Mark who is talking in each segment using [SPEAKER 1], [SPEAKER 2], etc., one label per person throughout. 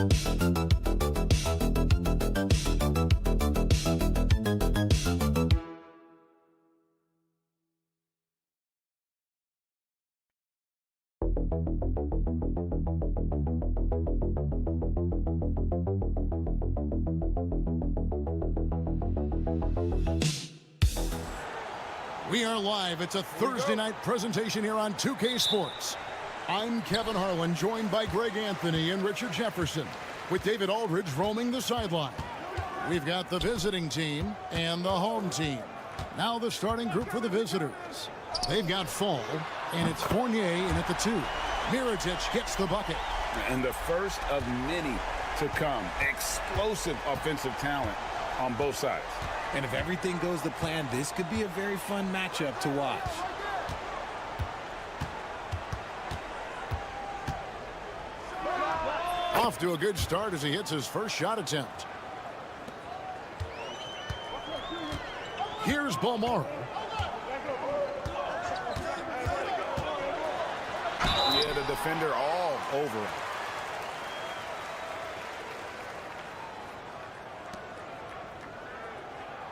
[SPEAKER 1] We are live. It's a Thursday night presentation here on 2K Sports. I'm Kevin Harlan, joined by Greg Anthony and Richard Jefferson, with David Aldridge roaming the sideline. We've got the visiting team and the home team. Now the starting group for the visitors. They've got Fall, and it's Fournier in at the 2. Mirotic gets the bucket.
[SPEAKER 2] And the first of many to come. Explosive offensive talent on both sides.
[SPEAKER 3] And if everything goes to plan, this could be a very fun matchup to watch.
[SPEAKER 1] Off to a good start as he hits his first shot attempt. Here's Balmaro.
[SPEAKER 2] Yeah, the defender all over him.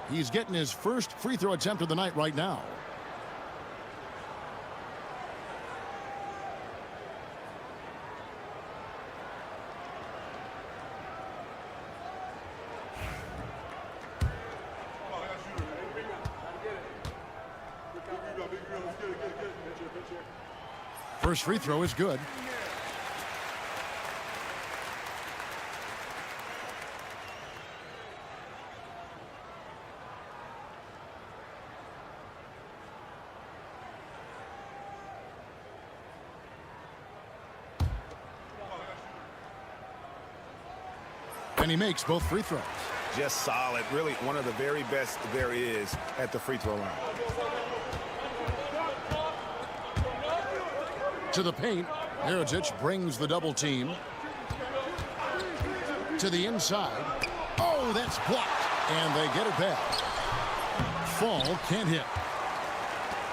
[SPEAKER 1] He's getting his first free throw attempt of the night right now. First free throw is good. And he makes both free throws.
[SPEAKER 2] Just solid. Really one of the very best there is at the free throw line.
[SPEAKER 1] To the paint. Mirotic brings the double team. To the inside. Oh, that's blocked. And they get it back. Fall can't hit.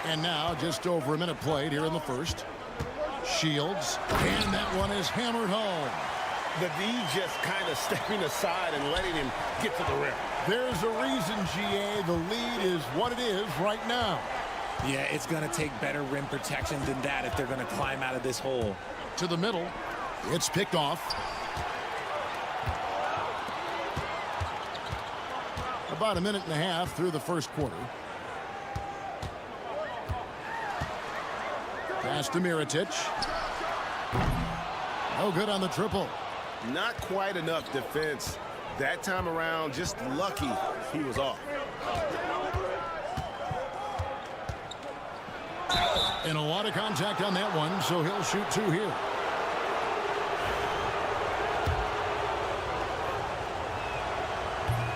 [SPEAKER 1] And now just over a minute played here in the first. Shields. And that one is hammered home.
[SPEAKER 2] The D just kind of stepping aside and letting him get to the rim.
[SPEAKER 1] There's a reason, GA. The lead is what it is right now.
[SPEAKER 3] Yeah, it's going to take better rim protection than that if they're going to climb out of this hole.
[SPEAKER 1] To the middle. It's picked off. About a minute and a half through the first quarter. Pass to Mirotic. No good on the triple.
[SPEAKER 2] Not quite enough defense that time around. Just lucky he was off.
[SPEAKER 1] And a lot of contact on that one, so he'll shoot 2 here.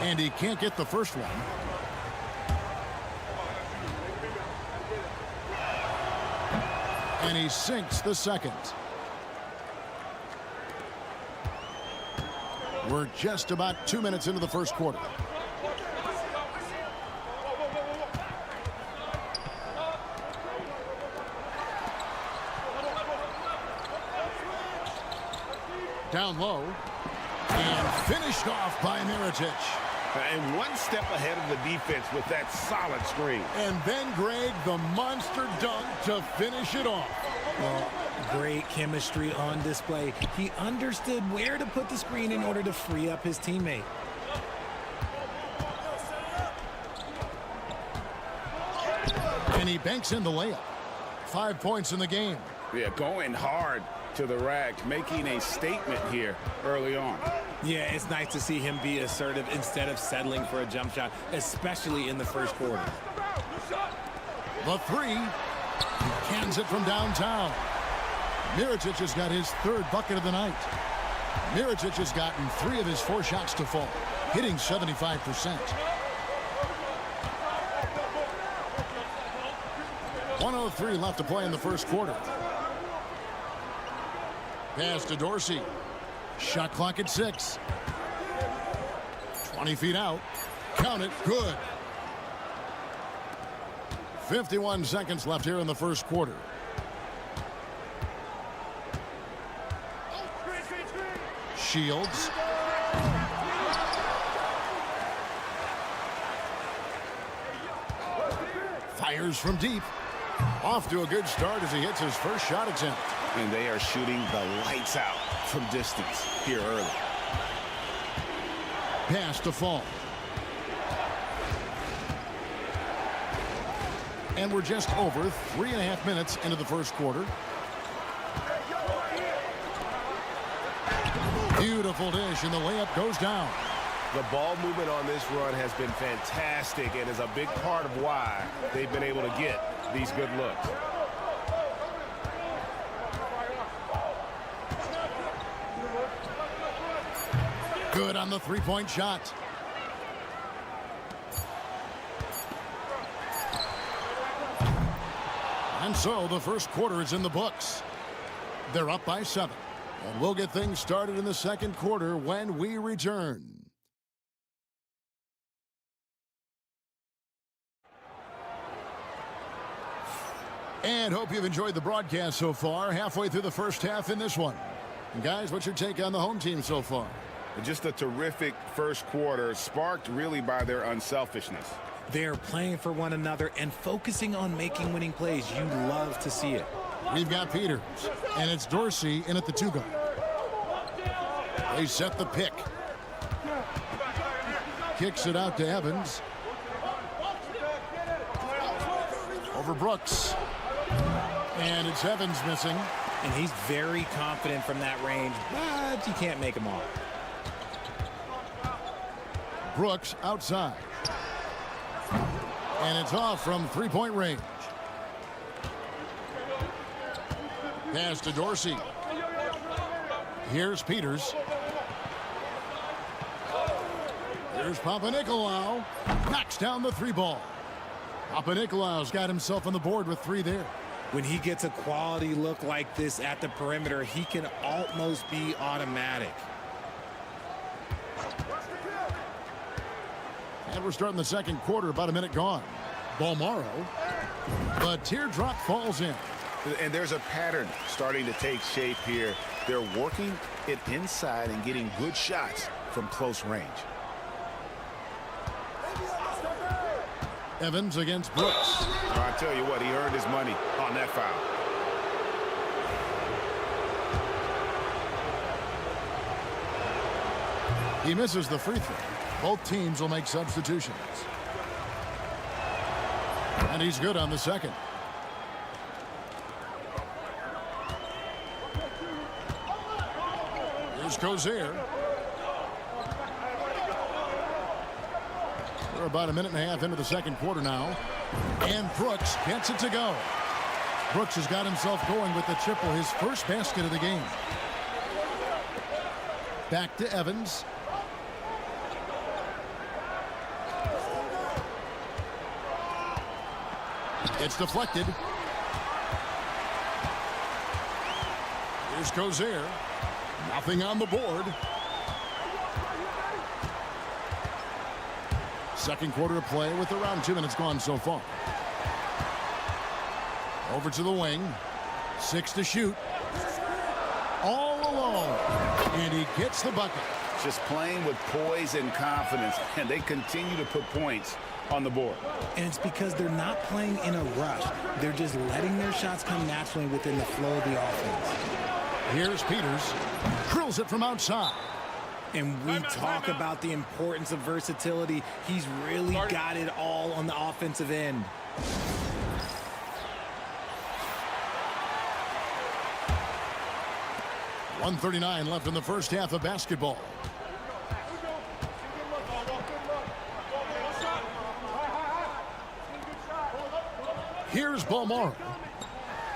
[SPEAKER 1] And he can't get the first one. And he sinks the second. We're just about 2 minutes into the first quarter. Down low. And finished off by Mirotic.
[SPEAKER 2] And one step ahead of the defense with that solid screen.
[SPEAKER 1] And then, Greg, the monster dunk to finish it off.
[SPEAKER 3] Well, great chemistry on display. He understood where to put the screen in order to free up his teammate.
[SPEAKER 1] And he banks in the layup. 5 points in the game.
[SPEAKER 2] Yeah, going hard to the rack, making a statement here early on.
[SPEAKER 3] Yeah, it's nice to see him be assertive instead of settling for a jump shot, especially in the first quarter.
[SPEAKER 1] The 3. He cans it from downtown. Mirotic has got his 3rd bucket of the night. Mirotic has gotten 3 of his 4 shots to fall, hitting 75%. 1:03 left to play in the first quarter. Pass to Dorsey. Shot clock at 6. 20 feet out. Count it. Good. 51 seconds left here in the first quarter. Shields. Fires from deep. Off to a good start as he hits his first shot attempt.
[SPEAKER 2] And they are shooting the lights out from distance here early.
[SPEAKER 1] Pass to Fall. And we're just over 3.5 minutes into the first quarter. Beautiful dish, and the layup goes down.
[SPEAKER 4] The ball movement on this run has been fantastic and is a big part of why they've been able to get these good looks.
[SPEAKER 1] Good on the three-point shot. And so the first quarter is in the books. They're up by 7. And we'll get things started in the second quarter when we return. And hope you've enjoyed the broadcast so far. Halfway through the first half in this one. And guys, what's your take on the home team so far?
[SPEAKER 2] Just a terrific first quarter, sparked really by their unselfishness.
[SPEAKER 3] They're playing for one another and focusing on making winning plays. You love to see it.
[SPEAKER 1] We've got Peters, and it's Dorsey in at the 2-guard. They set the pick. Kicks it out to Evans. Over Brooks. And it's Evans missing.
[SPEAKER 3] And he's very confident from that range, but you can't make him all.
[SPEAKER 1] Brooks outside. And it's off from three-point range. Pass to Dorsey. Here's Peters. Here's Papanikolaou. Knocks down the 3-ball. Papanikolaou's got himself on the board with 3 there.
[SPEAKER 3] When he gets a quality look like this at the perimeter, he can almost be automatic.
[SPEAKER 1] And we're starting the second quarter, about a minute gone. Balmaro. The teardrop falls in.
[SPEAKER 2] And there's a pattern starting to take shape here. They're working it inside and getting good shots from close range.
[SPEAKER 1] Evans against Brooks.
[SPEAKER 2] I tell you what, he earned his money on that foul.
[SPEAKER 1] He misses the free throw. Both teams will make substitutions. And he's good on the second. Here's Cozier. We're about a minute and a half into the second quarter now. And Brooks gets it to go. Brooks has got himself going with the triple, his first basket of the game. Back to Evans. It's deflected. Here's Cozier. Nothing on the board. Second quarter of play with around 2 minutes gone so far. Over to the wing. 6 to shoot. All alone. And he gets the bucket.
[SPEAKER 2] Just playing with poise and confidence, and they continue to put points on the board.
[SPEAKER 3] And it's because they're not playing in a rush. They're just letting their shots come naturally within the flow of the offense.
[SPEAKER 1] Here's Peters. Drills it from outside.
[SPEAKER 3] And we talk about the importance of versatility. He's really got it all on the offensive end.
[SPEAKER 1] .139 left in the first half of basketball. Here's Balmaro.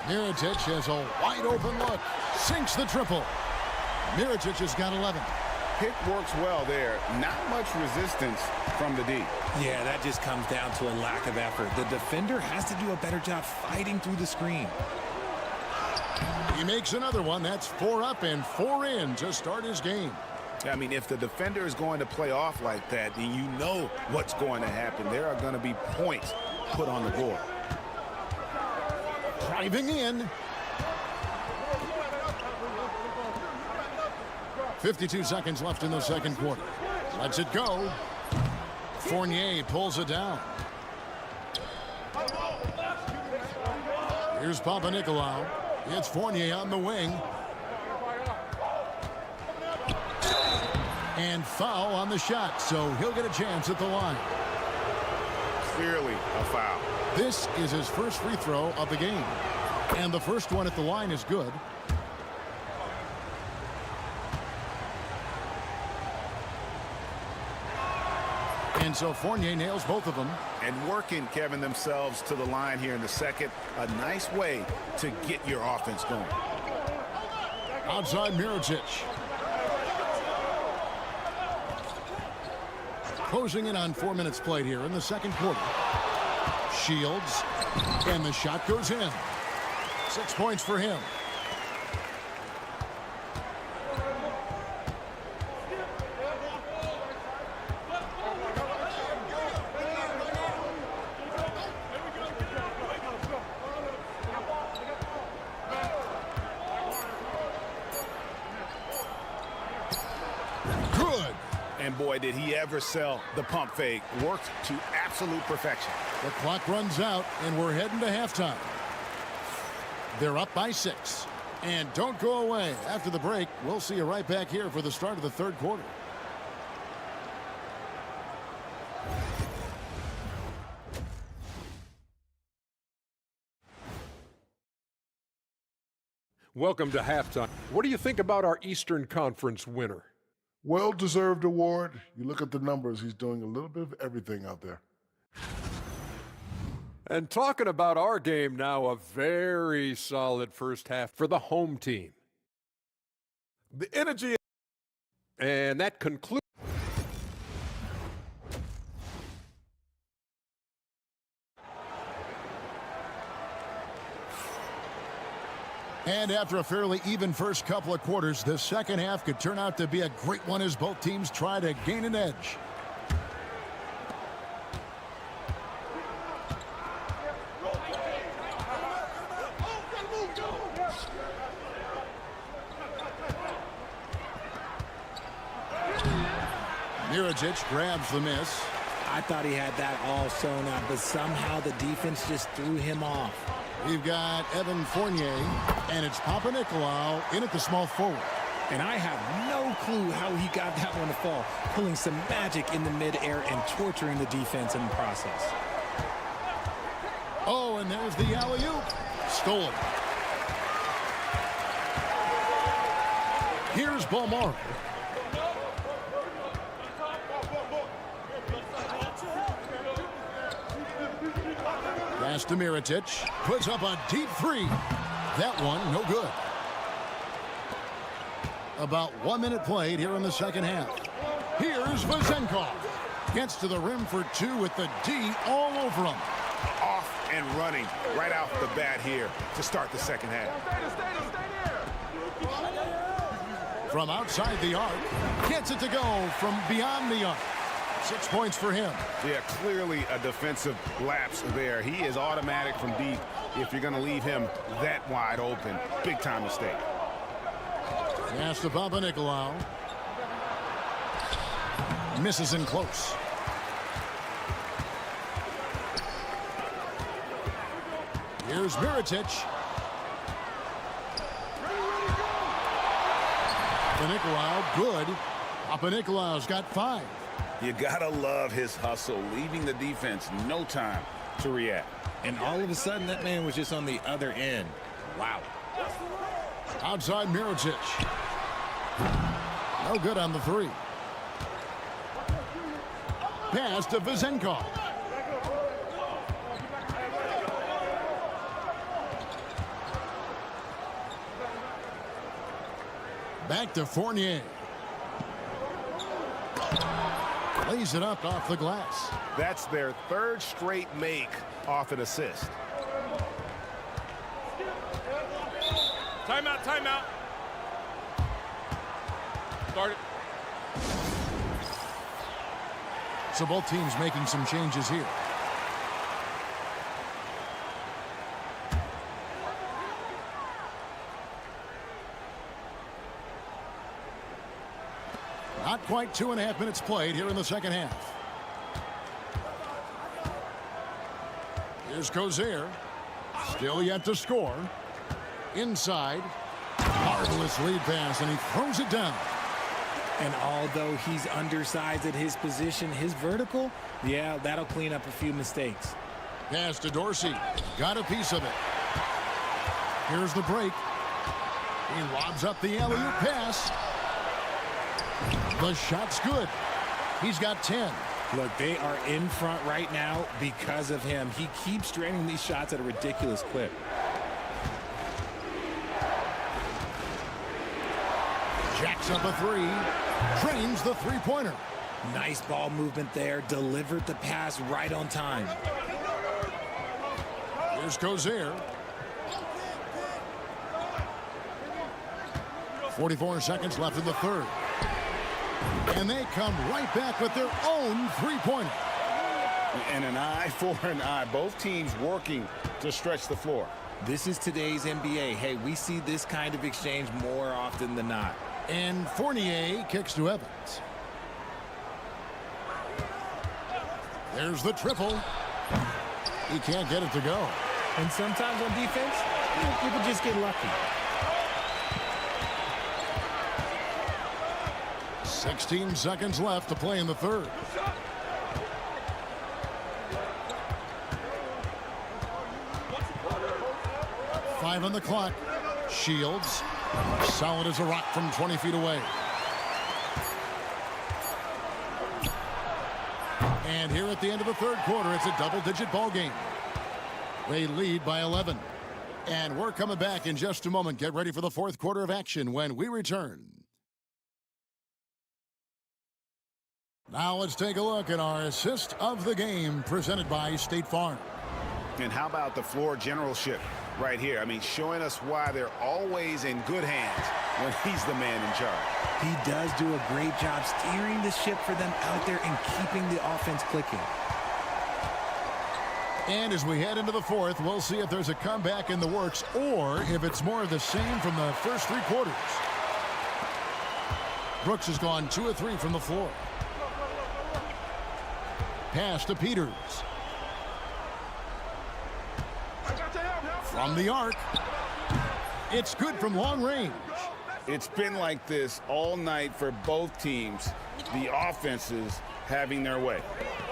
[SPEAKER 1] Mirotic has a wide open look. Sinks the triple. Mirotic has got 11.
[SPEAKER 2] Pick works well there. Not much resistance from the D.
[SPEAKER 3] Yeah, that just comes down to a lack of effort. The defender has to do a better job fighting through the screen.
[SPEAKER 1] He makes another one. That's 4 up and 4 in to start his game.
[SPEAKER 2] I mean, if the defender is going to play off like that, then you know what's going to happen. There are going to be points put on the board.
[SPEAKER 1] Driving in. 52 seconds left in the second quarter. Lets it go. Fournier pulls it down. Here's Papanikolaou. It's Fournier on the wing. And foul on the shot, so he'll get a chance at the line.
[SPEAKER 2] Clearly a foul.
[SPEAKER 1] This is his first free throw of the game. And the first one at the line is good. And so Fournier nails both of them.
[SPEAKER 2] And working, Kevin, themselves to the line here in the second. A nice way to get your offense going.
[SPEAKER 1] Outside Mirotic. Closing in on 4 minutes played here in the second quarter. Shields. And the shot goes in. 6 points for him.
[SPEAKER 2] And boy, did he ever sell the pump fake. Worked to absolute perfection.
[SPEAKER 1] The clock runs out, and we're heading to halftime. They're up by 6. And don't go away. After the break, we'll see you right back here for the start of the third quarter.
[SPEAKER 5] Welcome to halftime. What do you think about our Eastern Conference winner?
[SPEAKER 6] Well-deserved award. You look at the numbers, he's doing a little bit of everything out there.
[SPEAKER 5] And talking about our game now, a very solid first half for the home team. The energy, and that concludes.
[SPEAKER 1] And after a fairly even first couple of quarters, the second half could turn out to be a great one as both teams try to gain an edge. Mirotic grabs the miss.
[SPEAKER 3] I thought he had that all sewn up, but somehow the defense just threw him off.
[SPEAKER 1] We've got Evan Fournier, and it's Papanikolaou in at the small forward.
[SPEAKER 3] And I have no clue how he got that one to fall, pulling some magic in the midair and torturing the defense in the process.
[SPEAKER 1] Oh, and there's the alley-oop. Stolen. Here's Balmaro. Pass to Mirotic. Puts up a deep three. That one, no good. About 1 minute played here in the second half. Here's Vezenkov. Gets to the rim for two with the D all over him.
[SPEAKER 2] Off and running right off the bat here to start the second half.
[SPEAKER 1] From outside the arc. Gets it to go from beyond the arc. 6 points for him.
[SPEAKER 2] Yeah, clearly a defensive lapse there. He is automatic from deep if you're going to leave him that wide open. Big time mistake.
[SPEAKER 1] Pass to Papanikolaou. Misses in close. Here's Mirotic. Papanikolaou, good. Papanikolaou's got 5.
[SPEAKER 2] You gotta love his hustle, leaving the defense no time to react.
[SPEAKER 7] And all of a sudden, that man was just on the other end. Wow.
[SPEAKER 1] Outside Mirotic. No good on the three. Pass to Vezenkov. Back to Fournier. Lays it up off the glass.
[SPEAKER 4] That's their third straight make off an assist.
[SPEAKER 8] Timeout, timeout. Start it.
[SPEAKER 1] So both teams making some changes here. Not quite 2.5 minutes played here in the second half. Here's Kozier. Still yet to score. Inside. Marvelous lead pass, and he throws it down.
[SPEAKER 3] And although he's undersized at his position, his vertical, yeah, that'll clean up a few mistakes.
[SPEAKER 1] Pass to Dorsey. Got a piece of it. Here's the break. He lobs up the alley-oop pass. The shot's good. He's got 10.
[SPEAKER 3] Look, they are in front right now because of him. He keeps draining these shots at a ridiculous clip.
[SPEAKER 1] Jacks up a three. Drains the three-pointer.
[SPEAKER 3] Nice ball movement there. Delivered the pass right on time.
[SPEAKER 1] Here's Kozier. 44 seconds left in the third. And they come right back with their own three-pointer.
[SPEAKER 2] And an eye for an eye. Both teams working to stretch the floor.
[SPEAKER 3] This is today's NBA. Hey, we see this kind of exchange more often than not.
[SPEAKER 1] And Fournier kicks to Evans. There's the triple. He can't get it to go.
[SPEAKER 3] And sometimes on defense, people just get lucky.
[SPEAKER 1] 16 seconds left to play in the third. Five on the clock. Shields. Solid as a rock from 20 feet away. And here at the end of the third quarter, it's a double-digit ball game. They lead by 11. And we're coming back in just a moment. Get ready for the fourth quarter of action when we return. Now let's take a look at our assist of the game presented by State Farm.
[SPEAKER 2] And how about the floor generalship right here? I mean, showing us why they're always in good hands when he's the man in charge.
[SPEAKER 3] He does do a great job steering the ship for them out there and keeping the offense clicking.
[SPEAKER 1] And as we head into the fourth, we'll see if there's a comeback in the works or if it's more of the same from the first three quarters. Brooks has gone 2 of 3 from the floor. Pass to Peters. From the arc. It's good from long range.
[SPEAKER 2] It's been like this all night for both teams. The offenses having their way.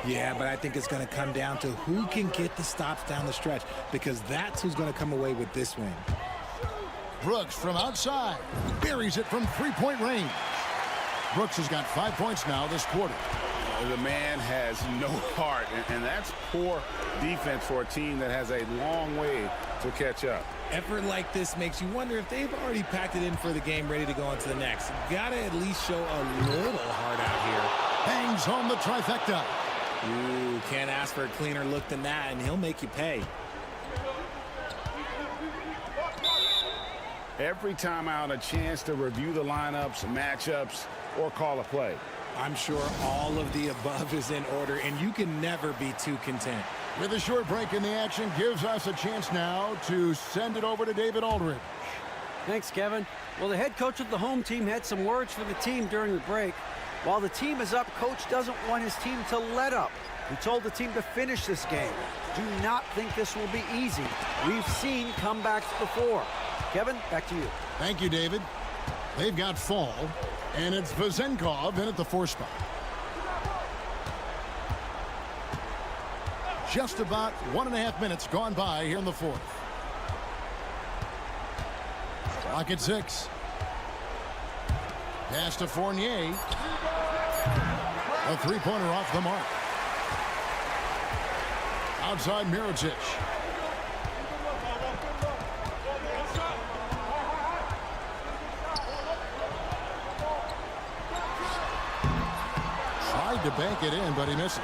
[SPEAKER 3] Yeah, but I think it's going to come down to who can get the stops down the stretch, because that's who's going to come away with this win.
[SPEAKER 1] Brooks from outside. Buries it from three-point range. Brooks has got 5 points now this quarter.
[SPEAKER 2] The man has no heart, and that's poor defense for a team that has a long way to catch up.
[SPEAKER 3] Effort like this makes you wonder if they've already packed it in for the game, ready to go on to the next. Gotta at least show a little heart out here.
[SPEAKER 1] Bangs home the trifecta.
[SPEAKER 3] Ooh, can't ask for a cleaner look than that, and he'll make you pay.
[SPEAKER 2] Every time out, a chance to review the lineups, matchups, or call a play.
[SPEAKER 3] I'm sure all of the above is in order, and you can never be too content.
[SPEAKER 1] With a short break in the action, gives us a chance now to send it over to David Aldridge.
[SPEAKER 8] Thanks, Kevin. Well, the head coach of the home team had some words for the team during the break. While the team is up, coach doesn't want his team to let up. He told the team to finish this game. Do not think this will be easy. We've seen comebacks before. Kevin, back to you.
[SPEAKER 1] Thank you, David. They've got Fall, and it's Vezenkov in at the 4 spot. Just about 1.5 minutes gone by here in the fourth. Clock at 6. Pass to Fournier. A three-pointer off the mark. Outside Mirotic. Tried to bank it in, but he misses.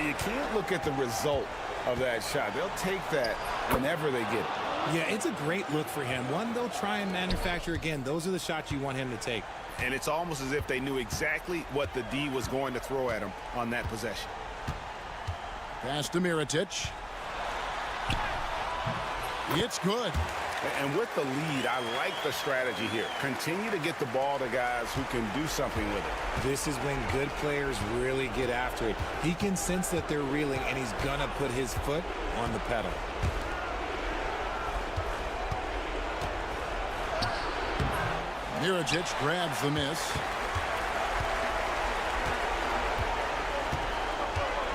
[SPEAKER 2] You can't look at the result of that shot. They'll take that whenever they get it.
[SPEAKER 3] Yeah, it's a great look for him. One they'll try and manufacture again. Those are the shots you want him to take.
[SPEAKER 2] And it's almost as if they knew exactly what the D was going to throw at him on that possession.
[SPEAKER 1] Pass to Mirotic. It's good.
[SPEAKER 2] And with the lead, I like the strategy here. Continue to get the ball to guys who can do something with it.
[SPEAKER 3] This is when good players really get after it. He can sense that they're reeling, and he's going to put his foot on the pedal.
[SPEAKER 1] Mirajic grabs the miss.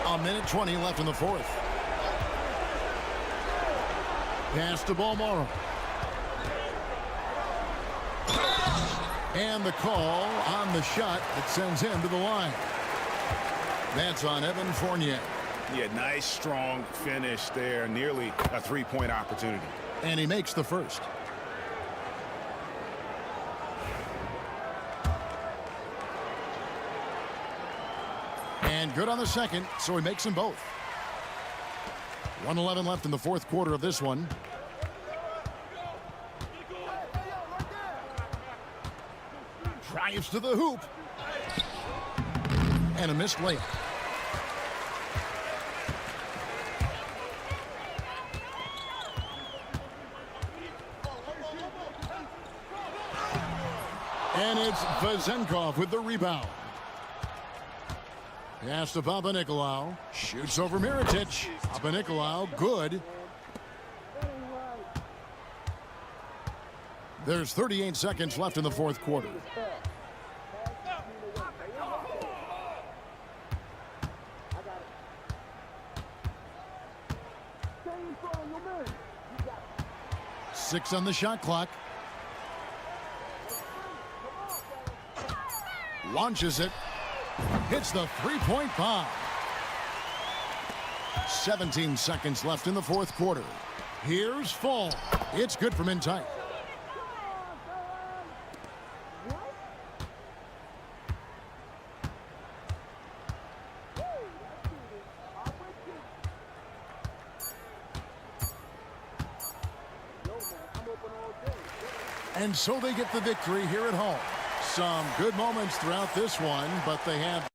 [SPEAKER 1] A minute 20 left in the fourth. Pass to Balmoro. And the call on the shot that sends him to the line. That's on Evan Fournier.
[SPEAKER 2] Yeah, nice, strong finish there. Nearly a three-point opportunity.
[SPEAKER 1] And he makes the first. And good on the second, so he makes them both. 1:11 left in the fourth quarter of this one. Drives to the hoop. And a missed layup. And it's Vezenkov with the rebound. Pass to Papanikolaou. Shoots over Mirajic. Papanikolaou, good. There's 38 seconds left in the fourth quarter. Six on the shot clock. Launches it. Hits the three-point bomb. 17 seconds left in the fourth quarter. Here's Fall. It's good from in tight. And so they get the victory here at home. Some good moments throughout this one, but they have...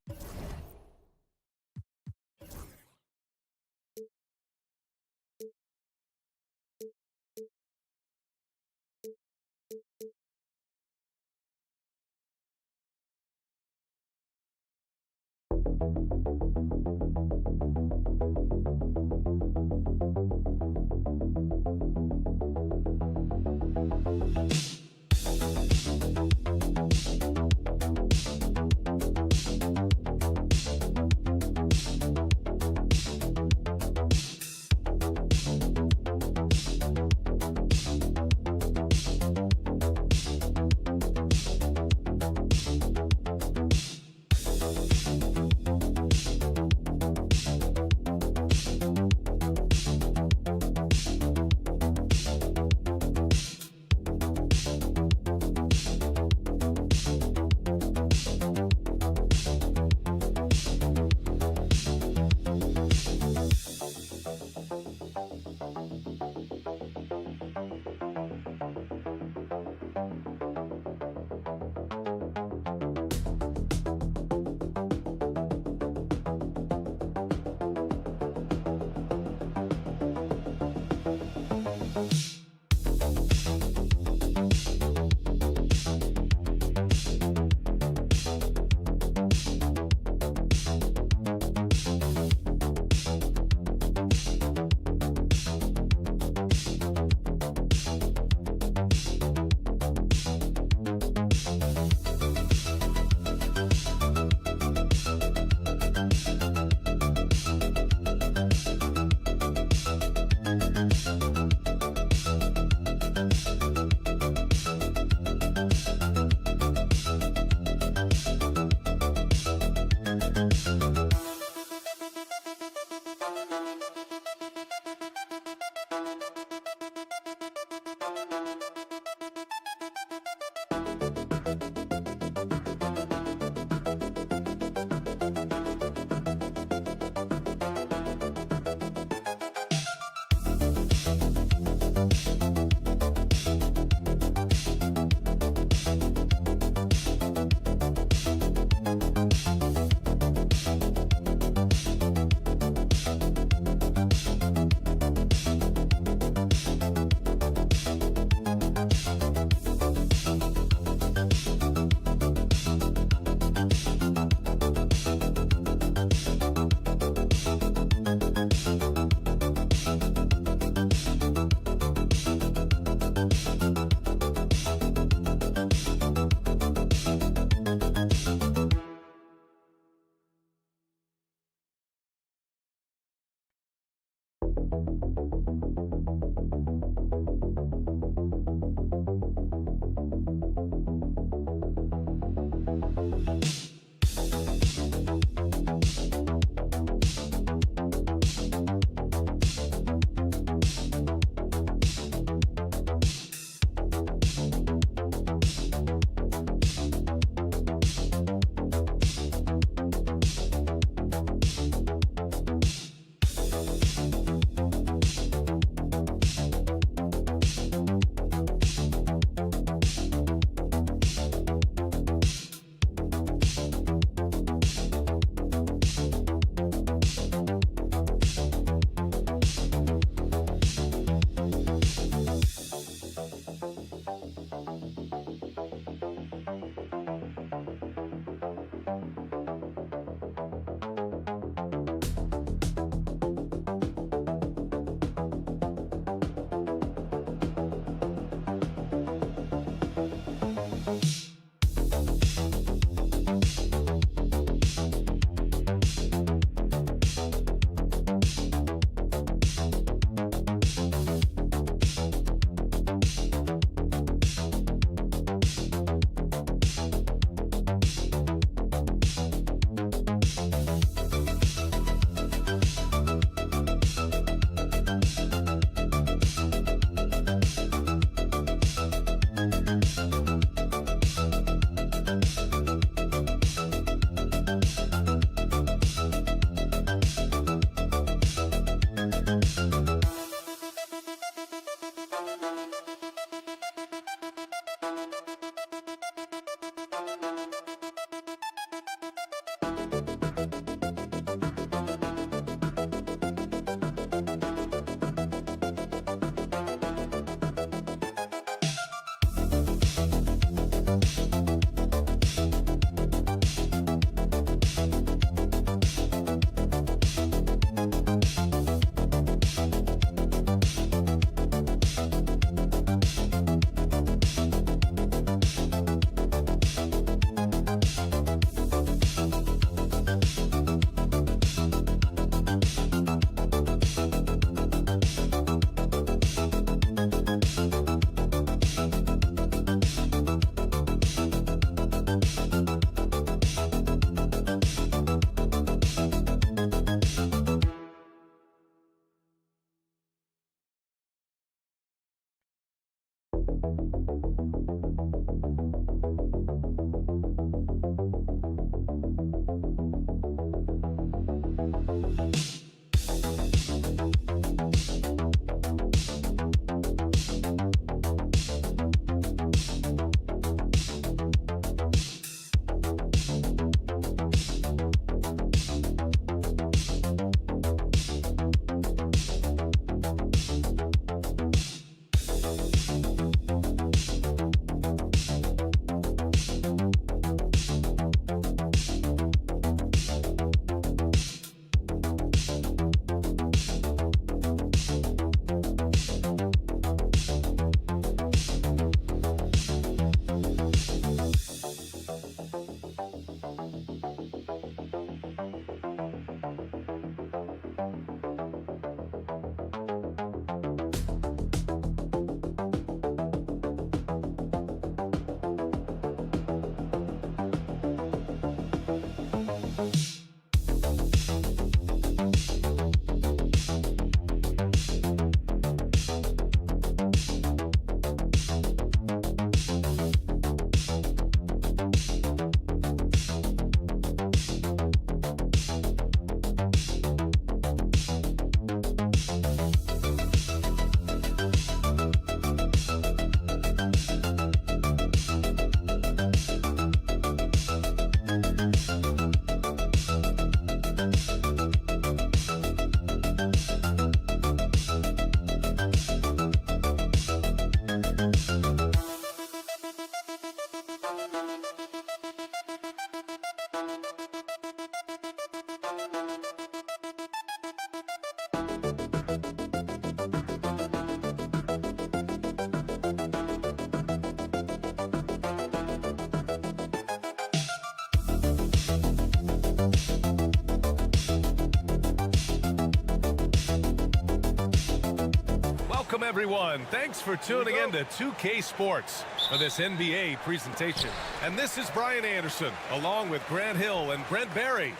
[SPEAKER 4] Welcome, everyone. Thanks for tuning in to 2K Sports for this NBA presentation. And this is Brian Anderson, along with Grant Hill and Brent Barry.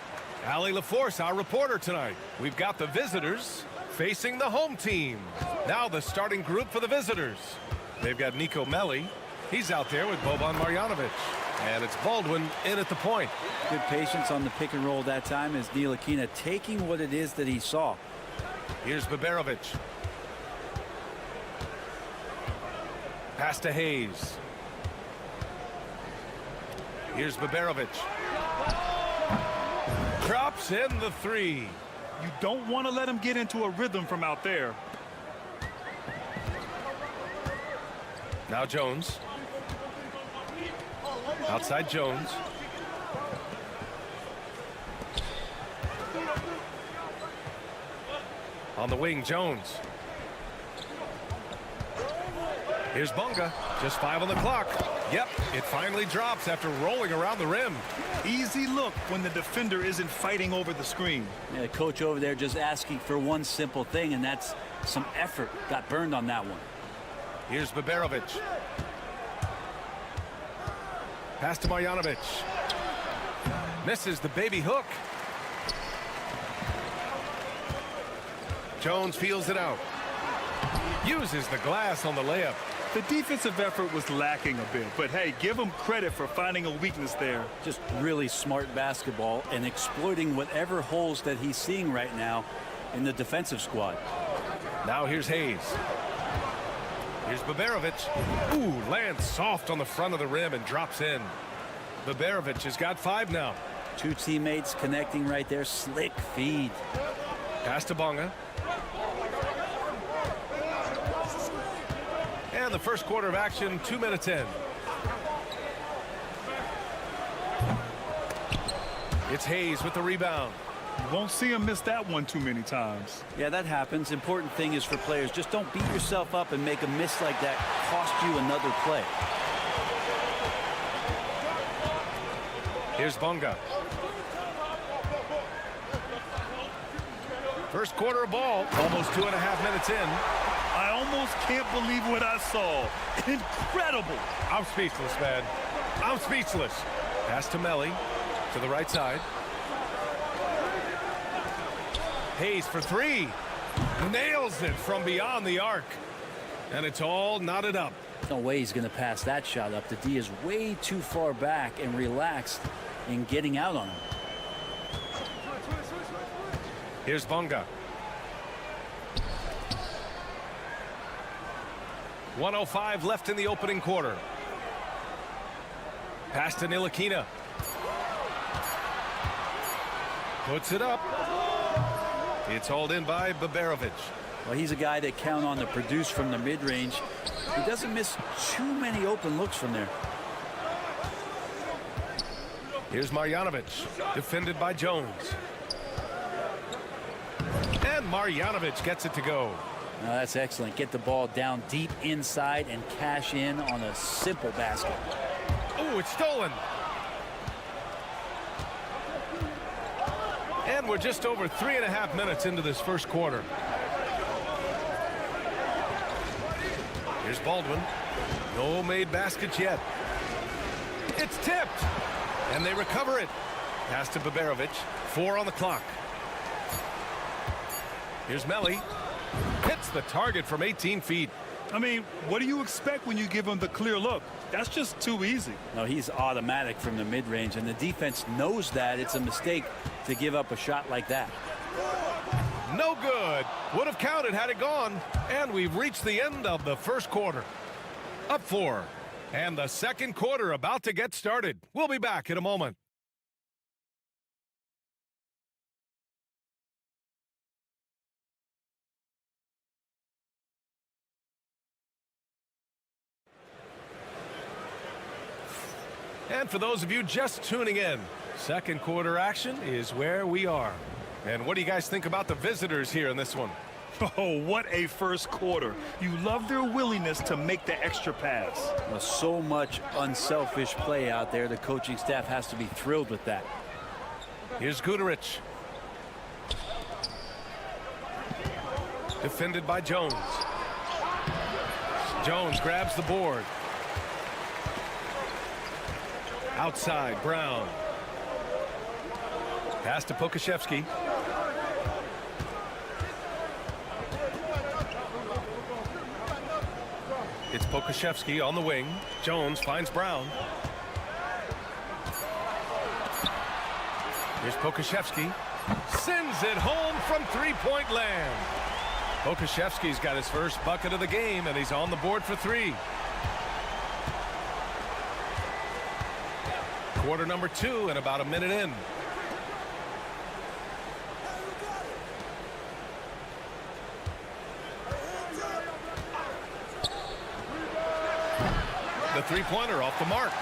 [SPEAKER 4] Allie LaForce, our reporter tonight. We've got the visitors facing the home team. Now the starting group for the visitors. They've got Nico Melli. He's out there with Boban Marjanovic. And it's Baldwin in at the point.
[SPEAKER 8] Good patience on the pick and roll that time as Ntilikina taking what it is that he saw.
[SPEAKER 4] Here's Baberovic. Pass to Hayes. Here's Baberovic. Drops in the three.
[SPEAKER 9] You don't want to let him get into a rhythm from out there.
[SPEAKER 4] Now Jones. Outside Jones. On the wing, Jones. Here's Bunga. Just 5 on the clock. Yep, it finally drops after rolling around the rim.
[SPEAKER 9] Easy look when the defender isn't fighting over the screen.
[SPEAKER 8] Yeah, the coach over there just asking for one simple thing, and that's some effort. Got burned on that one.
[SPEAKER 4] Here's Baberovic. Pass to Marjanovic. Misses the baby hook. Jones feels it out. Uses the glass on the layup.
[SPEAKER 9] The defensive effort was lacking a bit, but hey, give him credit for finding a weakness there.
[SPEAKER 8] Just really smart basketball and exploiting whatever holes that he's seeing right now in the defensive squad.
[SPEAKER 4] Now here's Hayes. Here's Baberovic. Ooh, lands soft on the front of the rim and drops in. Baberovic has got 5 now.
[SPEAKER 8] Two teammates connecting right there. Slick feed.
[SPEAKER 4] Pass to Bunga. And the first quarter of action, 2 minutes in. It's Hayes with the rebound.
[SPEAKER 9] You won't see him miss that one too many times.
[SPEAKER 8] Yeah, that happens. Important thing is for players, just don't beat yourself up and make a miss like that cost you another play.
[SPEAKER 4] Here's Bunga. First quarter of ball, almost 2.5 minutes in.
[SPEAKER 9] I almost can't believe what I saw. Incredible.
[SPEAKER 4] I'm speechless, man. I'm speechless. Pass to Melli to the right side. Hayes for 3. Nails it from beyond the arc. And it's all knotted up.
[SPEAKER 10] No way he's going to pass that shot up. The D is way too far back and relaxed in getting out on him.
[SPEAKER 4] Here's Bonga. 1:05 left in the opening quarter. Pass to Ntilikina. Puts it up. It's hauled in by Baberovic.
[SPEAKER 10] Well, he's a guy that count on to produce from the mid-range. He doesn't miss too many open looks from there.
[SPEAKER 4] Here's Marjanovic, defended by Jones. And Marjanovic gets it to go.
[SPEAKER 10] Now that's excellent. Get the ball down deep inside and cash in on a simple basket.
[SPEAKER 4] Oh, it's stolen. And we're just over 3.5 minutes into this first quarter. Here's Baldwin. No made baskets yet. It's tipped. And they recover it. Pass to Baberovic. 4 on the clock. Here's Melli. Hits the target from 18 feet.
[SPEAKER 9] I mean, what do you expect when you give him the clear look? That's just too easy.
[SPEAKER 10] No, he's automatic from the mid-range, and the defense knows that it's a mistake to give up a shot like that.
[SPEAKER 4] No good. Would have counted had it gone. And we've reached the end of the first quarter. Up 4. And the second quarter about to get started. We'll be back in a moment. And for those of you just tuning in, second quarter action is where we are. And what do you guys think about the visitors here in this one?
[SPEAKER 9] Oh, what a first quarter. You love their willingness to make the extra pass.
[SPEAKER 10] Well, so much unselfish play out there. The coaching staff has to be thrilled with that.
[SPEAKER 4] Here's Guduric. Defended by Jones. Jones grabs the board. Outside, Brown. Pass to Pokashevsky. It's Pokashevsky on the wing. Jones finds Brown. Here's Pokashevsky. Sends it home from three-point land. Pokashevsky's got his first bucket of the game, and he's on the board for 3. Quarter number 2 and about a minute in. The three-pointer off the mark.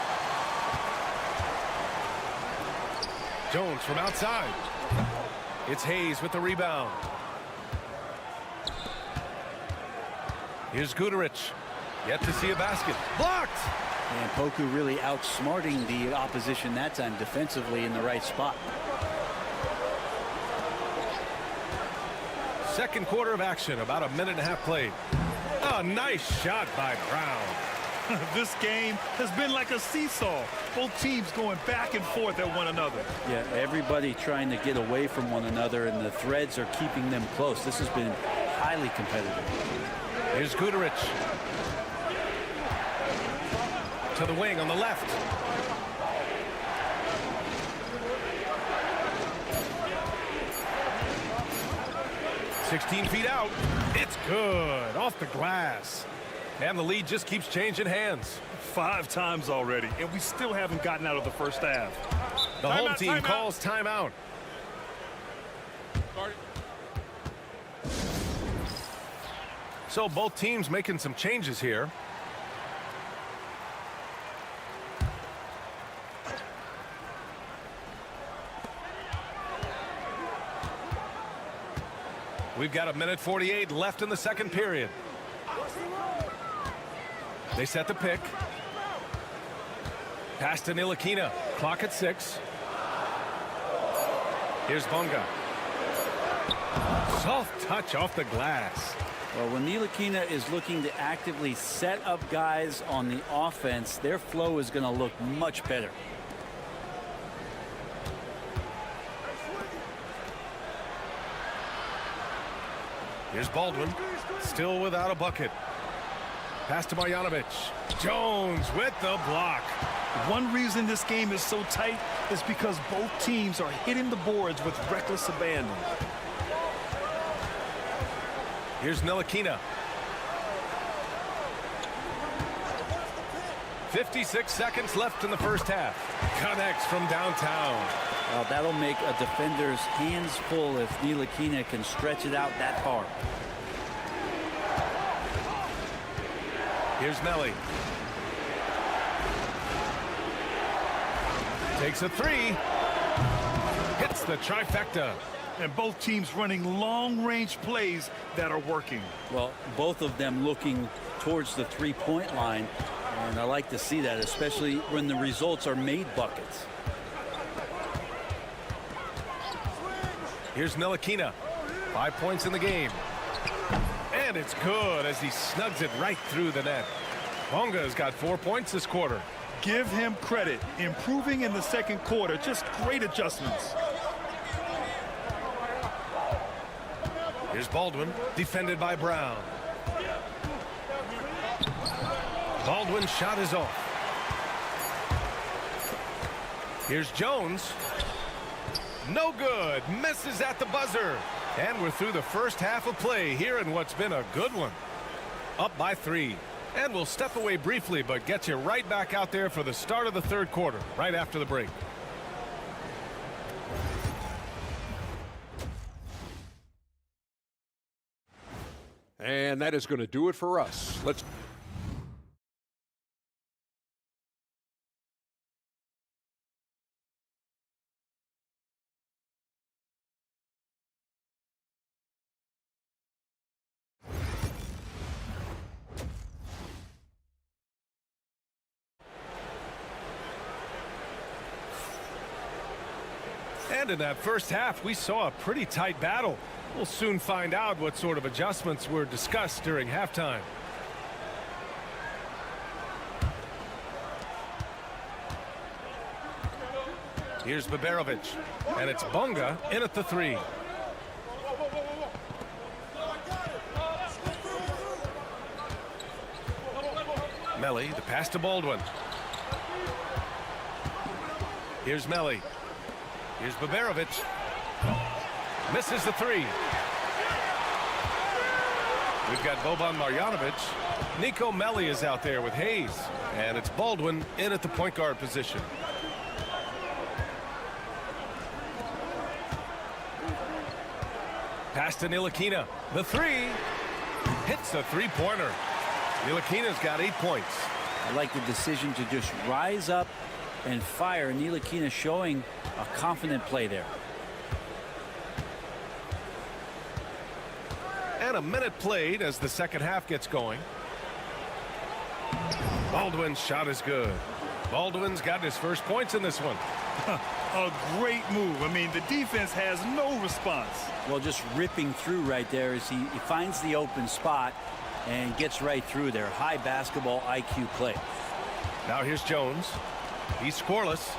[SPEAKER 4] Jones from outside. It's Hayes with the rebound. Here's Guduric. Yet to see a basket. Blocked!
[SPEAKER 10] And Poku really outsmarting the opposition that time defensively in the right spot.
[SPEAKER 4] Second quarter of action, about a minute and a half played. A nice shot by Brown.
[SPEAKER 9] This game has been like a seesaw. Both teams going back and forth at one another.
[SPEAKER 10] Yeah, everybody trying to get away from one another, and the threads are keeping them close. This has been highly competitive.
[SPEAKER 4] Here's Guduric. To the wing on the left. "16 feet out. It's good. Off the glass. And the lead just keeps changing hands.
[SPEAKER 9] 5 times already, and we still haven't gotten out of the first half.
[SPEAKER 4] The home team calls timeout. So both teams making some changes here. We've got a minute 48 left in the second period. They set the pick. Pass to Ntilikina. Clock at 6. Here's Bonga. Soft touch off the glass.
[SPEAKER 10] Well, when Ntilikina is looking to actively set up guys on the offense, their flow is going to look much better.
[SPEAKER 4] Here's Baldwin. Still without a bucket. Pass to Marjanovic. Jones with the block.
[SPEAKER 9] One reason this game is so tight is because both teams are hitting the boards with reckless abandon.
[SPEAKER 4] Here's Ntilikina. 56 seconds left in the first half. Connects from downtown.
[SPEAKER 10] Well, that'll make a defender's hands full if Ntilikina can stretch it out that far.
[SPEAKER 4] Here's Nelly. Takes a three. Hits the trifecta.
[SPEAKER 9] And both teams running long-range plays that are working.
[SPEAKER 10] Well, both of them looking towards the three-point line. And I like to see that, especially when the results are made buckets.
[SPEAKER 4] Here's Ntilikina. 5 points in the game. And it's good as he snugs it right through the net. Bonga's got 4 points this quarter.
[SPEAKER 9] Give him credit. Improving in the second quarter. Just great adjustments.
[SPEAKER 4] Here's Baldwin, defended by Brown. Baldwin's shot is off. Here's Jones. No good. Misses at the buzzer. And we're through the first half of play here in what's been a good one. Up by 3. And we'll step away briefly, but get you right back out there for the start of the third quarter, right after the break.
[SPEAKER 5] And that is going to do it for us. Let's.
[SPEAKER 4] And in that first half, we saw a pretty tight battle. We'll soon find out what sort of adjustments were discussed during halftime. Here's Baberovic, and it's Bonga in at the 3. Melli, the pass to Baldwin. Here's Melli. Here's Baberovic. Misses the 3. We've got Boban Marjanovic. Nico Melli is out there with Hayes. And it's Baldwin in at the point guard position. Pass to Ntilikina. The 3. Hits a three-pointer. Ntilikina's got 8 points.
[SPEAKER 10] I like the decision to just rise up and fire. Ntilikina showing a confident play there.
[SPEAKER 4] And a minute played as the second half gets going. Baldwin's shot is good. Baldwin's got his first points in this one.
[SPEAKER 9] A great move. I mean, the defense has no response.
[SPEAKER 10] Well, just ripping through right there as he finds the open spot and gets right through there. High basketball IQ play.
[SPEAKER 4] Now here's Jones. He's scoreless.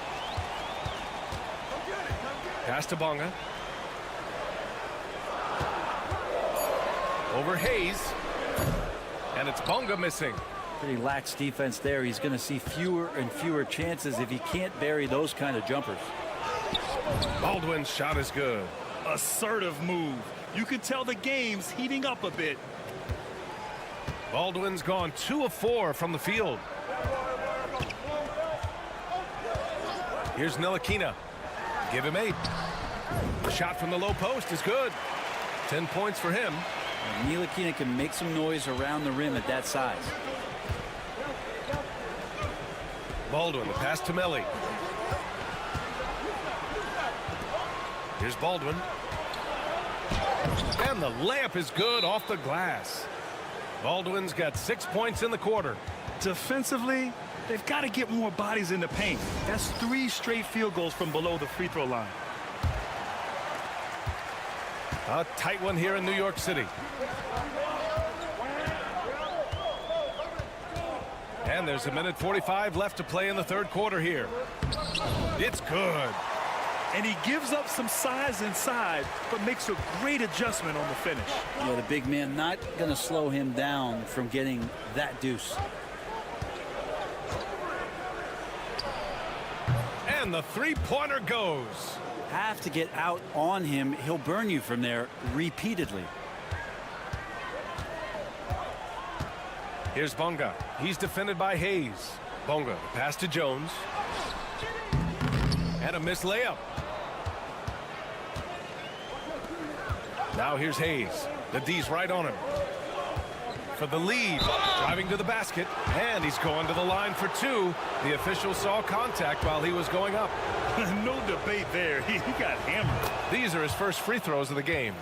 [SPEAKER 4] Pass to Bonga. Over Hayes. And it's Bonga missing.
[SPEAKER 10] Pretty lax defense there. He's going to see fewer and fewer chances if he can't bury those kind of jumpers.
[SPEAKER 4] Baldwin's shot is good.
[SPEAKER 9] Assertive move. You can tell the game's heating up a bit.
[SPEAKER 4] Baldwin's gone 2 of 4 from the field. Here's Ntilikina. Give him 8. The shot from the low post is good. 10 points for him.
[SPEAKER 10] And Ntilikina can make some noise around the rim at that size.
[SPEAKER 4] Baldwin, the pass to Melli. Here's Baldwin. And the layup is good off the glass. Baldwin's got 6 points in the quarter.
[SPEAKER 9] Defensively, they've got to get more bodies in the paint. That's 3 straight field goals from below the free throw line.
[SPEAKER 4] A tight one here in New York City. And there's a minute 45 left to play in the third quarter here. It's good.
[SPEAKER 9] And he gives up some size inside, but makes a great adjustment on the finish.
[SPEAKER 10] Yeah, the big man not going to slow him down from getting that deuce.
[SPEAKER 4] And the three-pointer goes.
[SPEAKER 10] Have to get out on him. He'll burn you from there repeatedly.
[SPEAKER 4] Here's Bonga. He's defended by Hayes. Bonga, pass to Jones. And a missed layup. Now here's Hayes. The D's right on him. For the lead. Driving to the basket. And he's going to the line for two. The official saw contact while he was going up.
[SPEAKER 9] No debate there. He got hammered.
[SPEAKER 4] These are his first free throws of the game.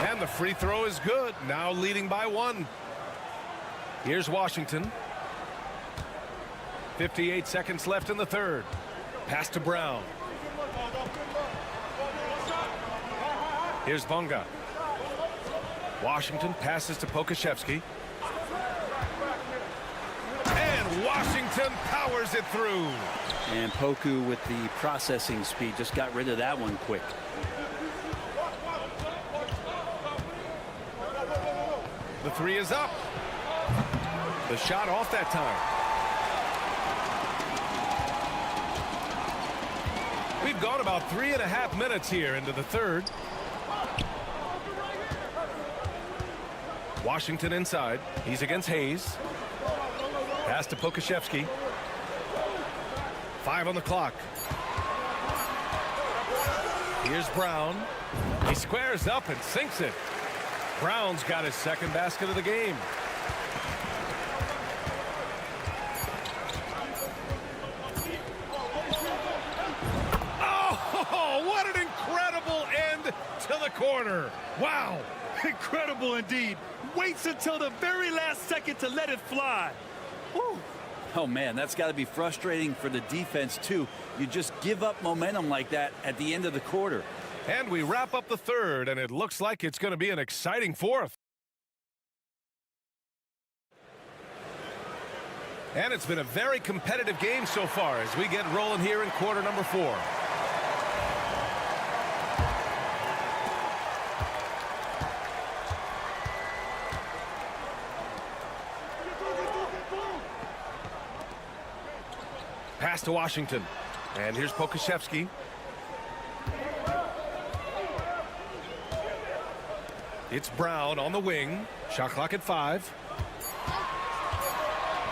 [SPEAKER 4] And the free throw is good. Now leading by one. Here's Washington. 58 seconds left in the third. Pass to Brown. Here's Bonga. Washington passes to Pokashevsky. And Washington powers it through.
[SPEAKER 10] And Poku with the processing speed just got rid of that one quick.
[SPEAKER 4] The three is up. The shot off that time. We've gone about 3.5 minutes here into the third. Washington inside. He's against Hayes. Pass to Pokashevsky. 5 on the clock. Here's Brown. He squares up and sinks it. Brown's got his second basket of the game. Oh, what an incredible end to the corner. Wow.
[SPEAKER 9] Incredible indeed. Waits until the very last second to let it fly. Woo.
[SPEAKER 10] Oh, man, that's got to be frustrating for the defense, too. You just give up momentum like that at the end of the quarter.
[SPEAKER 4] And we wrap up the third, and it looks like it's going to be an exciting fourth. And it's been a very competitive game so far as we get rolling here in quarter number 4. Pass to Washington. And here's Pokashevsky. It's Brown on the wing. Shot clock at 5.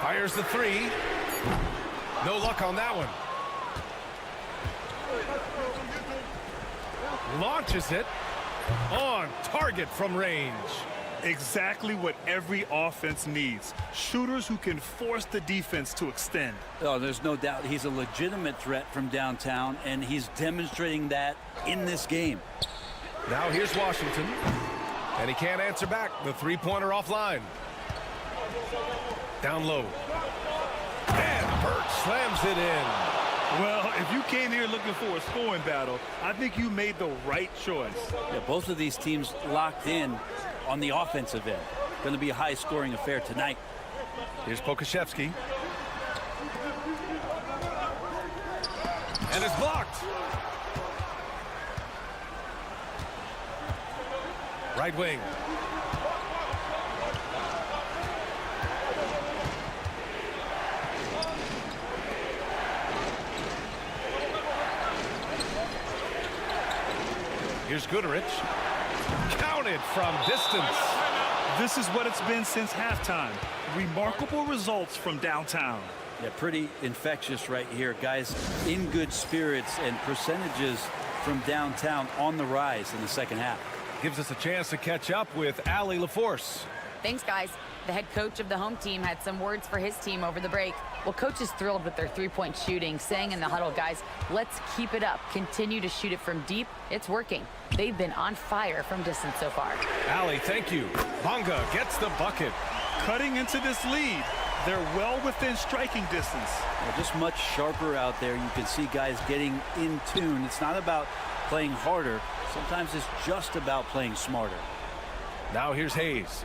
[SPEAKER 4] Fires the three. No luck on that one. Launches it. On target from range.
[SPEAKER 9] Exactly what every offense needs. Shooters who can force the defense to extend.
[SPEAKER 10] Oh, there's no doubt he's a legitimate threat from downtown, and he's demonstrating that in this game.
[SPEAKER 4] Now here's Washington. And he can't answer back. The three-pointer offline. Down low. And Burt slams it in.
[SPEAKER 9] Well, if you came here looking for a scoring battle, I think you made the right choice.
[SPEAKER 10] Yeah, both of these teams locked in on the offensive end. Going to be a high-scoring affair tonight.
[SPEAKER 4] Here's Pokashevsky. And it's blocked. Right wing. Here's Goodrich. Counted from distance.
[SPEAKER 9] This is what it's been since halftime. Remarkable results from downtown.
[SPEAKER 10] Yeah, pretty infectious right here. Guys in good spirits, and percentages from downtown on the rise in the second half.
[SPEAKER 4] Gives us a chance to catch up with Allie LaForce.
[SPEAKER 11] Thanks, guys. The head coach of the home team had some words for his team over the break. Well, coach is thrilled with their three-point shooting, saying in the huddle, guys, let's keep it up. Continue to shoot it from deep. It's working. They've been on fire from distance so far.
[SPEAKER 4] Allie, thank you. Bonga gets the bucket.
[SPEAKER 9] Cutting into this lead. They're well within striking distance.
[SPEAKER 10] Well, just much sharper out there. You can see guys getting in tune. It's not about playing harder. Sometimes it's just about playing smarter.
[SPEAKER 4] Now here's Hayes.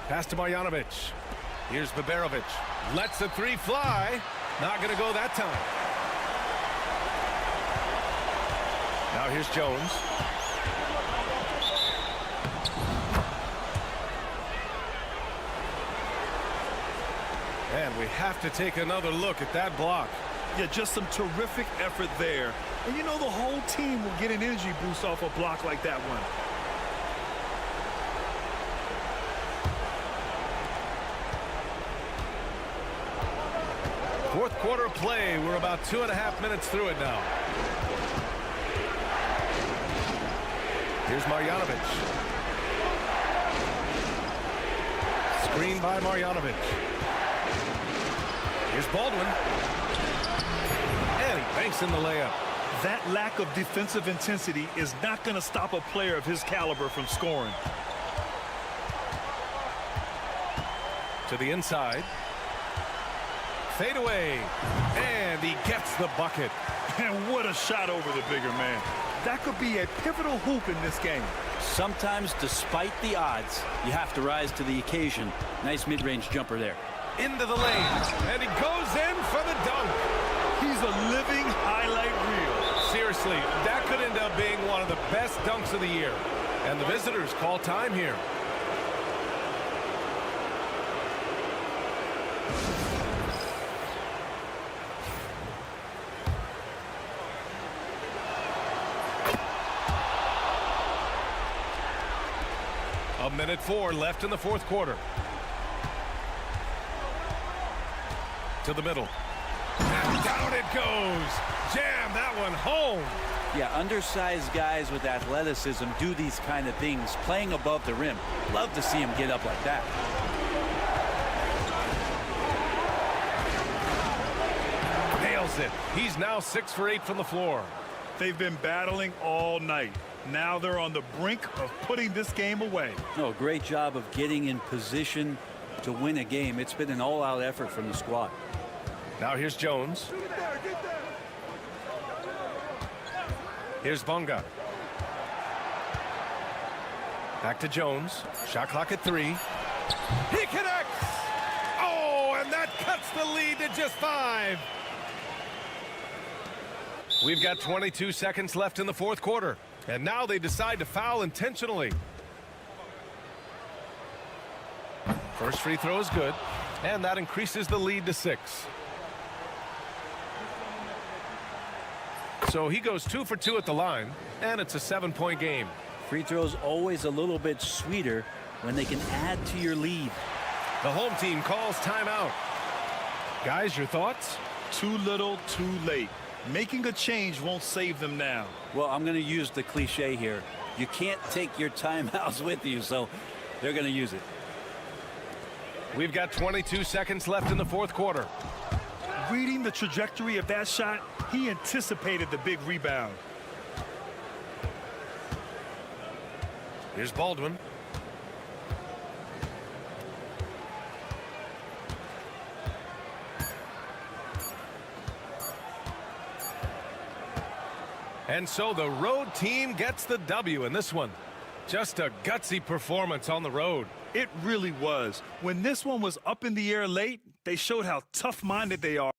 [SPEAKER 4] Pass to Marjanovic. Here's Baberovic. Lets the three fly. Not going to go that time. Now here's Jones. And we have to take another look at that block.
[SPEAKER 9] Yeah, just some terrific effort there. And you know the whole team will get an energy boost off a block like that one.
[SPEAKER 4] Fourth quarter play. We're about 2.5 minutes through it now. Here's Marjanovic. Screen by Marjanovic. Here's Baldwin. And he banks in the layup.
[SPEAKER 9] That lack of defensive intensity is not going to stop a player of his caliber from scoring.
[SPEAKER 4] To the inside. Fade away. And he gets the bucket.
[SPEAKER 9] And what a shot over the bigger man. That could be a pivotal hoop in this game.
[SPEAKER 10] Sometimes, despite the odds, you have to rise to the occasion. Nice mid-range jumper there.
[SPEAKER 4] Into the lane. And he goes in for the dunk.
[SPEAKER 9] He's a living highlight reel.
[SPEAKER 4] Seriously, that could end up being one of the best dunks of the year. And the visitors call time here. A minute 4 left in the fourth quarter. To the middle. And down it goes. Jam that one home.
[SPEAKER 10] Yeah, undersized guys with athleticism do these kind of things, playing above the rim. Love to see him get up like that.
[SPEAKER 4] Nails it. He's now 6 for 8 from the floor.
[SPEAKER 9] They've been battling all night. Now they're on the brink of putting this game away.
[SPEAKER 10] No, great job of getting in position to win a game. It's been an all-out effort from the squad.
[SPEAKER 4] Now here's Jones. Here's Bonga. Back to Jones. Shot clock at 3. He connects! Oh, and that cuts the lead to just 5. We've got 22 seconds left in the fourth quarter. And now they decide to foul intentionally. First free throw is good. And that increases the lead to 6. So he goes 2 for 2 at the line. And it's a 7-point game.
[SPEAKER 10] Free throws always a little bit sweeter when they can add to your lead.
[SPEAKER 4] The home team calls timeout. Guys, your thoughts?
[SPEAKER 9] Too little, too late. Making a change won't save them now.
[SPEAKER 10] Well, I'm going to use the cliche here. You can't take your timeouts with you, so they're going to use it.
[SPEAKER 4] We've got 22 seconds left in the fourth quarter.
[SPEAKER 9] Reading the trajectory of that shot, he anticipated the big rebound.
[SPEAKER 4] Here's Baldwin. And so the road team gets the W in this one. Just a gutsy performance on the road.
[SPEAKER 9] It really was. When this one was up in the air late, they showed how tough-minded they are.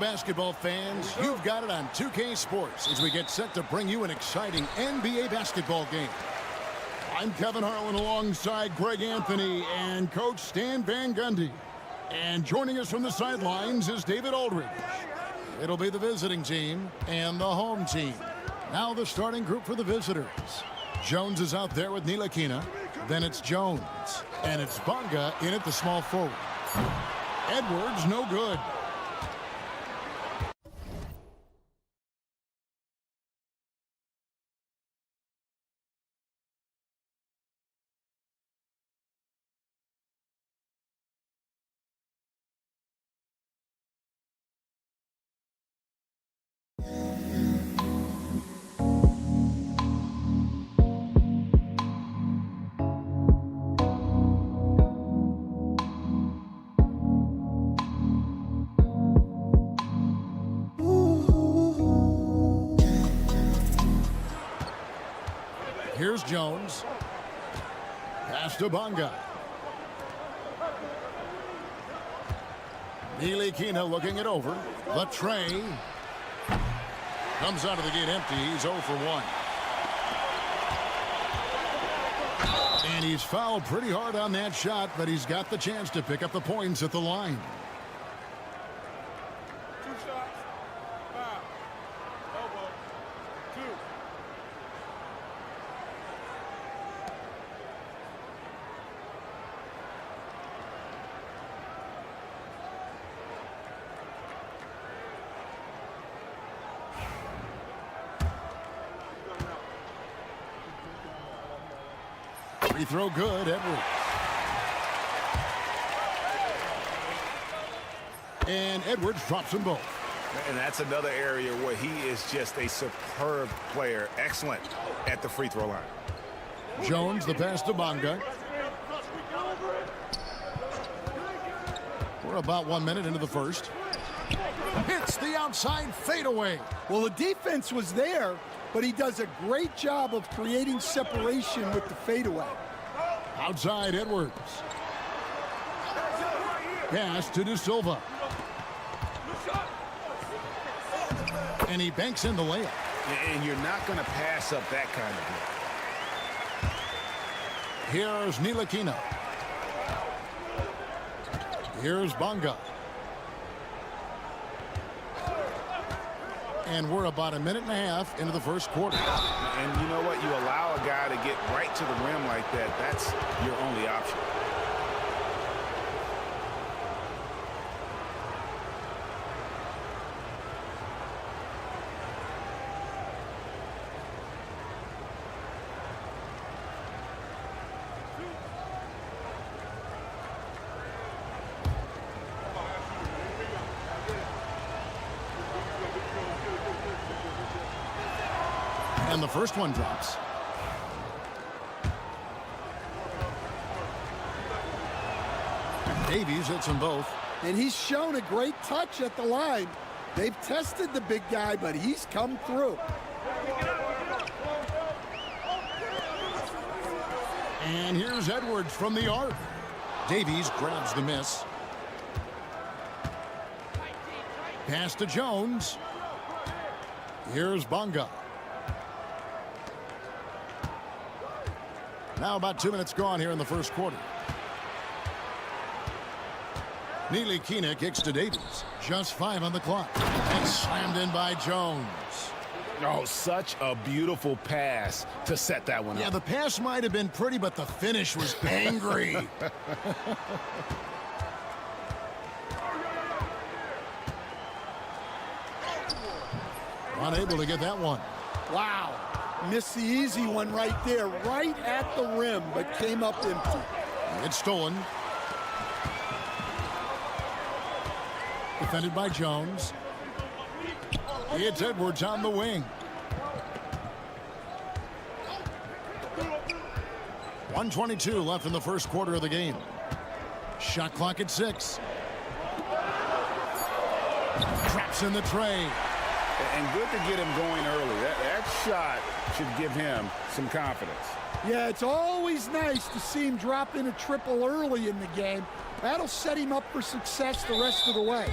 [SPEAKER 1] basketball fans, you've got it on 2K Sports as we get set to bring you an exciting NBA basketball game. I'm Kevin Harlan alongside Greg Anthony and Coach Stan Van Gundy. And joining us from the sidelines is David Aldridge. It'll be the visiting team and the home team. Now the starting group for the visitors. Jones is out there with Ntilikina. Then it's Jones. And it's Bonga in at the small forward. Edwards, no good. Here's Jones. Pass to Bonga. Ntilikina looking it over. The tray. Comes out of the gate empty. He's 0 for 1. And he's fouled pretty hard on that shot, but he's got the chance to pick up the points at the line. Free throw good, Edwards. And Edwards drops them both.
[SPEAKER 2] And that's another area where he is just a superb player. Excellent at the free throw line.
[SPEAKER 1] Jones, the pass to Bonga. We're about 1 minute into the first. Hits the outside fadeaway.
[SPEAKER 12] Well, the defense was there, but he does a great job of creating separation with the fadeaway.
[SPEAKER 1] Outside Edwards. Pass to De Silva. And he banks in the layup.
[SPEAKER 2] And you're not going to pass up that kind of play.
[SPEAKER 1] Here's Ntilikina. Here's Bonga. And we're about 1.5 minutes into the first quarter.
[SPEAKER 2] And you know what? You allow a guy to get right to the rim like that. That's your only option.
[SPEAKER 1] And the first one drops. Davies hits them both.
[SPEAKER 12] And he's shown a great touch at the line. They've tested the big guy, but he's come through.
[SPEAKER 1] And here's Edwards from the arc. Davies grabs the miss. Pass to Jones. Here's Bonga. Now about 2 minutes gone here in the first quarter. Ntilikina kicks to Davies. Just 5 on the clock. And slammed in by Jones.
[SPEAKER 2] Oh, such a beautiful pass to set that one up.
[SPEAKER 1] Yeah, the pass might have been pretty, but the finish was angry. Unable to get that one.
[SPEAKER 12] Wow. Missed the easy one right there, right at the rim, but came up empty.
[SPEAKER 1] It's stolen. Defended by Jones. It's Edwards on the wing. 1:22 left in the first quarter of the game. Shot clock at 6. Traps in the tray.
[SPEAKER 2] And good to get him going early. That shot should give him some confidence.
[SPEAKER 12] Yeah, it's always nice to see him drop in a triple early in the game. That'll set him up for success the rest of the way.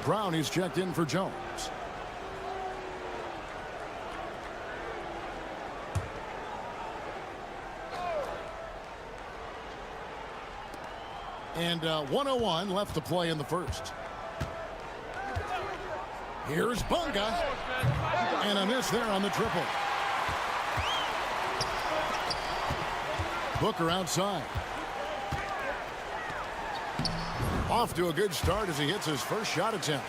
[SPEAKER 1] Brown is checked in for Jones. And 1:01 left to play in the first. Here's Bunga. And a miss there on the triple. Booker outside. Off to a good start as he hits his first shot attempt.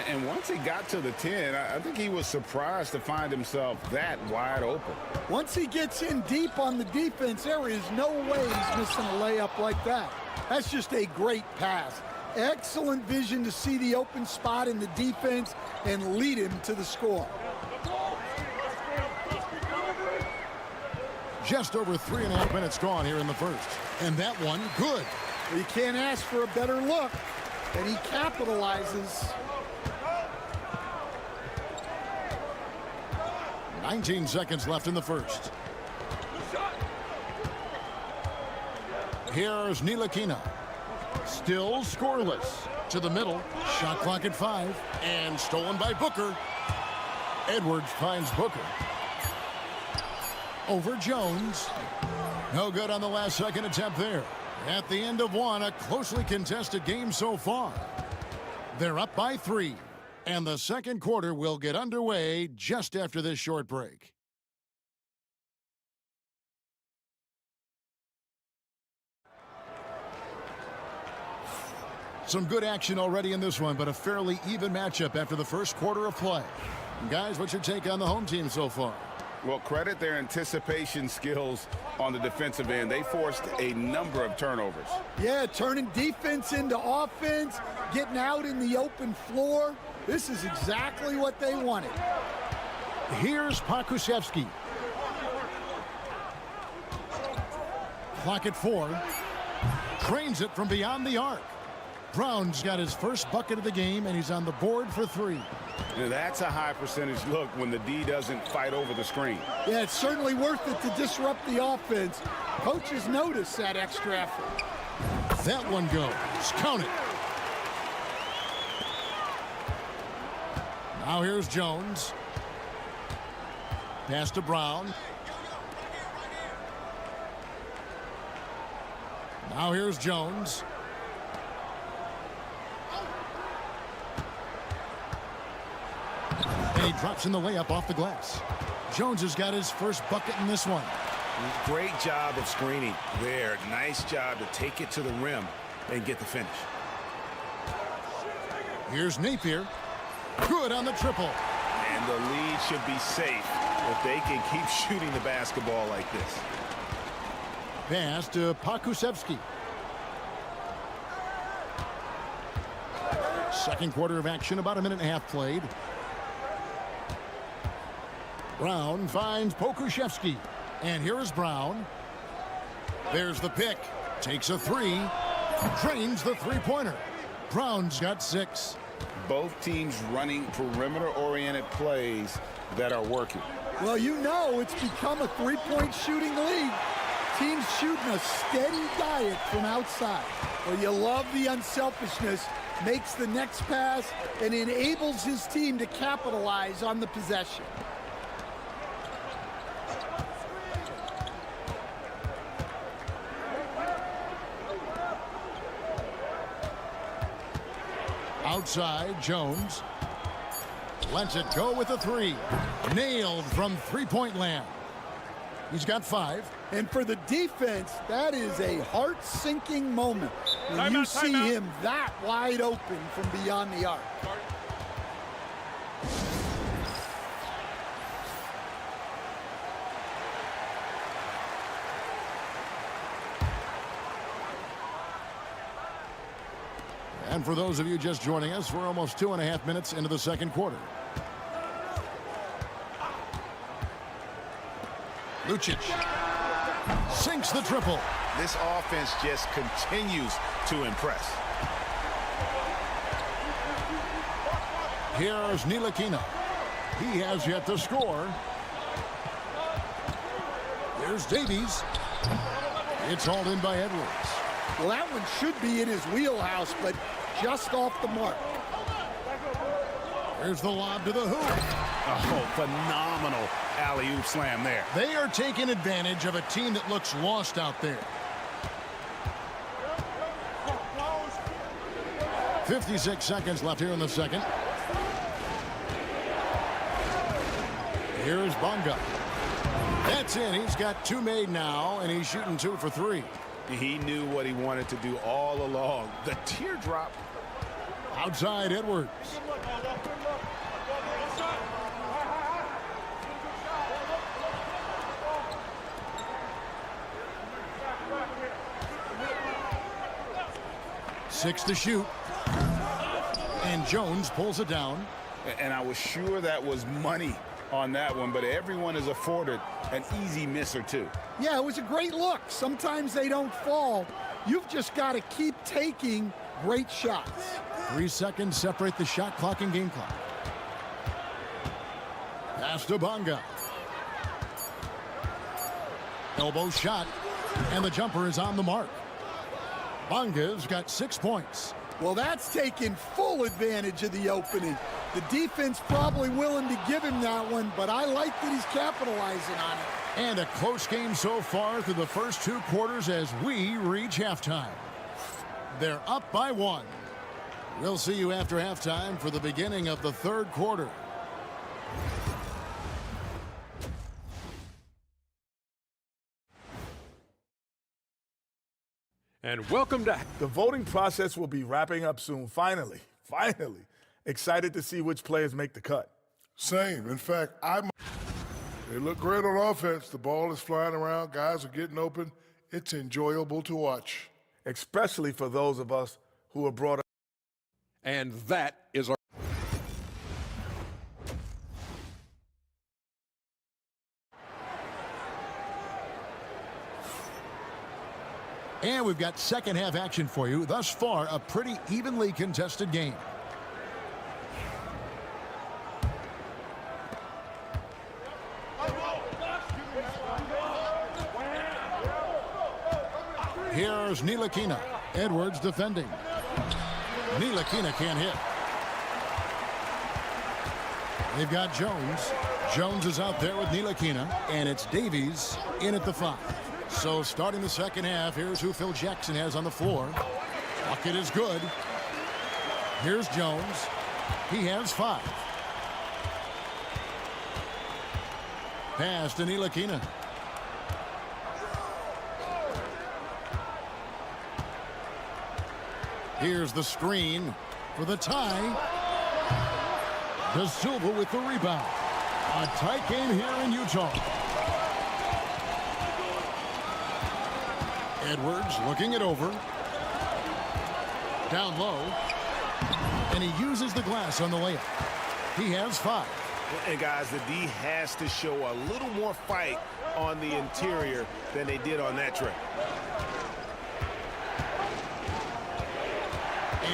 [SPEAKER 2] And once he got to the 10, I think he was surprised to find himself that wide open.
[SPEAKER 12] Once he gets in deep on the defense, there is no way he's missing a layup like that. That's just a great pass. Excellent vision to see the open spot in the defense and lead him to the score.
[SPEAKER 1] Just over 3.5 minutes gone here in the first. And that one, good.
[SPEAKER 12] You can't ask for a better look, and he capitalizes.
[SPEAKER 1] 19 seconds left in the first. Here's Ntilikina. Still scoreless. To the middle. Shot clock at 5. And stolen by Booker. Edwards finds Booker. Over Jones. No good on the last second attempt there. At the end of one, a closely contested game so far. They're up by 3. And the second quarter will get underway just after this short break. Some good action already in this one, but a fairly even matchup after the first quarter of play. Guys, what's your take on the home team so far?
[SPEAKER 2] Well, credit their anticipation skills on the defensive end. They forced a number of turnovers.
[SPEAKER 12] Yeah, turning defense into offense, getting out in the open floor. This is exactly what they wanted.
[SPEAKER 1] Here's Pokusevski. Clock at 4. Trains it from beyond the arc. Brown's got his first bucket of the game, and he's on the board for 3.
[SPEAKER 2] Now that's a high percentage look when the D doesn't fight over the screen.
[SPEAKER 12] Yeah, it's certainly worth it to disrupt the offense. Coaches notice that extra effort.
[SPEAKER 1] That one goes. Count it. Now here's Jones. Pass to Brown. Now here's Jones. And he drops in the layup off the glass. Jones has got his first bucket in this one.
[SPEAKER 2] Great job of screening there. Nice job to take it to the rim and get the finish.
[SPEAKER 1] Here's Napier. Good on the triple.
[SPEAKER 2] And the lead should be safe if they can keep shooting the basketball like this.
[SPEAKER 1] Pass to Pokusevski. Second quarter of action, about a minute and a half played. Brown finds Pokusevski. And here is Brown. There's the pick. Takes a 3. Drains the three-pointer. Brown's got 6.
[SPEAKER 2] Both teams running perimeter-oriented plays that are working.
[SPEAKER 12] Well, you know it's become a three-point shooting league. Teams shooting a steady diet from outside. Well, you love the unselfishness. Makes the next pass and enables his team to capitalize on the possession.
[SPEAKER 1] Outside, Jones lets it go with a 3. Nailed from three-point land. He's got 5.
[SPEAKER 12] And for the defense, that is a heart-sinking moment when you see him that wide open from beyond the arc.
[SPEAKER 1] And for those of you just joining us, we're almost 2.5 minutes into the second quarter. Lucic sinks the triple.
[SPEAKER 2] This offense just continues to impress.
[SPEAKER 1] Here's Ntilikina. He has yet to score. Here's Davies. It's hauled in by Edwards.
[SPEAKER 12] Well, that one should be in his wheelhouse, but just off the mark.
[SPEAKER 1] Here's the lob to the hoop.
[SPEAKER 2] Oh, phenomenal alley-oop slam there.
[SPEAKER 1] They are taking advantage of a team that looks lost out there. 56 seconds left here in the second. Here's Bonga. That's in. He's got 2 made now, and he's shooting 2 for 3.
[SPEAKER 2] He knew what he wanted to do all along. The teardrop.
[SPEAKER 1] Outside Edwards. Six to shoot. And Jones pulls it down.
[SPEAKER 2] And I was sure that was money on that one, but everyone is afforded an easy miss or two.
[SPEAKER 12] Yeah, it was a great look. Sometimes they don't fall. You've just got to keep taking great shots.
[SPEAKER 1] 3 seconds separate the shot clock and game clock. Pass to Bonga. Elbow shot, and the jumper is on the mark. Bonga's got 6 points.
[SPEAKER 12] Well, that's taken full advantage of the opening. The defense probably willing to give him that one, but I like that he's capitalizing on it.
[SPEAKER 1] And a close game so far through the first 2 quarters as we reach halftime. They're up by 1. We'll see you after halftime for the beginning of the 3rd quarter.
[SPEAKER 5] And welcome to...
[SPEAKER 6] The voting process will be wrapping up soon. Finally. Excited to see which players make the cut. Same. In fact, they look great on offense. The ball is flying around. Guys are getting open. It's enjoyable to watch. Especially for those of us who are brought up.
[SPEAKER 5] And that is our...
[SPEAKER 1] And we've got second half action for you. Thus far, a pretty evenly contested game. Here's Ntilikina. Edwards defending. Ntilikina can't hit. They've got Jones. Jones is out there with Ntilikina, and it's Davies in at the 5. So starting the second half, here's who Phil Jackson has on the floor. Bucket is good. Here's Jones. He has 5. Pass to Ntilikina. Here's the screen for the tie. De Silva with the rebound. A tight game here in Utah. Edwards looking it over. Down low. And he uses the glass on the layup. He has 5.
[SPEAKER 2] And guys, the D has to show a little more fight on the interior than they did on that trip.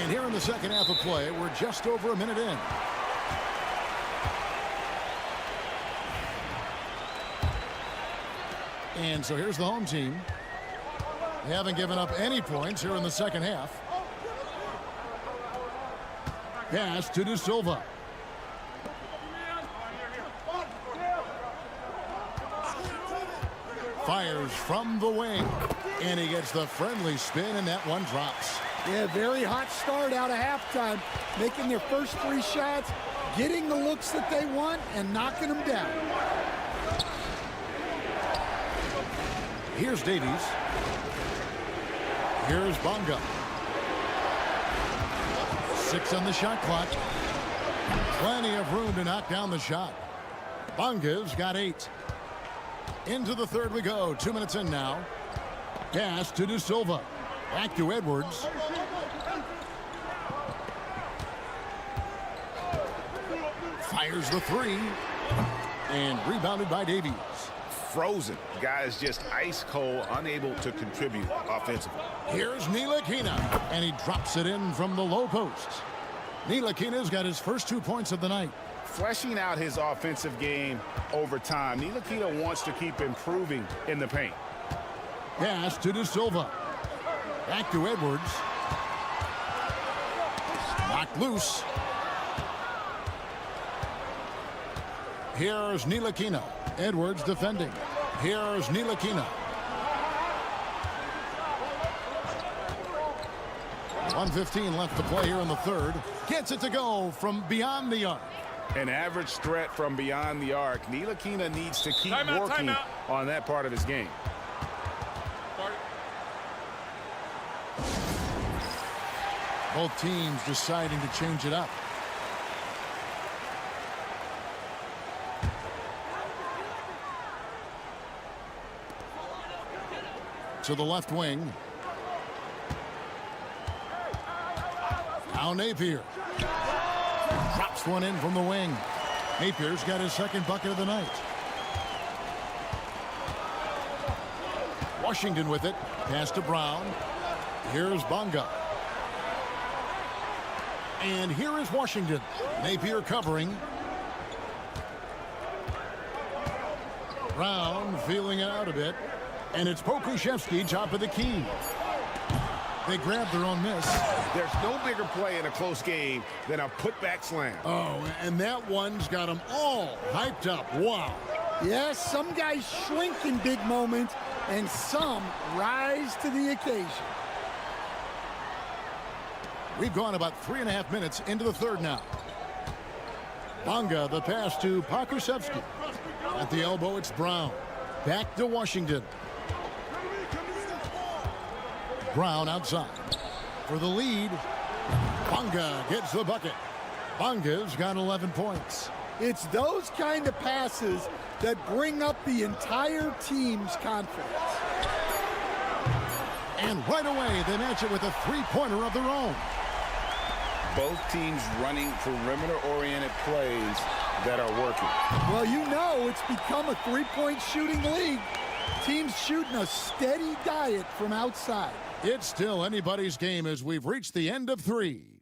[SPEAKER 1] And here in the second half of play, we're just over a minute in. And so here's the home team. They haven't given up any points here in the second half. Pass to De Silva. Fires from the wing. And he gets the friendly spin, and that one drops.
[SPEAKER 12] Yeah, very hot start out of halftime. Making their first 3 shots, getting the looks that they want, and knocking them down.
[SPEAKER 1] Here's Davies. Here's Bonga. 6 on the shot clock. Plenty of room to knock down the shot. Bonga's got 8. Into the 3rd we go. 2 minutes in now. Pass to De Silva. Back to Edwards. Fires the 3. And rebounded by Davies.
[SPEAKER 2] Frozen. Guys just ice cold, unable to contribute offensively.
[SPEAKER 1] Here's Ntilikina, and he drops it in from the low post. Ntilikina's got his first 2 points of the night.
[SPEAKER 2] Fleshing out his offensive game over time. Ntilikina wants to keep improving in the paint.
[SPEAKER 1] Pass to De Silva. Back to Edwards. Knocked loose. Here's Ntilikina. Edwards defending. Here's Ntilikina. 1:15 left to play here in the third. Gets it to go from beyond the arc.
[SPEAKER 2] An average threat from beyond the arc. Ntilikina needs to keep working on that part of his game.
[SPEAKER 1] Both teams deciding to change it up. To the left wing. Now Napier. Drops one in from the wing. Napier's got his second bucket of the night. Washington with it. Pass to Brown. Here's Bonga. And here is Washington. Napier covering. Brown feeling it out a bit. And it's Pokusevski top of the key. They grab their own miss.
[SPEAKER 2] There's no bigger play in a close game than a putback slam.
[SPEAKER 1] Oh, and that one's got them all hyped up. Wow.
[SPEAKER 12] Yes, some guys shrink in big moments, and some rise to the occasion.
[SPEAKER 1] We've gone about 3.5 minutes into the third now. Bonga, the pass to Pokusevski. At the elbow, it's Brown. Back to Washington. Brown outside. For the lead, Bonga gets the bucket. Bonga's got 11 points.
[SPEAKER 12] It's those kind of passes that bring up the entire team's confidence.
[SPEAKER 1] And right away, they match it with a three-pointer of their own.
[SPEAKER 2] Both teams running perimeter-oriented plays that are working.
[SPEAKER 12] Well, you know it's become a three-point shooting league. Teams shooting a steady diet from outside.
[SPEAKER 1] It's still anybody's game as we've reached the end of three.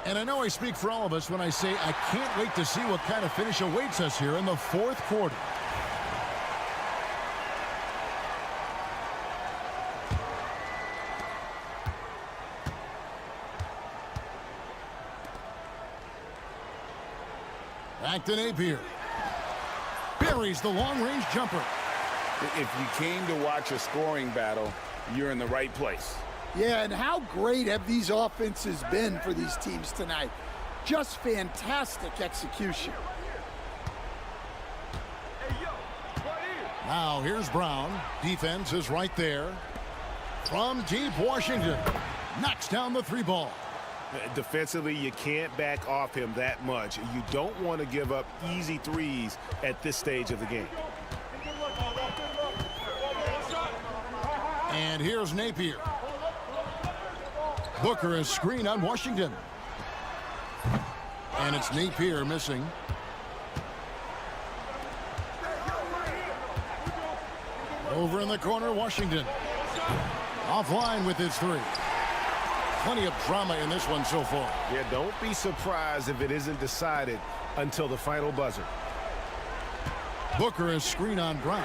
[SPEAKER 1] And I know I speak for all of us when I say I can't wait to see what kind of finish awaits us here in the fourth quarter. Back to Napier. Buries the long-range jumper.
[SPEAKER 2] If you came to watch a scoring battle, you're in the right place.
[SPEAKER 12] Yeah, and how great have these offenses been for these teams tonight? Just fantastic execution.
[SPEAKER 1] Now here's Brown. Defense is right there. From deep, Washington knocks down the three ball.
[SPEAKER 2] Defensively, you can't back off him that much. You don't want to give up easy threes at this stage of the game.
[SPEAKER 1] And here's Napier. Booker is screen on Washington. And it's Napier missing. Over in the corner, Washington. Offline with his three. Plenty of drama in this one so far.
[SPEAKER 2] Yeah, don't be surprised if it isn't decided until the final buzzer.
[SPEAKER 1] Booker is screen on Brown.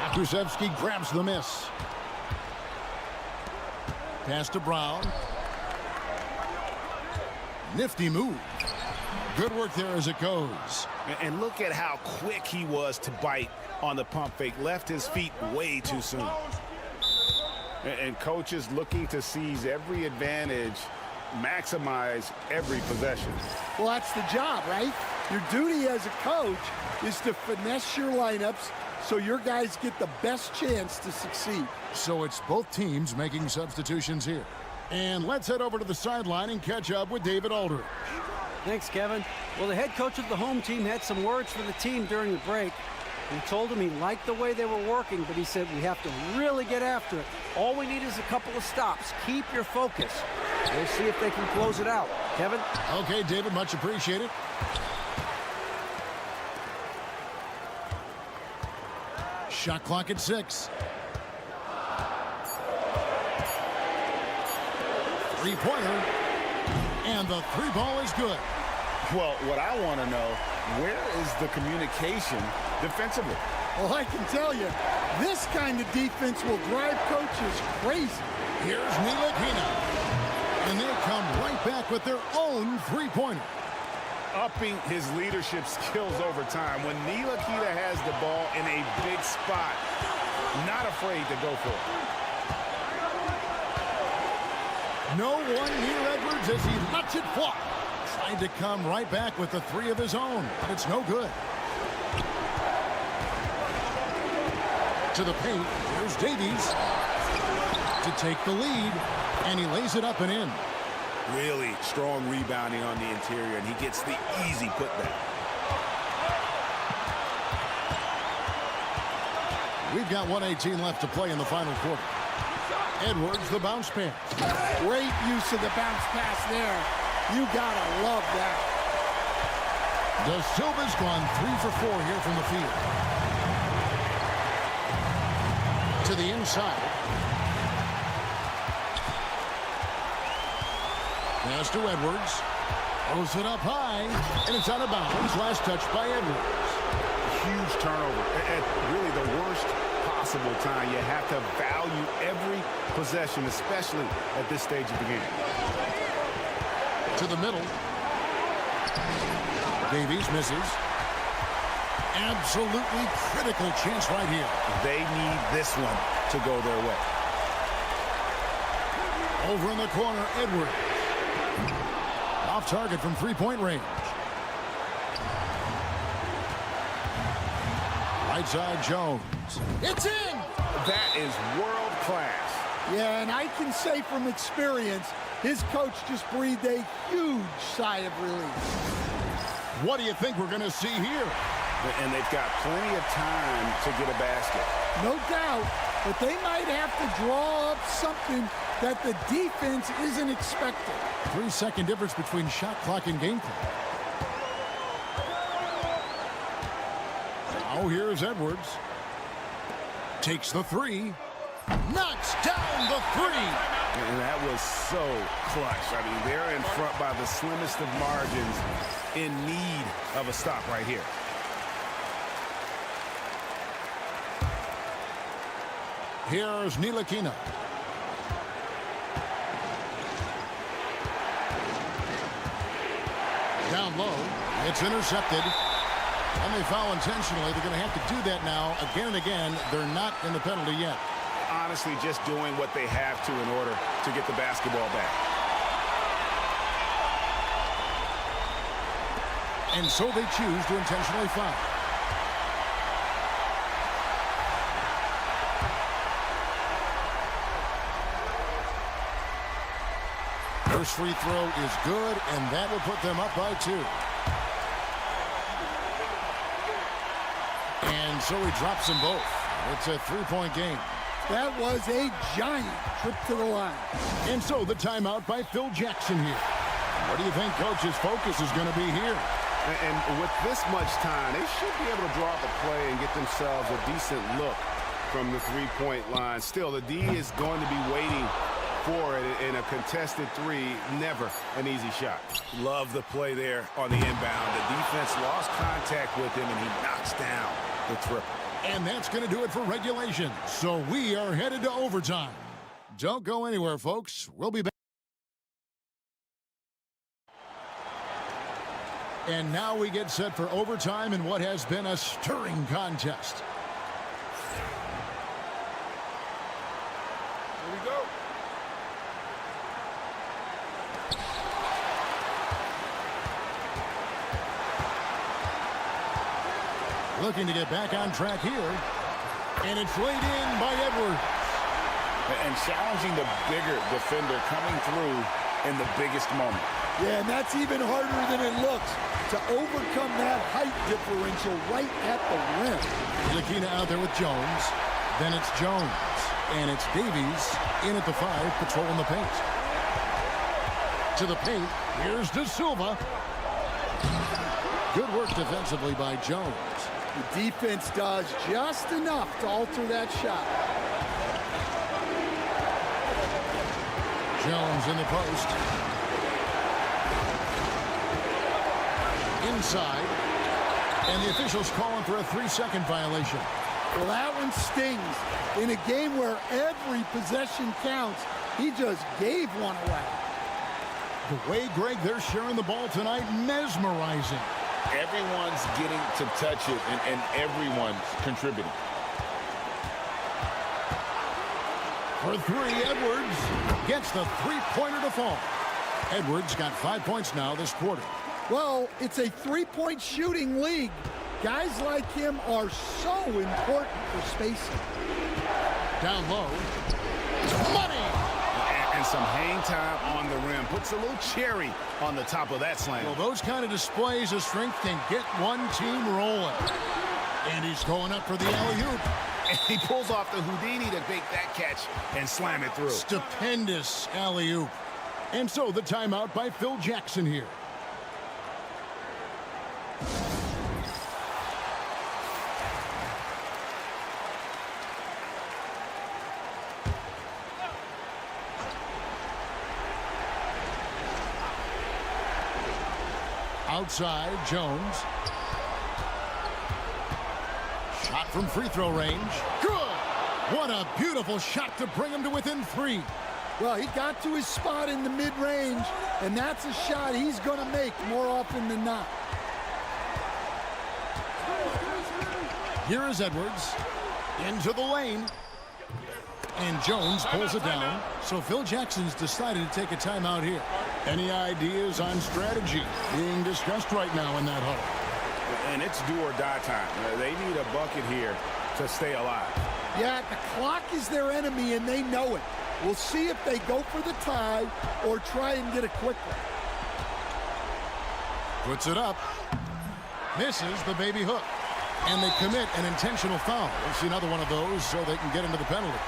[SPEAKER 1] Pokusevski grabs the miss. Pass to Brown. Nifty move. Good work there as it goes.
[SPEAKER 2] And look at how quick he was to bite on the pump fake. Left his feet way too soon. And coaches looking to seize every advantage, maximize every possession.
[SPEAKER 12] Well, that's the job, right? Your duty as a coach is to finesse your lineups so your guys get the best chance to succeed.
[SPEAKER 1] So it's both teams making substitutions here. And let's head over to the sideline and catch up with David Aldridge.
[SPEAKER 8] Thanks, Kevin. Well, the head coach of the home team had some words for the team during the break. He told them he liked the way they were working, but he said we have to really get after it. All we need is a couple of stops. Keep your focus. We'll see if they can close it out. Kevin?
[SPEAKER 1] Okay, David, much appreciated. Shot clock at 6. Three-pointer. And the three ball is good.
[SPEAKER 2] Well, what I want to know, where is the communication defensively?
[SPEAKER 12] Well, I can tell you, this kind of defense will drive coaches crazy.
[SPEAKER 1] Here's Ntilikina. And they come right back with their own three-pointer.
[SPEAKER 2] Upping his leadership skills over time. When Ntilikina has the ball in a big spot, not afraid to go for it.
[SPEAKER 1] No one near Edwards as he lets it fly. Trying to come right back with the three of his own, but it's no good. To the paint, here's Davies to take the lead, and he lays it up and in.
[SPEAKER 2] Really strong rebounding on the interior, and he gets the easy putback.
[SPEAKER 1] We've got 1:18 left to play in the final quarter. Edwards, the bounce pass.
[SPEAKER 12] Great use of the bounce pass there. You gotta love that.
[SPEAKER 1] Da Silva's gone 3 for 4 here from the field. To the inside. Pass to Edwards. Throws it up high, and it's out of bounds. Last touch by Edwards.
[SPEAKER 2] Huge turnover at really the worst possible time. You have to value every possession, especially at this stage of the game.
[SPEAKER 1] To the middle. Davies misses. Absolutely critical chance right here.
[SPEAKER 2] They need this one to go their way.
[SPEAKER 1] Over in the corner, Edwards. Off target from three-point range. Right side, Jones. It's in!
[SPEAKER 2] That is world class.
[SPEAKER 12] Yeah, and I can say from experience, his coach just breathed a huge sigh of relief.
[SPEAKER 1] What do you think we're going to see here?
[SPEAKER 2] And they've got plenty of time to get a basket.
[SPEAKER 12] No doubt, but they might have to draw up something that the defense isn't expecting.
[SPEAKER 1] 3-second difference between shot clock and game clock. Now here's Edwards. Takes the three. Knocks down the three.
[SPEAKER 2] And that was so clutch. I mean, they're in front by the slimmest of margins, in need of a stop right here.
[SPEAKER 1] Here's Ntilikina. Down low. It's intercepted. And they foul intentionally. They're going to have to do that now again and again. They're not in the penalty yet.
[SPEAKER 2] Honestly, just doing what they have to in order to get the basketball back.
[SPEAKER 1] And so they choose to intentionally foul. First free throw is good, and that will put them up by 2. And so he drops them both. It's a three-point game.
[SPEAKER 12] That was a giant trip to the line.
[SPEAKER 1] And so the timeout by Phil Jackson here. What do you think Coach's focus is going to be here?
[SPEAKER 2] And with this much time, they should be able to draw up a play and get themselves a decent look from the three-point line. Still, the D is going to be waiting for it in a contested three. Never an easy shot. Love the play there on the inbound. The defense lost contact with him, and he knocks down the triple.
[SPEAKER 1] And that's going to do it for regulation. So we are headed to overtime. Don't go anywhere, folks. We'll be back. And now we get set for overtime in what has been a stirring contest.
[SPEAKER 6] Here we go.
[SPEAKER 1] Looking to get back on track here. And it's laid in by Edwards.
[SPEAKER 2] And challenging the bigger defender coming through in the biggest moment.
[SPEAKER 12] Yeah, and that's even harder than it looks to overcome that height differential right at the rim.
[SPEAKER 1] Ntilikina out there with Jones. Then it's Jones. And it's Davies in at the 5, patrolling the paint. To the paint. Here's Da Silva. Good work defensively by Jones.
[SPEAKER 12] The defense does just enough to alter that shot.
[SPEAKER 1] Jones in the post. Inside. And the officials calling for a 3-second violation.
[SPEAKER 12] Well, that one stings. In a game where every possession counts, he just gave one away.
[SPEAKER 1] The way, Greg, they're sharing the ball tonight, mesmerizing.
[SPEAKER 2] Everyone's getting to touch it, and everyone's contributing.
[SPEAKER 1] For three, Edwards gets the three-pointer to fall. Edwards got 5 points now this quarter.
[SPEAKER 12] Well, it's a three-point shooting league. Guys like him are so important for spacing.
[SPEAKER 1] Down low. Money!
[SPEAKER 2] And some hang time on the rim. Puts a little cherry on the top of that slam.
[SPEAKER 1] Well, those kind of displays of strength can get one team rolling. And he's going up for the alley-oop.
[SPEAKER 2] And he pulls off the Houdini to make that catch and slam it through.
[SPEAKER 1] Stupendous alley-oop. And so the timeout by Phil Jackson here. Outside, Jones. Shot from free throw range. Good! What a beautiful shot to bring him to within three.
[SPEAKER 12] Well, he got to his spot in the mid-range, and that's a shot he's going to make more often than not.
[SPEAKER 1] Here is Edwards. Into the lane. And Jones pulls it down. So Phil Jackson's decided to take a timeout here. Any ideas on strategy being discussed right now in that huddle?
[SPEAKER 2] And it's do or die time. They need a bucket here to stay alive.
[SPEAKER 12] Yeah, the clock is their enemy, and they know it. We'll see if they go for the tie or try and get a quick one.
[SPEAKER 1] Puts it up. Misses the baby hook. And they commit an intentional foul. We'll see another one of those so they can get into the penalty.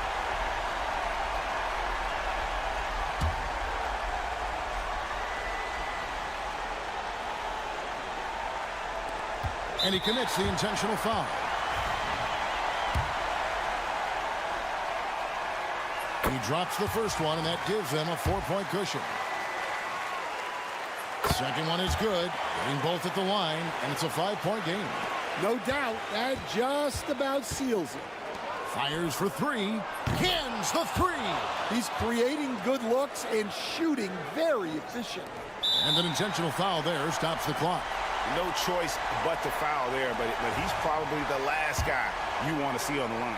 [SPEAKER 1] And he commits the intentional foul. He drops the first one, and that gives them a 4-point cushion. Second one is good. Getting both at the line, and it's a 5-point game.
[SPEAKER 12] No doubt, that just about seals it.
[SPEAKER 1] Fires for three. Cans the three.
[SPEAKER 12] He's creating good looks and shooting very efficient.
[SPEAKER 1] And an intentional foul there stops the clock.
[SPEAKER 2] No choice but to foul there, but he's probably the last guy you want to see on the line.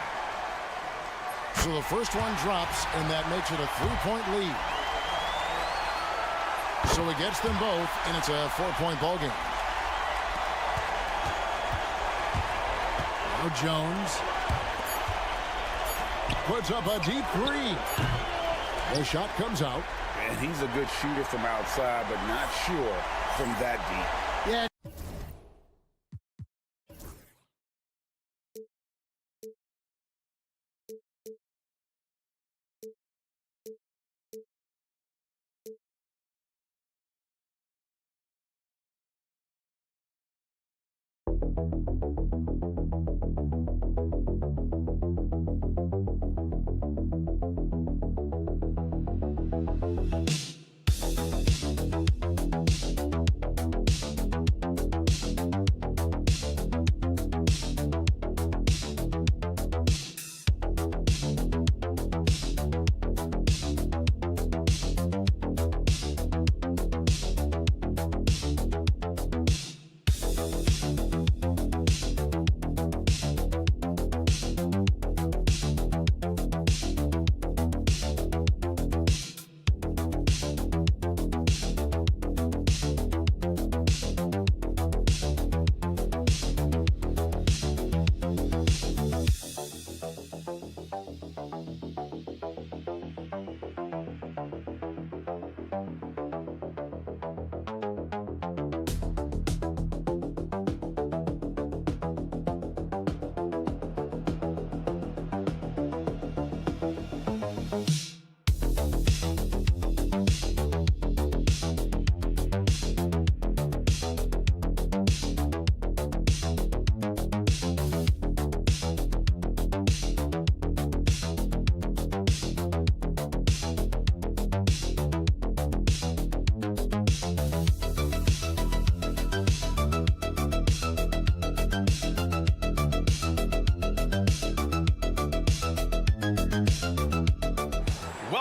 [SPEAKER 1] So the first one drops, and that makes it a 3-point lead. So he gets them both, and it's a 4-point ball game. Now Jones puts up a deep three. The shot comes out.
[SPEAKER 2] And he's a good shooter from outside, but not sure from that deep.
[SPEAKER 12] Yeah.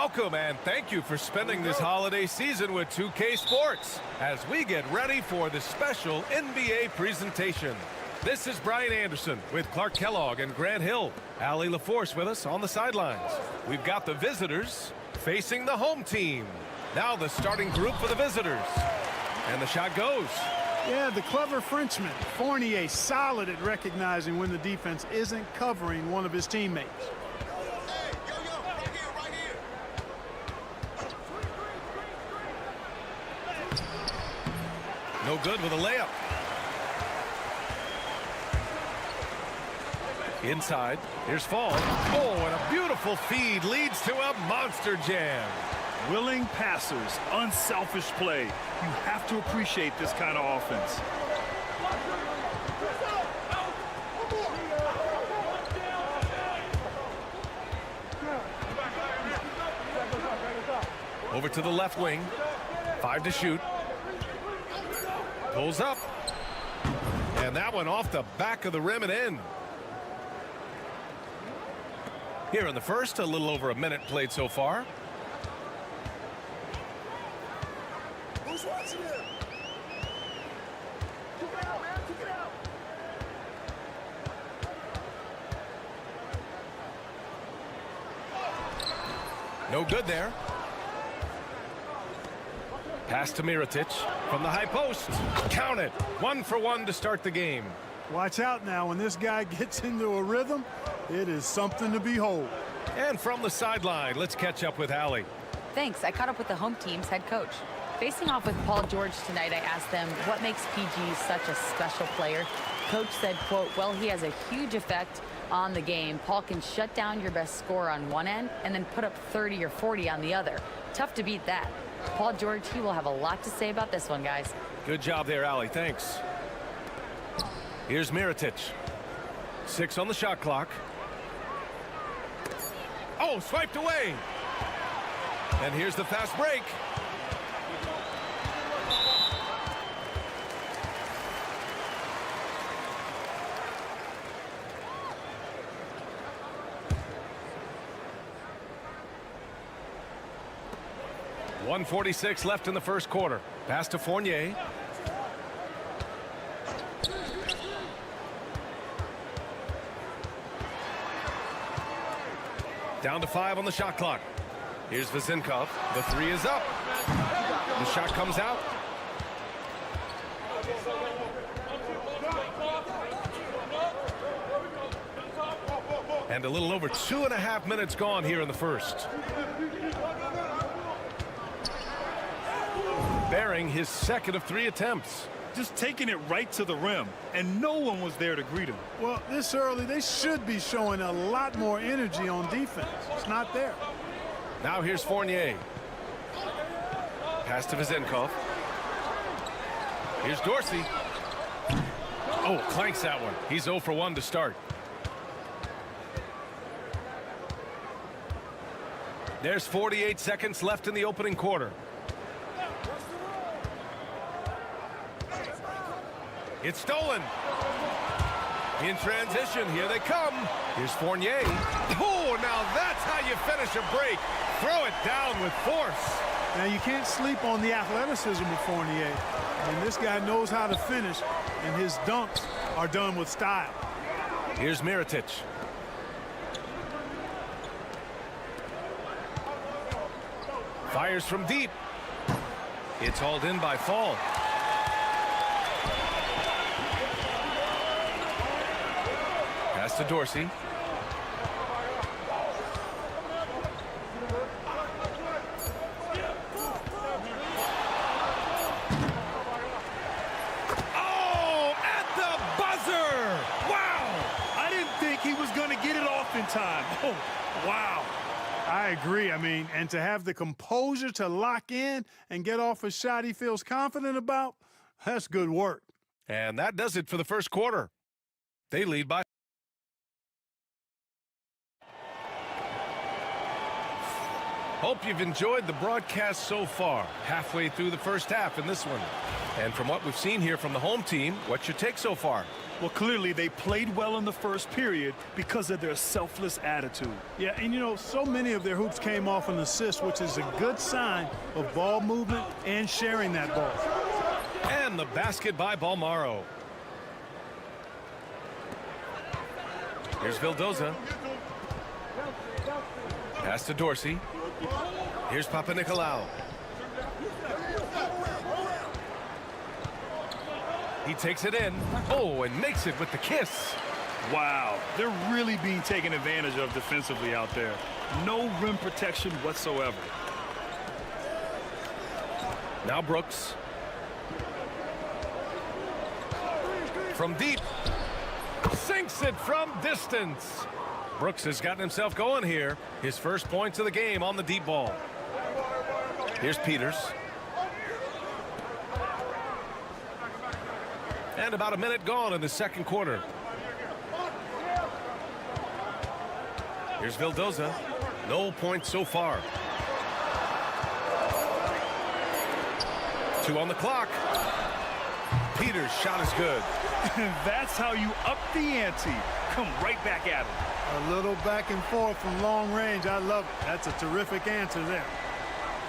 [SPEAKER 4] Welcome and thank you for spending this holiday season with 2K Sports as we get ready for the special NBA presentation. This is Brian Anderson with Clark Kellogg and Grant Hill. Allie LaForce with us on the sidelines. We've got the visitors facing the home team. Now the starting group for the visitors. And the shot goes.
[SPEAKER 13] Yeah, the clever Frenchman, Fournier, solid at recognizing when the defense isn't covering one of his teammates.
[SPEAKER 4] No good with a layup. Inside, here's Fall. Oh, and a beautiful feed leads to a monster jam.
[SPEAKER 9] Willing passers, unselfish play. You have to appreciate this kind of offense.
[SPEAKER 4] Over to the left wing. 5 to shoot. Pulls up. And that one off the back of the rim and in. Here in the first, a little over a minute played so far.
[SPEAKER 6] Who's watching him? Kick it out, man. Kick it out.
[SPEAKER 4] No good there. Pass to Mirotic from the high post. Count it. 1 for 1 to start the game.
[SPEAKER 13] Watch out now. When this guy gets into a rhythm, it is something to behold.
[SPEAKER 4] And from the sideline, let's catch up with Allie.
[SPEAKER 11] Thanks. I caught up with the home team's head coach. Facing off with Paul George tonight, I asked them what makes PG such a special player. Coach said, quote, well, he has a huge effect on the game. Paul can shut down your best scorer on one end and then put up 30 or 40 on the other. Tough to beat that. Paul George, he will have a lot to say about this one, guys.
[SPEAKER 4] Good job there, Allie. Thanks. Here's Mirotic. 6 on the shot clock. Oh, swiped away. And here's the fast break. .146 left in the first quarter. Pass to Fournier. Down to 5 on the shot clock. Here's Vezenkov. The 3 is up. The shot comes out. And a little over 2.5 minutes gone here in the first. Bearing his second of 3 attempts.
[SPEAKER 9] Just taking it right to the rim, and no one was there to greet him.
[SPEAKER 13] Well, this early, they should be showing a lot more energy on defense. It's not there.
[SPEAKER 4] Now here's Fournier. Pass to Vezenkov. Here's Dorsey. Oh, clanks that one. He's 0 for 1 to start. There's 48 seconds left in the opening quarter. It's stolen. In transition, here they come. Here's Fournier. Oh, now that's how you finish a break. Throw it down with force.
[SPEAKER 13] Now, you can't sleep on the athleticism of Fournier. And this guy knows how to finish, and his dunks are done with style.
[SPEAKER 4] Here's Mirotic. Fires from deep. It's hauled in by Fall. Pass to Dorsey.
[SPEAKER 9] Oh, at the buzzer! Wow! I didn't think he was going to get it off in time. Oh, wow.
[SPEAKER 13] I agree. I mean, and to have the composure to lock in and get off a shot he feels confident about, that's good work.
[SPEAKER 4] And that does it for the first quarter. They lead by. Hope you've enjoyed the broadcast so far. Halfway through the first half in this one. And from what we've seen here from the home team, what's your take so far?
[SPEAKER 9] Well, clearly they played well in the first period because of their selfless attitude.
[SPEAKER 13] Yeah, and you know, so many of their hoops came off an assist, which is a good sign of ball movement and sharing that ball.
[SPEAKER 4] And the basket by Balmaro. Here's Vildoza. Pass to Dorsey. Here's Papanikolaou. He takes it in. Oh, and makes it with the kiss.
[SPEAKER 9] Wow, they're really being taken advantage of defensively out there. No rim protection whatsoever.
[SPEAKER 4] Now Brooks. From deep. Sinks it from distance. Brooks has gotten himself going here. His first points of the game on the deep ball. Here's Peters. And about a minute gone in the second quarter. Here's Vildoza. No points so far. 2 on the clock. Peters' shot is good.
[SPEAKER 9] That's how you up the ante. Come right back at him.
[SPEAKER 13] A little back and forth from long range. I love it. That's a terrific answer there.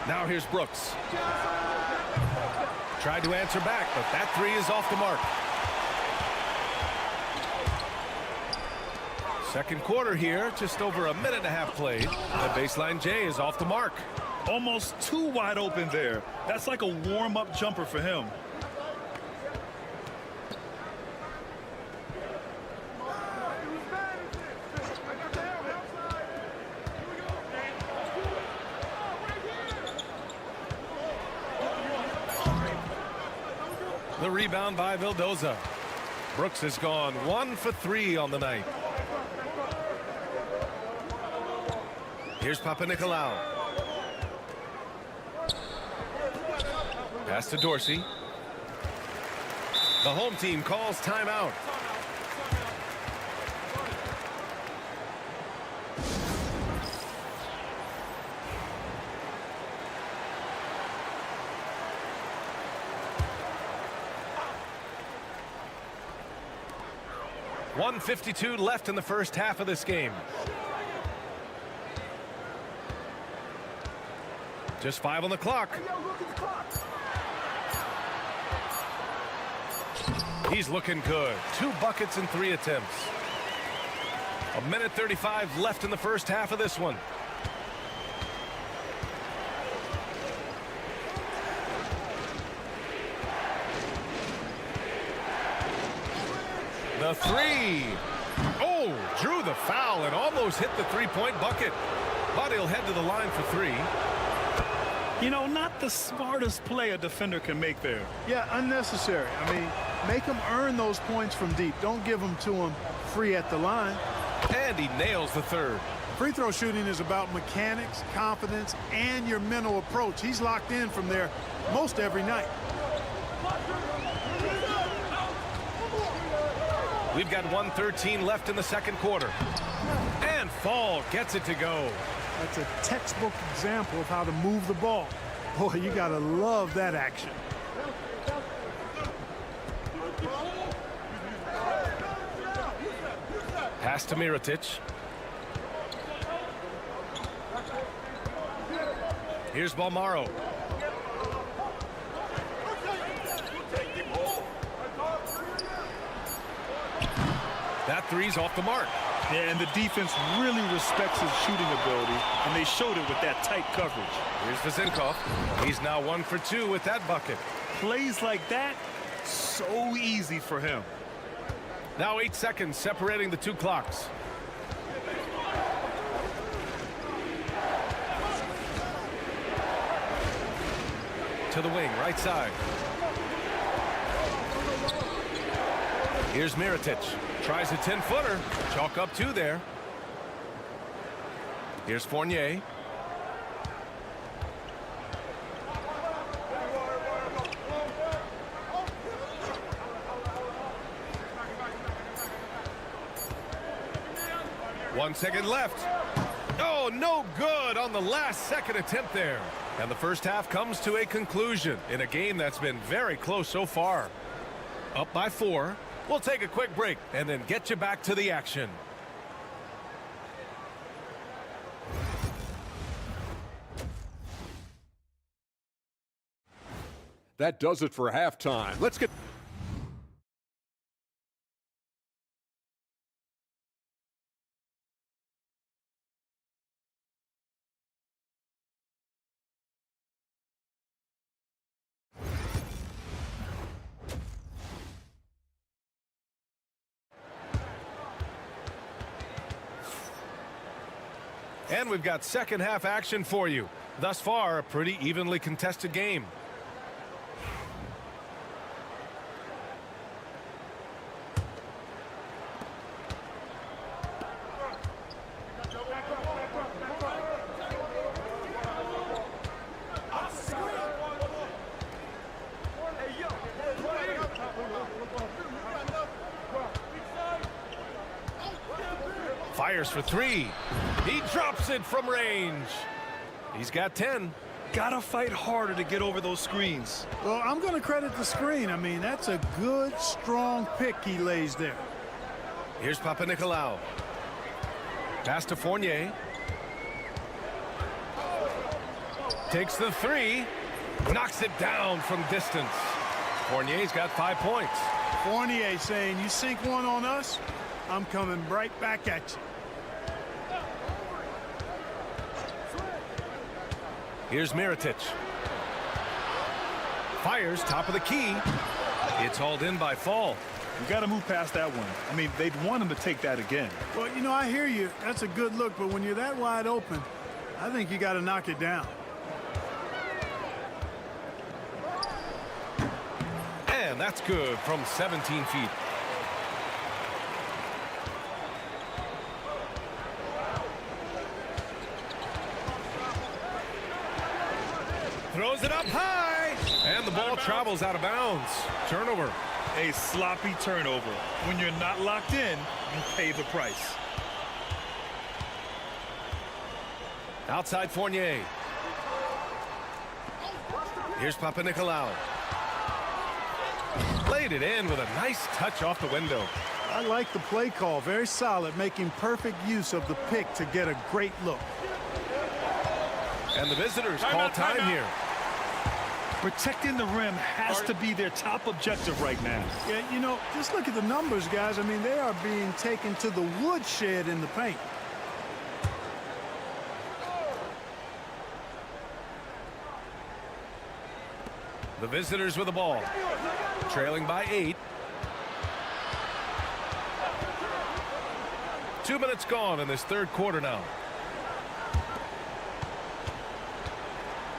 [SPEAKER 4] Now here's Brooks. Tried to answer back, but that three is off the mark. Second quarter here, just over a minute and a half played. The baseline J is off the mark.
[SPEAKER 9] Almost too wide open there. That's like a warm-up jumper for him.
[SPEAKER 4] The rebound by Vildoza. Brooks has gone 1 for 3 on the night. Here's Papanikolaou. Pass to Dorsey. The home team calls timeout. .152 left in the first half of this game. Just 5 on the clock. He's looking good. 2 buckets in 3 attempts. A minute 35 left in the first half of this one. The three. Oh, drew the foul and almost hit the three-point bucket. But he'll head to the line for 3.
[SPEAKER 9] You know, not the smartest play a defender can make there.
[SPEAKER 13] Yeah, unnecessary. I mean, make him earn those points from deep. Don't give them to him free at the line.
[SPEAKER 4] And he nails the third.
[SPEAKER 13] Free throw shooting is about mechanics, confidence, and your mental approach. He's locked in from there most every night.
[SPEAKER 4] We've got 1:13 left in the second quarter. And Fall gets it to go.
[SPEAKER 13] That's a textbook example of how to move the ball. Boy, you got to love that action.
[SPEAKER 4] Pass to Mirotic. Here's Balmaro. That three's off the mark.
[SPEAKER 9] Yeah, and the defense really respects his shooting ability, and they showed it with that tight coverage.
[SPEAKER 4] Here's Vezinkov. He's now 1 for 2 with that bucket.
[SPEAKER 9] Plays like that, so easy for him.
[SPEAKER 4] Now 8 seconds separating the 2 clocks. To the wing, right side. Here's Mirotic. Tries a 10-footer. Chalk up 2 there. Here's Fournier. One second left. Oh, Oh, no good on the last-second attempt there. And the first half comes to a conclusion in a game that's been very close so far. Up by 4. We'll take a quick break and then get you back to the action.
[SPEAKER 5] That does it for halftime. Let's get...
[SPEAKER 4] And we've got second half action for you. Thus far, a pretty evenly contested game. Fires for 3. He drops it from range. He's got 10.
[SPEAKER 9] Gotta fight harder to get over those screens.
[SPEAKER 13] Well, I'm going to credit the screen. I mean, that's a good, strong pick he lays there.
[SPEAKER 4] Here's Papanikolaou. Pass to Fournier. Takes the 3. Knocks it down from distance. Fournier's got 5 points.
[SPEAKER 13] Fournier saying, you sink one on us, I'm coming right back at you.
[SPEAKER 4] Here's Mirotic. Fires top of the key. It's hauled in by Fall.
[SPEAKER 9] You got to move past that one. I mean, they'd want him to take that again.
[SPEAKER 13] Well, you know, I hear you. That's a good look, but when you're that wide open, I think you got to knock it down.
[SPEAKER 4] And that's good from 17 feet. Throws it up high, and the ball travels out of bounds. Turnover.
[SPEAKER 9] A sloppy turnover. When you're not locked in, you pay the price.
[SPEAKER 4] Outside Fournier. Here's Papanikolaou. Played it in with a nice touch off the window.
[SPEAKER 13] I like the play call. Very solid, making perfect use of the pick to get a great look.
[SPEAKER 4] And the visitors call time here.
[SPEAKER 9] Protecting the rim has to be their top objective right now.
[SPEAKER 13] Yeah, you know, just look at the numbers, guys. I mean, they are being taken to the woodshed in the paint.
[SPEAKER 4] The visitors with the ball. Trailing by 8. 2 minutes gone in this third quarter now.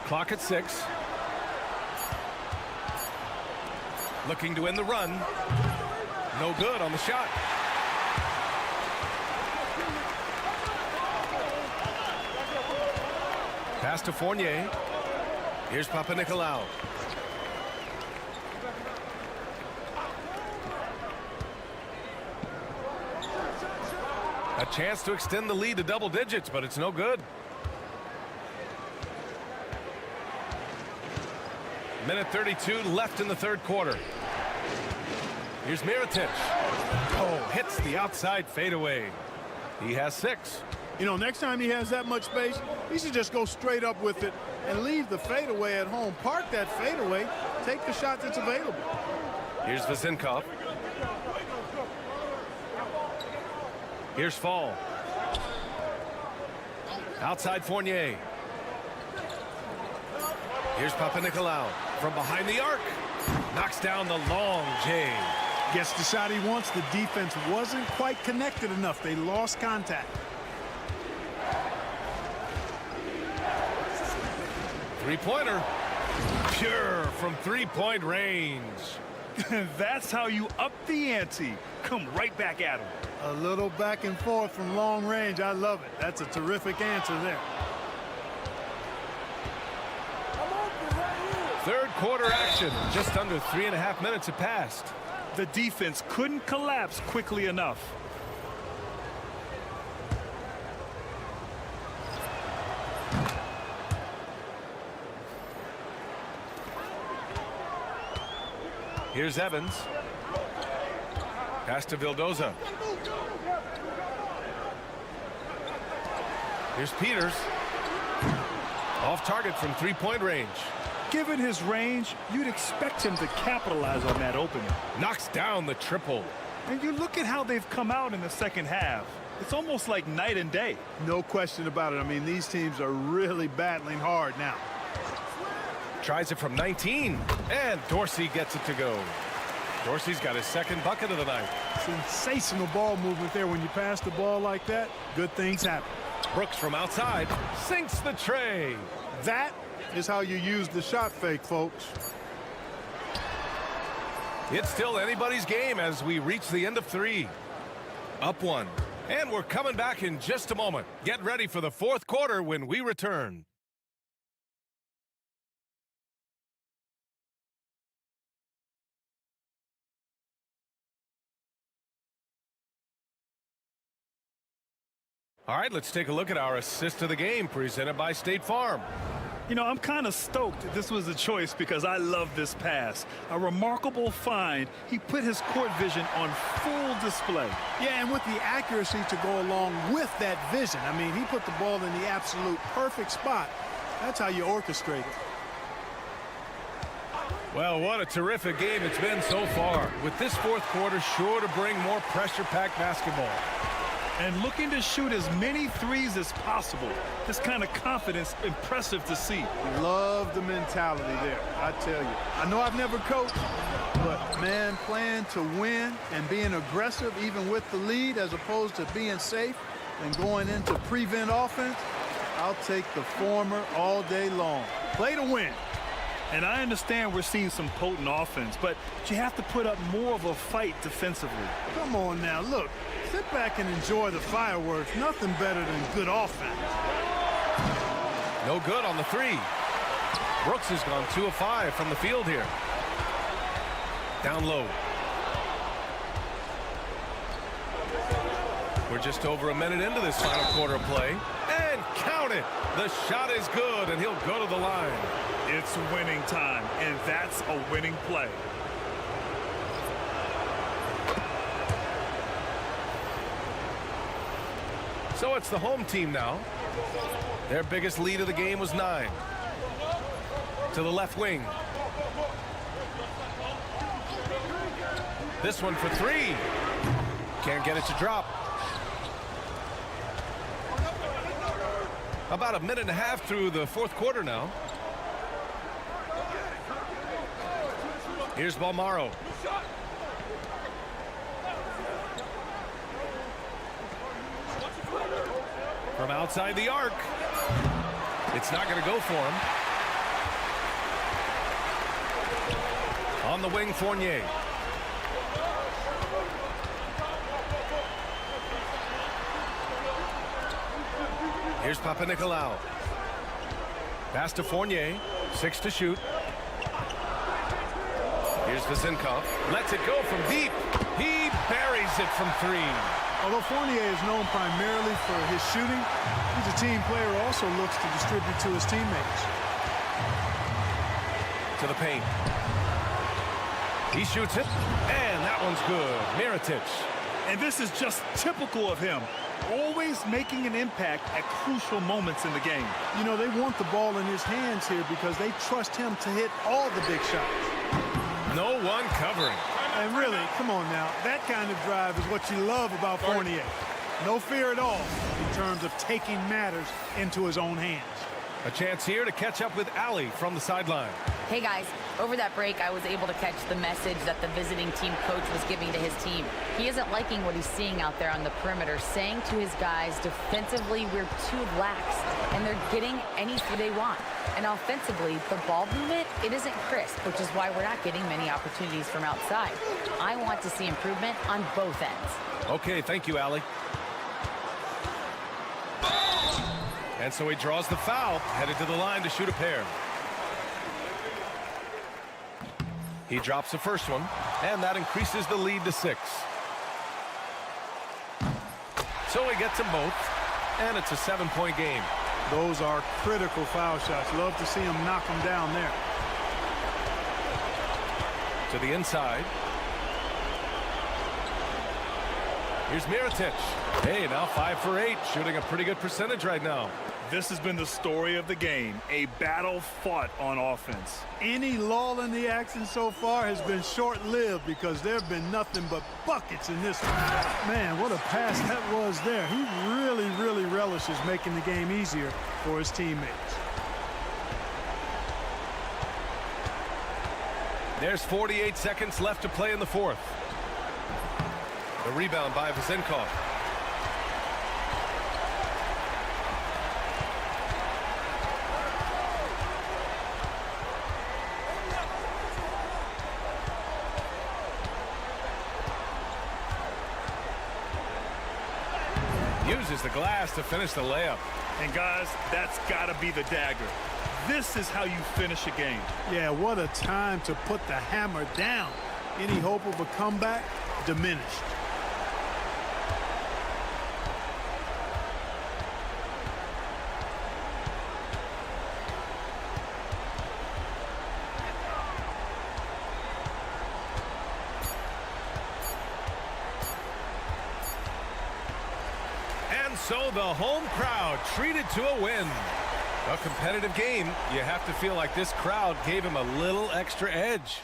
[SPEAKER 4] Clock at 6. Looking to end the run. No good on the shot. Pass to Fournier. Here's Papanikolaou. A chance to extend the lead to double digits, but it's no good. Minute 32 left in the third quarter. Here's Mirotic. Oh, hits the outside fadeaway. He has 6.
[SPEAKER 13] You know, next time he has that much space, he should just go straight up with it and leave the fadeaway at home. Park that fadeaway. Take the shot that's available.
[SPEAKER 4] Here's Vasenkov. Here's Fall. Outside Fournier. Here's Papanikolaou from behind the arc. Knocks down the long J.
[SPEAKER 13] Gets the shot he wants. The defense wasn't quite connected enough. They lost contact.
[SPEAKER 4] Three-pointer. Pure from three-point range.
[SPEAKER 9] That's how you up the ante. Come right back at him.
[SPEAKER 13] A little back and forth from long range. I love it. That's a terrific answer there.
[SPEAKER 4] Third quarter action. Just under 3.5 minutes have passed.
[SPEAKER 9] The defense couldn't collapse quickly enough.
[SPEAKER 4] Here's Evans. Pass to Vildoza. Here's Peters. Off target from three-point range.
[SPEAKER 9] Given his range, you'd expect him to capitalize on that opening.
[SPEAKER 4] Knocks down the triple.
[SPEAKER 9] And you look at how they've come out in the second half. It's almost like night and day.
[SPEAKER 13] No question about it. I mean, these teams are really battling hard now.
[SPEAKER 4] Tries it from 19, and Dorsey gets it to go. Dorsey's got his second bucket of the night.
[SPEAKER 13] Sensational ball movement there. When you pass the ball like that, good things happen.
[SPEAKER 4] Brooks from outside sinks the tray.
[SPEAKER 13] That is how you use the shot fake, folks.
[SPEAKER 4] It's still anybody's game as we reach the end of 3. Up 1. And we're coming back in just a moment. Get ready for the fourth quarter when we return. All right, let's take a look at our assist of the game presented by State Farm.
[SPEAKER 9] You know, I'm kind of stoked that this was a choice because I love this pass. A remarkable find. He put his court vision on full display.
[SPEAKER 13] Yeah, and with the accuracy to go along with that vision. I mean, he put the ball in the absolute perfect spot. That's how you orchestrate it.
[SPEAKER 4] Well, what a terrific game it's been so far. With this fourth quarter sure to bring more pressure-packed basketball.
[SPEAKER 9] And looking to shoot as many threes as possible. This kind of confidence, impressive to see.
[SPEAKER 13] Love the mentality there, I tell you. I know I've never coached, but, man, playing to win and being aggressive even with the lead as opposed to being safe and going into prevent offense, I'll take the former all day long. Play to win.
[SPEAKER 9] And I understand we're seeing some potent offense, but you have to put up more of a fight defensively.
[SPEAKER 13] Come on now, look. Sit back and enjoy the fireworks. Nothing better than good offense.
[SPEAKER 4] No good on the 3. Brooks has gone 2 of 5 from the field here. Down low. We're just over a minute into this final quarter of play. And count it. The shot is good, and he'll go to the line.
[SPEAKER 9] It's winning time, and that's a winning play.
[SPEAKER 4] So it's the home team now. Their biggest lead of the game was 9. To the left wing. This one for 3. Can't get it to drop. About a minute and a half through the fourth quarter now. Here's Balmaro. From outside the arc. It's not going to go for him. On the wing, Fournier. Here's Papanikolaou. Pass to Fournier. 6 to shoot. Here's Vezinkov. Lets it go from deep. He buries it from 3.
[SPEAKER 13] Although Fournier is known primarily for his shooting, he's a team player who also looks to distribute to his teammates.
[SPEAKER 4] To the paint. He shoots it, and that one's good. Mirotic.
[SPEAKER 9] And this is just typical of him. Always making an impact at crucial moments in the game.
[SPEAKER 13] You know, they want the ball in his hands here because they trust him to hit all the big shots.
[SPEAKER 4] No one covering.
[SPEAKER 13] And really, come on now, that kind of drive is what you love about Fournier. No fear at all in terms of taking matters into his own hands.
[SPEAKER 4] A chance here to catch up with Ali from the sideline.
[SPEAKER 11] Hey guys, over that break I was able to catch the message that the visiting team coach was giving to his team. He isn't liking what he's seeing out there on the perimeter, saying to his guys, defensively we're too lax and they're getting anything they want. And offensively, the ball movement, it isn't crisp, which is why we're not getting many opportunities from outside. I want to see improvement on both ends.
[SPEAKER 4] Okay, thank you, Ali. And so he draws the foul, headed to the line to shoot a pair. He drops the first one, and that increases the lead to 6. So he gets them both, and it's a 7-point game.
[SPEAKER 13] Those are critical foul shots. Love to see him knock them down there.
[SPEAKER 4] To the inside. Here's Mirotic. Hey, now 5 for 8, shooting a pretty good percentage right now.
[SPEAKER 9] This has been the story of the game, a battle fought on offense.
[SPEAKER 13] Any lull in the action so far has been short-lived because there have been nothing but buckets in this one. Man, what a pass that was there. He really relishes making the game easier for his teammates.
[SPEAKER 4] There's 48 seconds left to play in the fourth. The rebound by Vazenkov. Uses the glass to finish the layup.
[SPEAKER 9] And guys, that's got to be the dagger. This is how you finish a game.
[SPEAKER 13] Yeah, what a time to put the hammer down. Any hope of a comeback diminished.
[SPEAKER 4] So the home crowd treated to a win. A competitive game. You have to feel like this crowd gave him a little extra edge.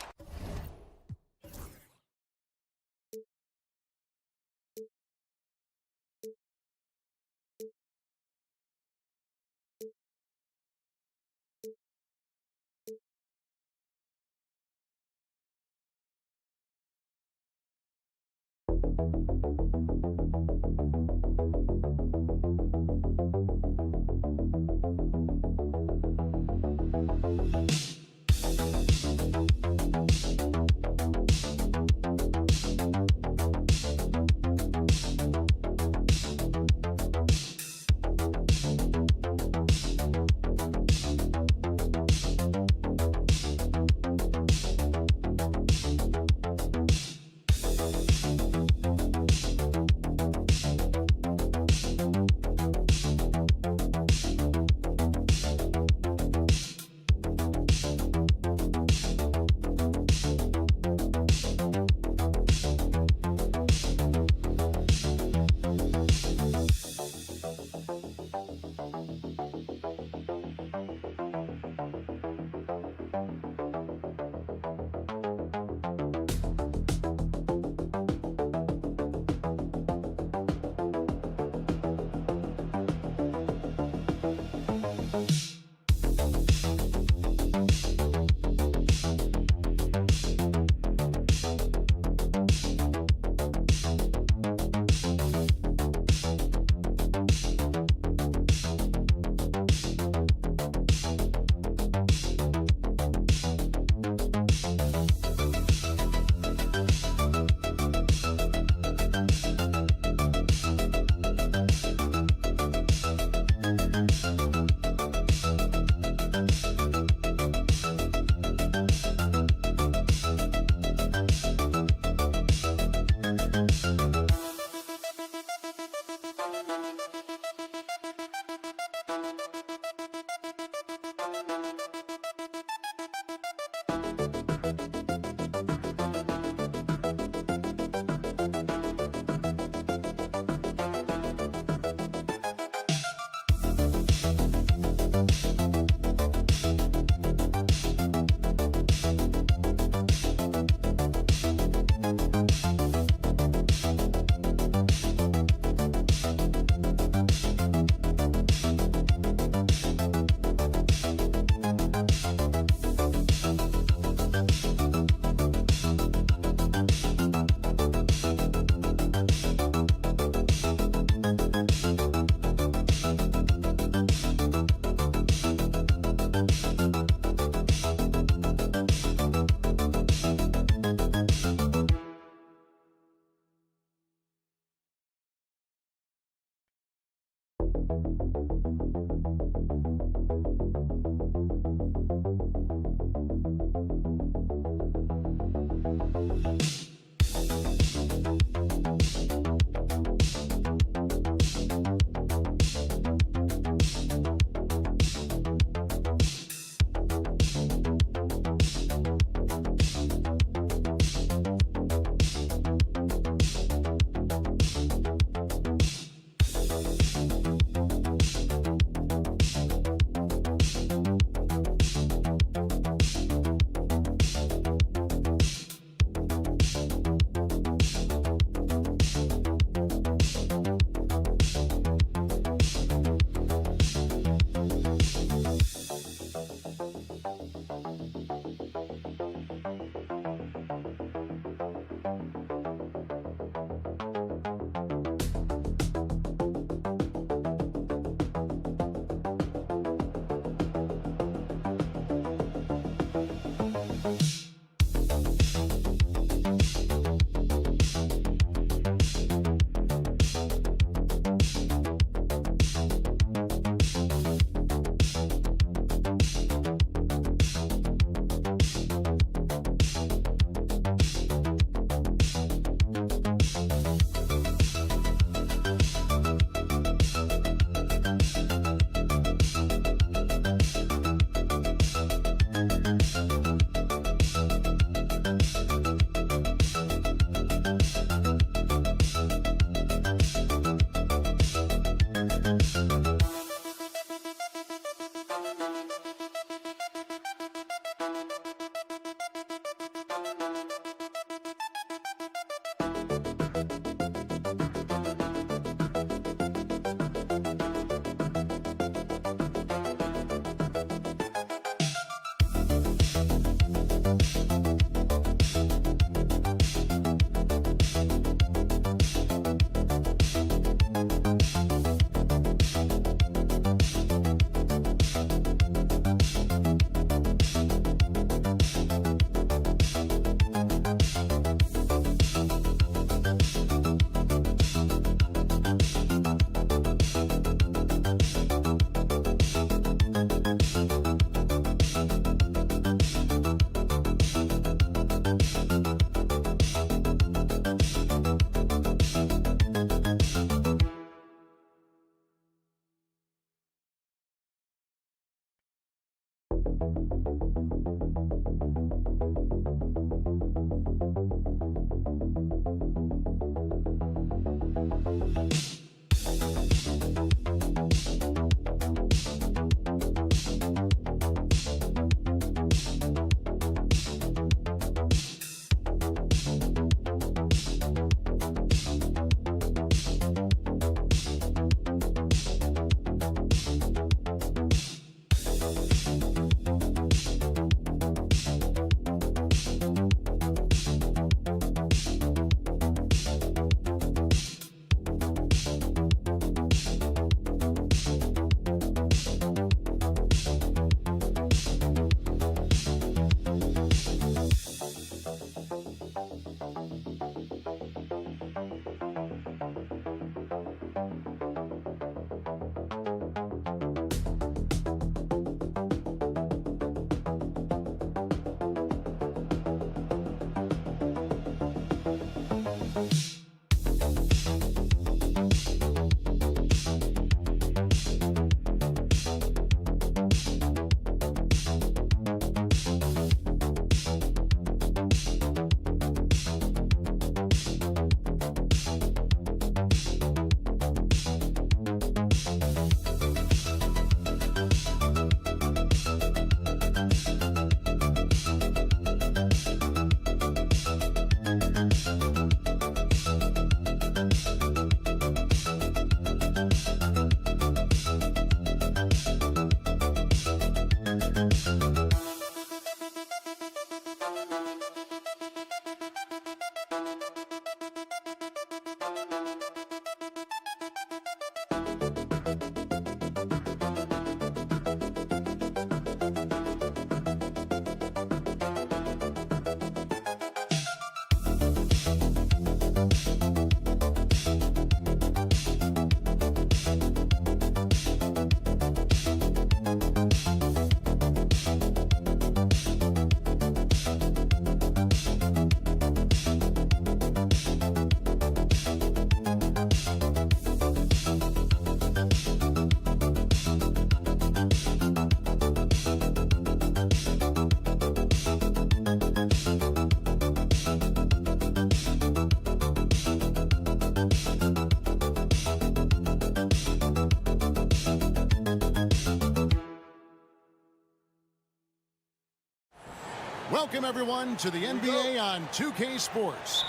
[SPEAKER 1] Welcome, everyone, to the NBA on 2K Sports.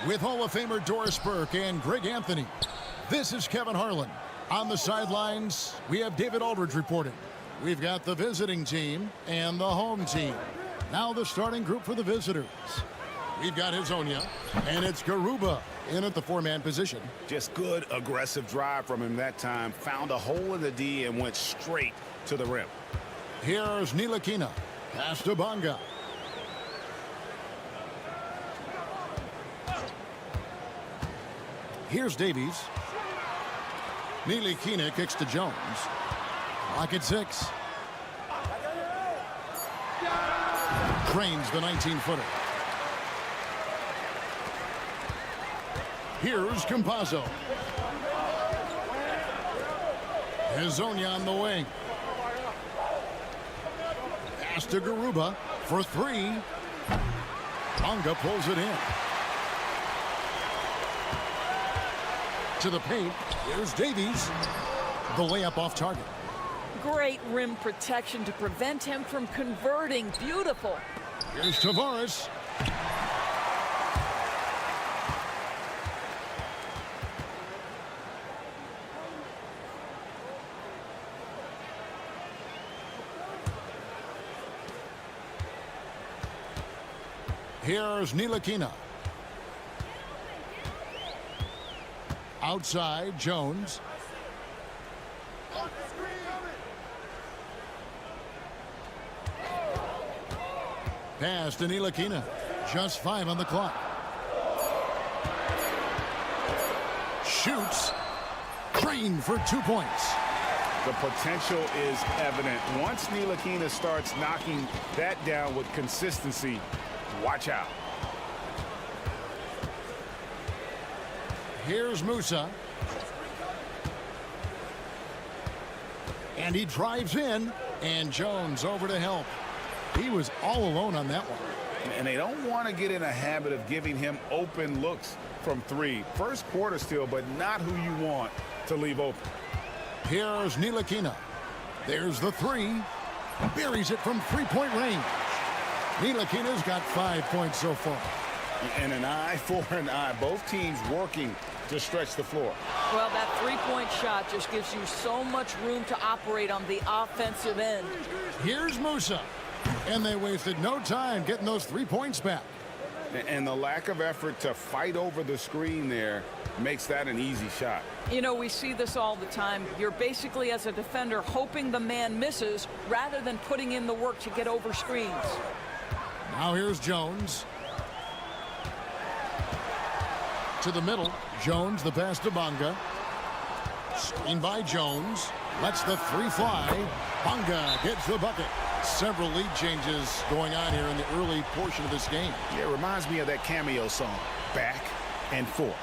[SPEAKER 1] With Hall of Famer Doris Burke and Greg Anthony, this is Kevin Harlan. On the sidelines, we have David Aldridge reporting. We've got the visiting team and the home team. Now the starting group for the visitors. We've got Hezonja, and it's Garuba in at the four-man position.
[SPEAKER 2] Just good, aggressive drive from him that time. Found a hole in the D and went straight to the rim.
[SPEAKER 1] Here's Ntilikina. Pass to Bonga. Here's Davies. Ntilikina kicks to Jones. Clock at 6. Cranes the 19-footer. Here's Campazzo. Hezonja on the wing. Pass to Garuba for 3. Bonga pulls it in. To the paint. Here's Davies. The layup off target.
[SPEAKER 14] Great rim protection to prevent him from converting. Beautiful.
[SPEAKER 1] Here's Tavares. Here's Ntilikina. Outside, Jones. Pass to Ntilikina. Just 5 on the clock. Shoots. Crane for 2 points.
[SPEAKER 2] The potential is evident. Once Ntilikina starts knocking that down with consistency, watch out.
[SPEAKER 1] Here's Musa. And he drives in. And Jones over to help. He was all alone on that one.
[SPEAKER 2] And they don't want to get in a habit of giving him open looks from three. First quarter still, but not who you want to leave open.
[SPEAKER 1] Here's Ntilikina. There's the three. Buries it from three-point range. Ntilikina's got 5 points so far.
[SPEAKER 2] And an eye for an eye. Both teams working to stretch the floor.
[SPEAKER 14] Well, that three-point shot just gives you so much room to operate on the offensive end.
[SPEAKER 1] Here's Musa. And they wasted no time getting those 3 points back.
[SPEAKER 2] And the lack of effort to fight over the screen there makes that an easy shot.
[SPEAKER 14] You know, we see this all the time. You're basically, as a defender, hoping the man misses rather than putting in the work to get over screens.
[SPEAKER 1] Now here's Jones. To the middle. Jones, the pass to Bonga. Screen by Jones. Lets the three fly. Bonga gets the bucket. Several lead changes going on here in the early portion of this game.
[SPEAKER 2] Yeah, it reminds me of that Cameo song, Back and Forth.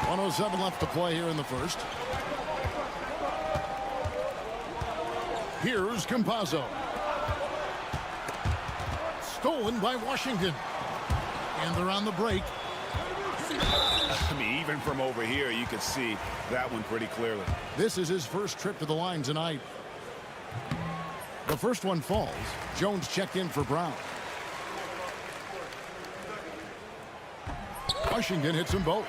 [SPEAKER 1] .107 left to play here in the first. Here's Campazzo. Stolen by Washington. And they're on the break.
[SPEAKER 2] I mean, even from over here, you could see that one pretty clearly.
[SPEAKER 1] This is his first trip to the line tonight. The first one falls. Jones checked in for Brown. Washington hits them both.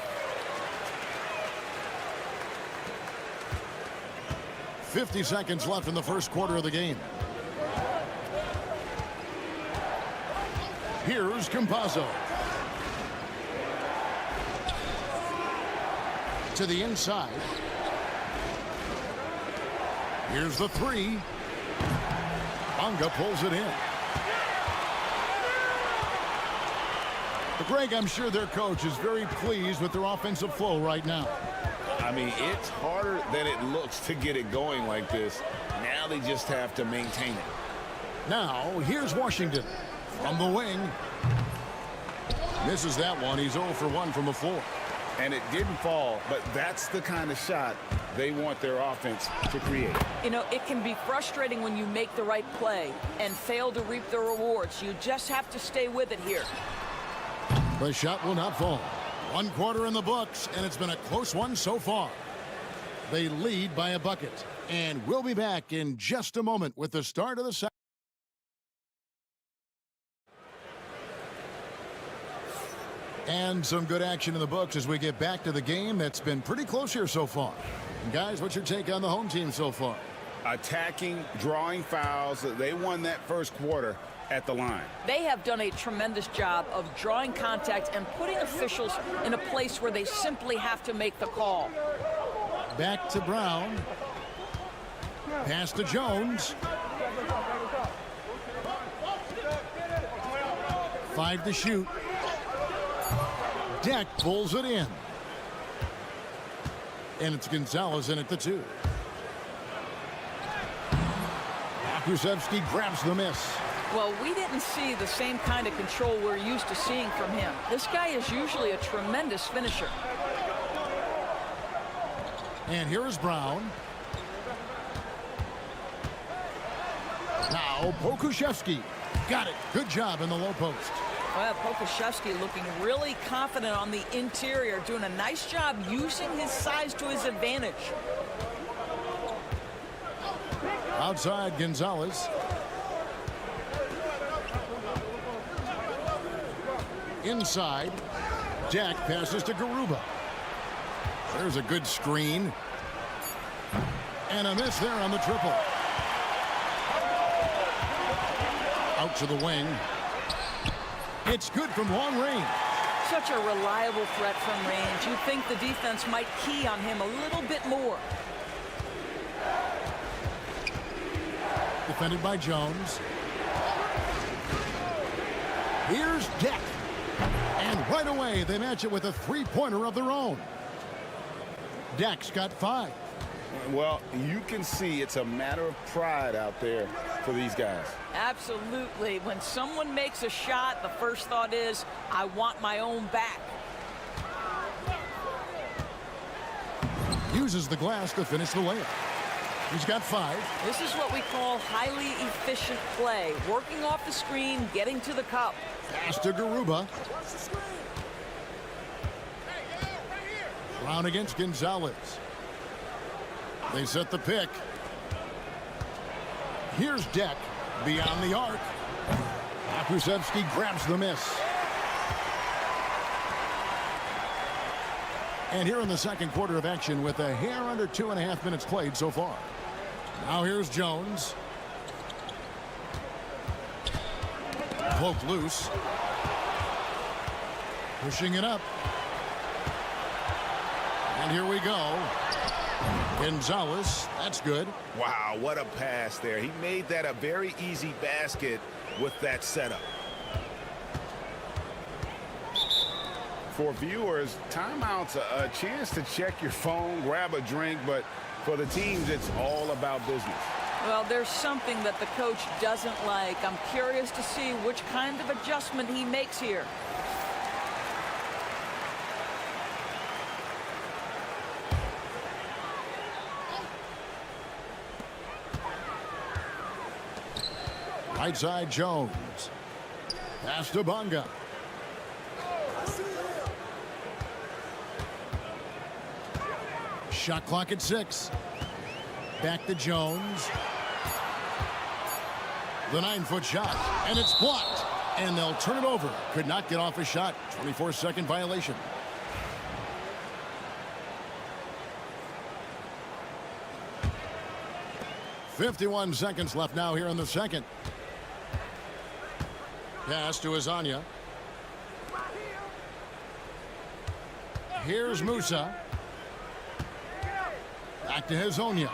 [SPEAKER 1] 50 seconds left in the first quarter of the game. Here's Campazzo. To the inside. Here's the three. Bonga pulls it in. But Greg, I'm sure their coach is very pleased with their offensive flow right now.
[SPEAKER 2] I mean, it's harder than it looks to get it going like this. Now they just have to maintain it.
[SPEAKER 1] Now, here's Washington from the wing. Misses that one. He's 0 for 1 from the floor.
[SPEAKER 2] And it didn't fall, but that's the kind of shot they want their offense to create.
[SPEAKER 14] You know, it can be frustrating when you make the right play and fail to reap the rewards. You just have to stay with it here.
[SPEAKER 1] The shot will not fall. 1 quarter in the books, and it's been a close one so far. They lead by a bucket, and we'll be back in just a moment with the start of the second. And some good action in the books as we get back to the game that's been pretty close here so far. And guys, what's your take on the home team so far?
[SPEAKER 2] Attacking, drawing fouls. They won that first quarter at the line.
[SPEAKER 14] They have done a tremendous job of drawing contact and putting officials in a place where they simply have to make the call.
[SPEAKER 1] Back to Brown. Pass to Jones. 5 to shoot. Deck pulls it in. And it's Gonzalez in at the 2. Krzyzewski grabs the miss.
[SPEAKER 14] Well, we didn't see the same kind of control we're used to seeing from him. This guy is usually a tremendous finisher.
[SPEAKER 1] And here is Brown. Now Pokusevski. Got it. Good job in the low post.
[SPEAKER 14] Well, Pokusevski looking really confident on the interior, doing a nice job using his size to his advantage.
[SPEAKER 1] Outside Gonzalez. Inside. Jack passes to Garuba. There's a good screen. And a miss there on the triple. Out to the wing. It's good from long range.
[SPEAKER 14] Such a reliable threat from range. You'd think the defense might key on him a little bit more.
[SPEAKER 1] Defended by Jones. Here's Deck. And right away, they match it with a three-pointer of their own. Deck's got 5.
[SPEAKER 2] Well, you can see it's a matter of pride out there for these guys.
[SPEAKER 14] Absolutely. When someone makes a shot, the first thought is, I want my own back.
[SPEAKER 1] Uses the glass to finish the layup. He's got 5.
[SPEAKER 14] This is what we call highly efficient play. Working off the screen, getting to the cup.
[SPEAKER 1] Pass to Garuba. Brown against Gonzalez. They set the pick. Here's Deck beyond the arc. Akusevsky grabs the miss. And here in the second quarter of action with a hair under 2.5 minutes played so far. Now here's Jones. Poked loose. Pushing it up. And here we go. Gonzalez, that's good.
[SPEAKER 2] Wow, what a pass there. He made that a very easy basket with that setup. For viewers, timeout's a chance to check your phone, grab a drink, but for the teams, it's all about business.
[SPEAKER 14] Well, there's something that the coach doesn't like. I'm curious to see which kind of adjustment he makes here.
[SPEAKER 1] Right side Jones. Pass to Bonga. Shot clock at 6. Back to Jones. The 9-foot shot. And it's blocked. And they'll turn it over. Could not get off a shot. 24-second violation. .51 seconds left now here in the second. Pass to Azania. Here's Musa. Back to Hazonia.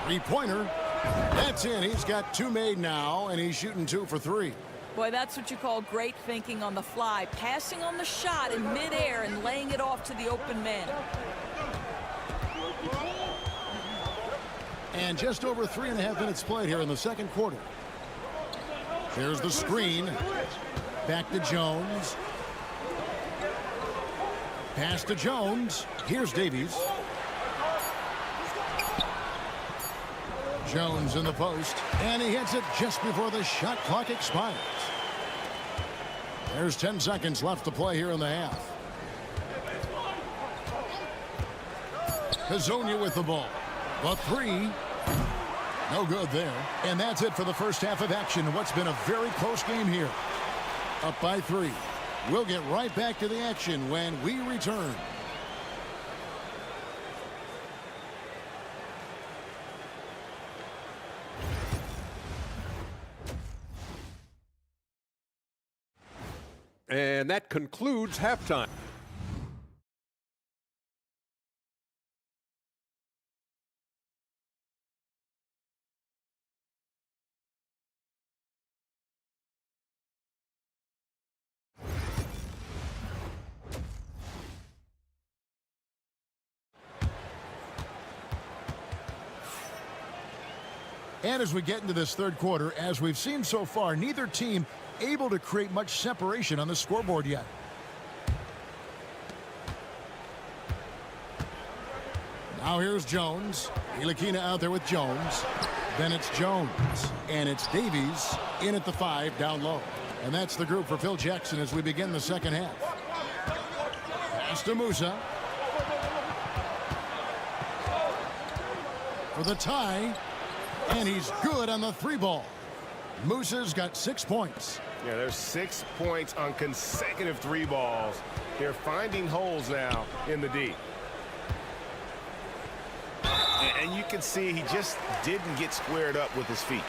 [SPEAKER 1] Three-pointer. That's in. He's got 2 made now, and he's shooting 2 for 3.
[SPEAKER 14] Boy, that's what you call great thinking on the fly. Passing on the shot in midair and laying it off to the open man.
[SPEAKER 1] And just over 3.5 minutes played here in the second quarter. There's the screen. Back to Jones. Pass to Jones. Here's Davies. Jones in the post. And he hits it just before the shot clock expires. There's 10 seconds left to play here in the half. Hazonia with the ball. The 3. No good there. And that's it for the first half of action. What's been a very close game here. Up by 3. We'll get right back to the action when we return.
[SPEAKER 5] And that concludes halftime.
[SPEAKER 1] And as we get into this third quarter, as we've seen so far, neither team able to create much separation on the scoreboard yet. Now here's Jones. Ilakina out there with Jones. Then it's Jones. And it's Davies in at the 5 down low. And that's the group for Phil Jackson as we begin the second half. Pass to Musa. For the tie. And he's good on the 3-ball. Musa's got 6 points.
[SPEAKER 2] Yeah, there's 6 points on consecutive 3 balls. They're finding holes now in the D. And you can see he just didn't get squared up with his feet.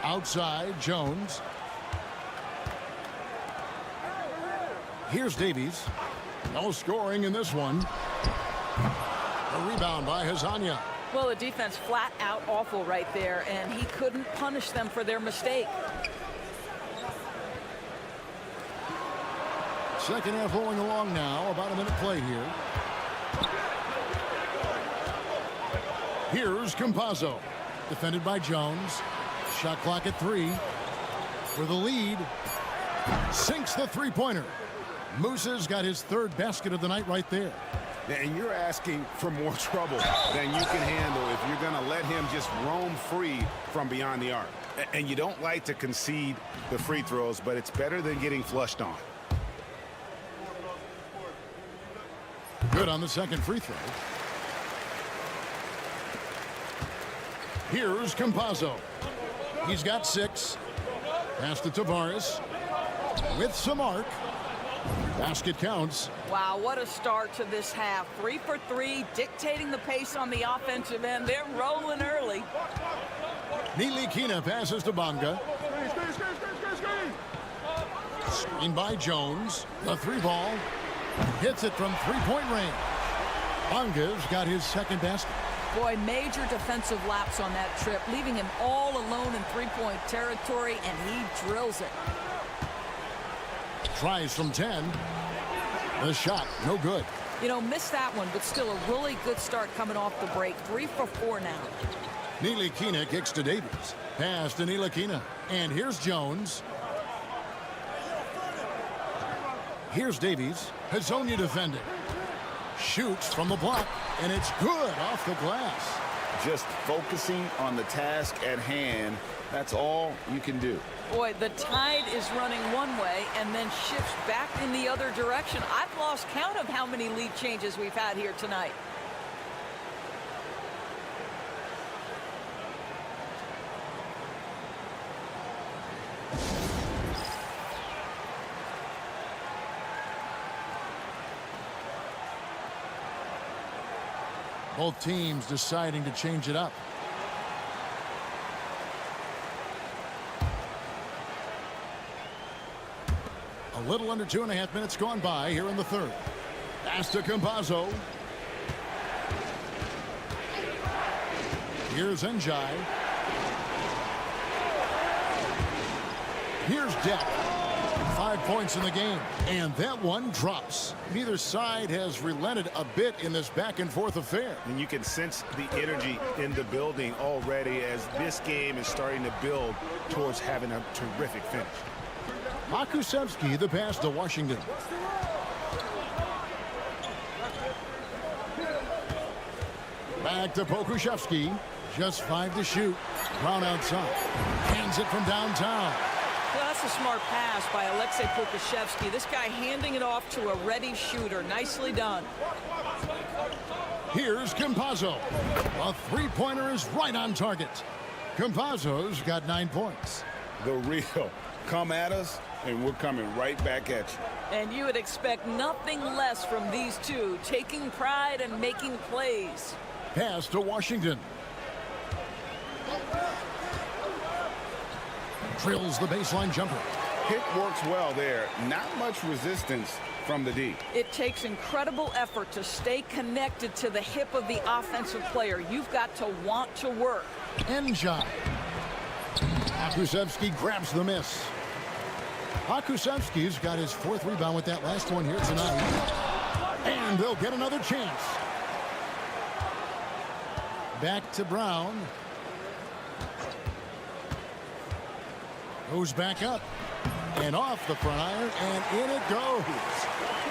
[SPEAKER 1] Outside, Jones. Here's Davies. No scoring in this one. A rebound by Hazonia.
[SPEAKER 14] Well, the defense flat out awful right there, and he couldn't punish them for their mistake.
[SPEAKER 1] Second half rolling along now. About a minute play here. Here's Campazzo. Defended by Jones. Shot clock at 3. For the lead. Sinks the three-pointer. Musa's got his third basket of the night right there.
[SPEAKER 2] And you're asking for more trouble than you can handle if you're going to let him just roam free from beyond the arc. And you don't like to concede the free throws, but it's better than getting flushed on.
[SPEAKER 1] Good on the second free throw. Here's Campazzo. He's got 6. Pass to Tavares. With some arc. Basket counts.
[SPEAKER 14] Wow, what a start to this half. 3 for 3, dictating the pace on the offensive end. They're rolling early.
[SPEAKER 1] Nilikina passes to Bonga. Screen by Jones. The 3-ball. Hits it from three-point range. Bonga's got his second basket.
[SPEAKER 14] Boy, major defensive lapse on that trip, leaving him all alone in three-point territory, and he drills it.
[SPEAKER 1] Tries from 10. The shot, no good.
[SPEAKER 14] You know, missed that one, but still a really good start coming off the break. 3 for 4 now.
[SPEAKER 1] Nilikina kicks to Davies. Pass to Nilikina. And here's Jones. Here's Davies. Hazonia defending. Shoots from the block, and it's good off the glass.
[SPEAKER 2] Just focusing on the task at hand, that's all you can do.
[SPEAKER 14] Boy, the tide is running one way and then shifts back in the other direction. I've lost count of how many lead changes we've had here tonight.
[SPEAKER 1] Both teams deciding to change it up. A little under 2.5 minutes gone by here in the third. Pass to Campazzo. Here's Njai. Here's Deck. 5 points in the game, and that one drops. Neither side has relented a bit in this back-and-forth affair.
[SPEAKER 2] And you can sense the energy in the building already as this game is starting to build towards having a terrific finish.
[SPEAKER 1] Makusevsky the pass to Washington. Back to Pokushevsky. Just 5 to shoot. Brown outside. Hands it from downtown.
[SPEAKER 14] Well, that's a smart pass by Alexei Pokushevsky. This guy handing it off to a ready shooter. Nicely done.
[SPEAKER 1] Here's Campazzo. A three-pointer is right on target. Campazzo's got 9 points.
[SPEAKER 2] The real. Come at us, and we're coming right back at you.
[SPEAKER 14] And you would expect nothing less from these two, taking pride and making plays.
[SPEAKER 1] Pass to Washington. Drills the baseline jumper.
[SPEAKER 2] Hit works well there. Not much resistance from the D.
[SPEAKER 14] It takes incredible effort to stay connected to the hip of the offensive player. You've got to want to work.
[SPEAKER 1] Njai. Makusevsky grabs the miss. Makusevsky's got his 4th rebound with that last one here tonight. And they'll get another chance. Back to Brown. Goes back up. And off the front iron, and in it goes.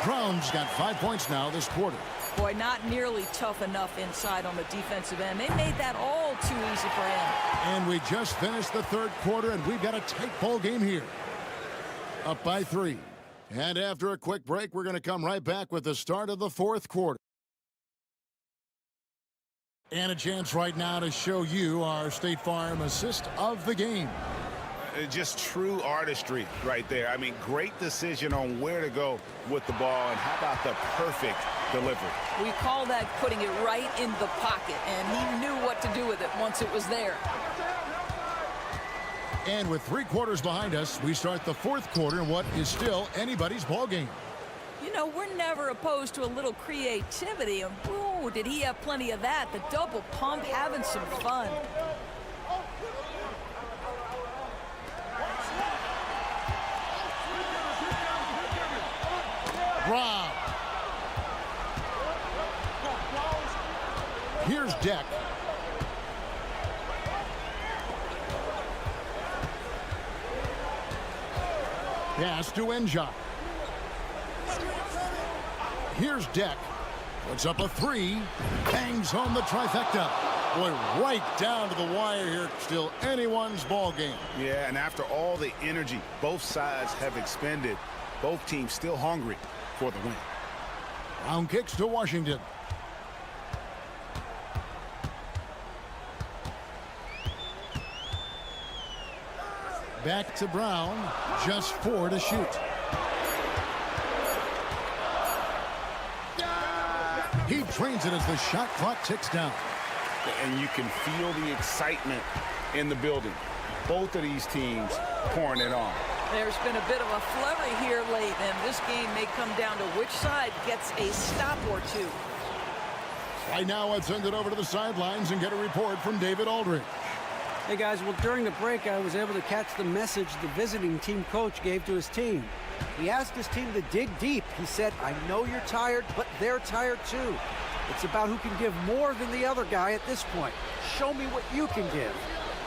[SPEAKER 1] Brown's got 5 points now this quarter.
[SPEAKER 14] Boy, not nearly tough enough inside on the defensive end. They made that all too easy for him.
[SPEAKER 1] And we just finished the third quarter, and we've got a tight ball game here. Up by 3. And after a quick break, we're going to come right back with the start of the fourth quarter. And a chance right now to show you our State Farm assist of the game.
[SPEAKER 2] Just true artistry right there. I mean, great decision on where to go with the ball, and how about the perfect delivery?
[SPEAKER 14] We call that putting it right in the pocket, and he knew what to do with it once it was there.
[SPEAKER 1] And with 3 quarters behind us, we start the fourth quarter in what is still anybody's ball game.
[SPEAKER 14] You know, we're never opposed to a little creativity. Ooh, did he have plenty of that? The double pump, having some fun.
[SPEAKER 1] Brown. Here's Deck. Pass to Enjot. Here's Deck. Puts up a three. Bangs home the trifecta. Boy, right down to the wire here. Still anyone's ball game.
[SPEAKER 2] Yeah, and after all the energy both sides have expended, both teams still hungry for the win.
[SPEAKER 1] Brown kicks to Washington. Back to Brown. Just 4 to shoot. He drains it as the shot clock ticks down.
[SPEAKER 2] And you can feel the excitement in the building. Both of these teams pouring it on.
[SPEAKER 14] There's been a bit of a flurry here late, and this game may come down to which side gets a stop or two.
[SPEAKER 1] Right now, let's send it over to the sidelines and get a report from David Aldridge.
[SPEAKER 8] Hey, guys, well, during the break, I was able to catch the message the visiting team coach gave to his team. He asked his team to dig deep. He said, I know you're tired, but they're tired too. It's about who can give more than the other guy at this point. Show me what you can give.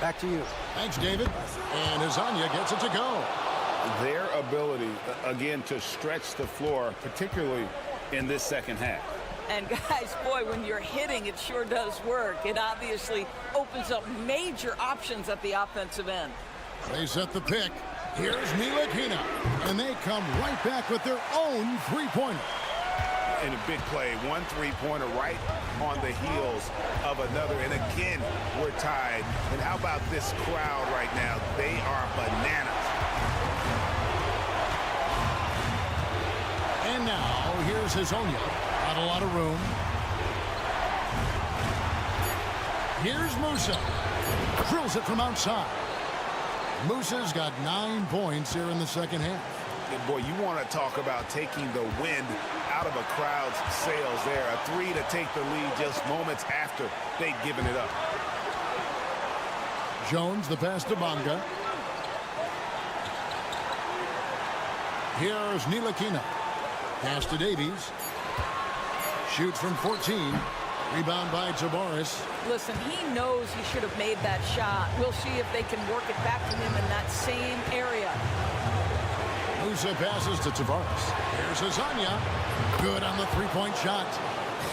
[SPEAKER 8] Back to you.
[SPEAKER 1] Thanks, David. And Azania gets it to go.
[SPEAKER 2] Their ability, again, to stretch the floor, particularly in this second half.
[SPEAKER 14] And guys, boy, when you're hitting, it sure does work. It obviously opens up major options at the offensive end.
[SPEAKER 1] They set the pick. Here's Ntilikina. And they come right back with their own three-pointer.
[SPEAKER 2] And a big play, one three-pointer right on the heels of another. And again, we're tied. And how about this crowd right now? They are bananas.
[SPEAKER 1] And now, here's Hazonia. Not a lot of room. Here's Musa. Drills it from outside. Musa's got 9 points here in the second half.
[SPEAKER 2] And boy, you want to talk about taking the wind out of a crowd's sails there. A three to take the lead just moments after they'd given it up.
[SPEAKER 1] Jones, the pass to Bonga. Here's Ntilikina. Pass to Davies. Shoots from 14. Rebound by Tavares.
[SPEAKER 14] Listen, he knows he should have made that shot. We'll see if they can work it back to him in that same area.
[SPEAKER 1] Musa passes to Tavares. Here's Hazonia. Good on the three-point shot.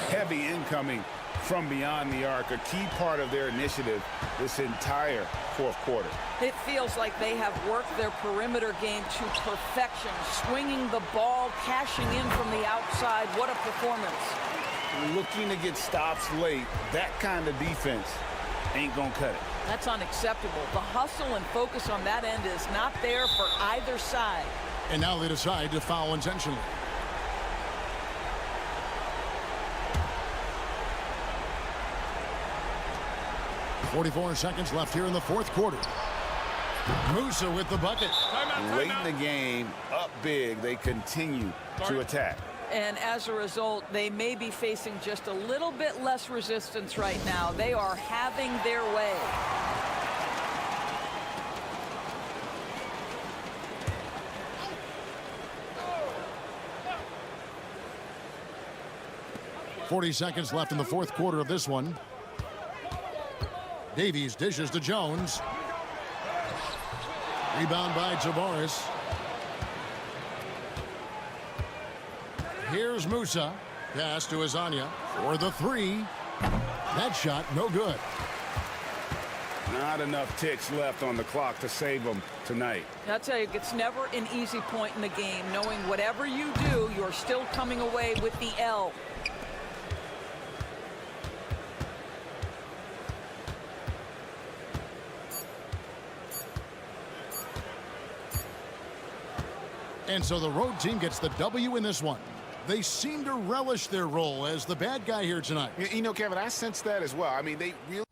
[SPEAKER 2] Heavy incoming from beyond the arc. A key part of their initiative this entire fourth quarter.
[SPEAKER 14] It feels like they have worked their perimeter game to perfection. Swinging the ball, cashing in from the outside. What a performance.
[SPEAKER 2] Looking to get stops late. That kind of defense ain't gonna cut it.
[SPEAKER 14] That's unacceptable. The hustle and focus on that end is not there for either side.
[SPEAKER 1] And now they decide to foul intentionally. .44 seconds left here in the fourth quarter. Musa with the bucket.
[SPEAKER 2] Late in the game, up big, they continue to attack.
[SPEAKER 14] And as a result, they may be facing just a little bit less resistance right now. They are having their way.
[SPEAKER 1] .40 seconds left in the fourth quarter of this one. Davies dishes to Jones. Rebound by Tavares. Here's Musa. Pass to Hazonia for the three. That shot no good.
[SPEAKER 2] Not enough ticks left on the clock to save them tonight.
[SPEAKER 14] I'll tell you, it's never an easy point in the game, knowing whatever you do, you're still coming away with the L.
[SPEAKER 1] And so the road team gets the W in this one. They seem to relish their role as the bad guy here tonight.
[SPEAKER 2] You know, Kevin, I sense that as well. I mean, they really...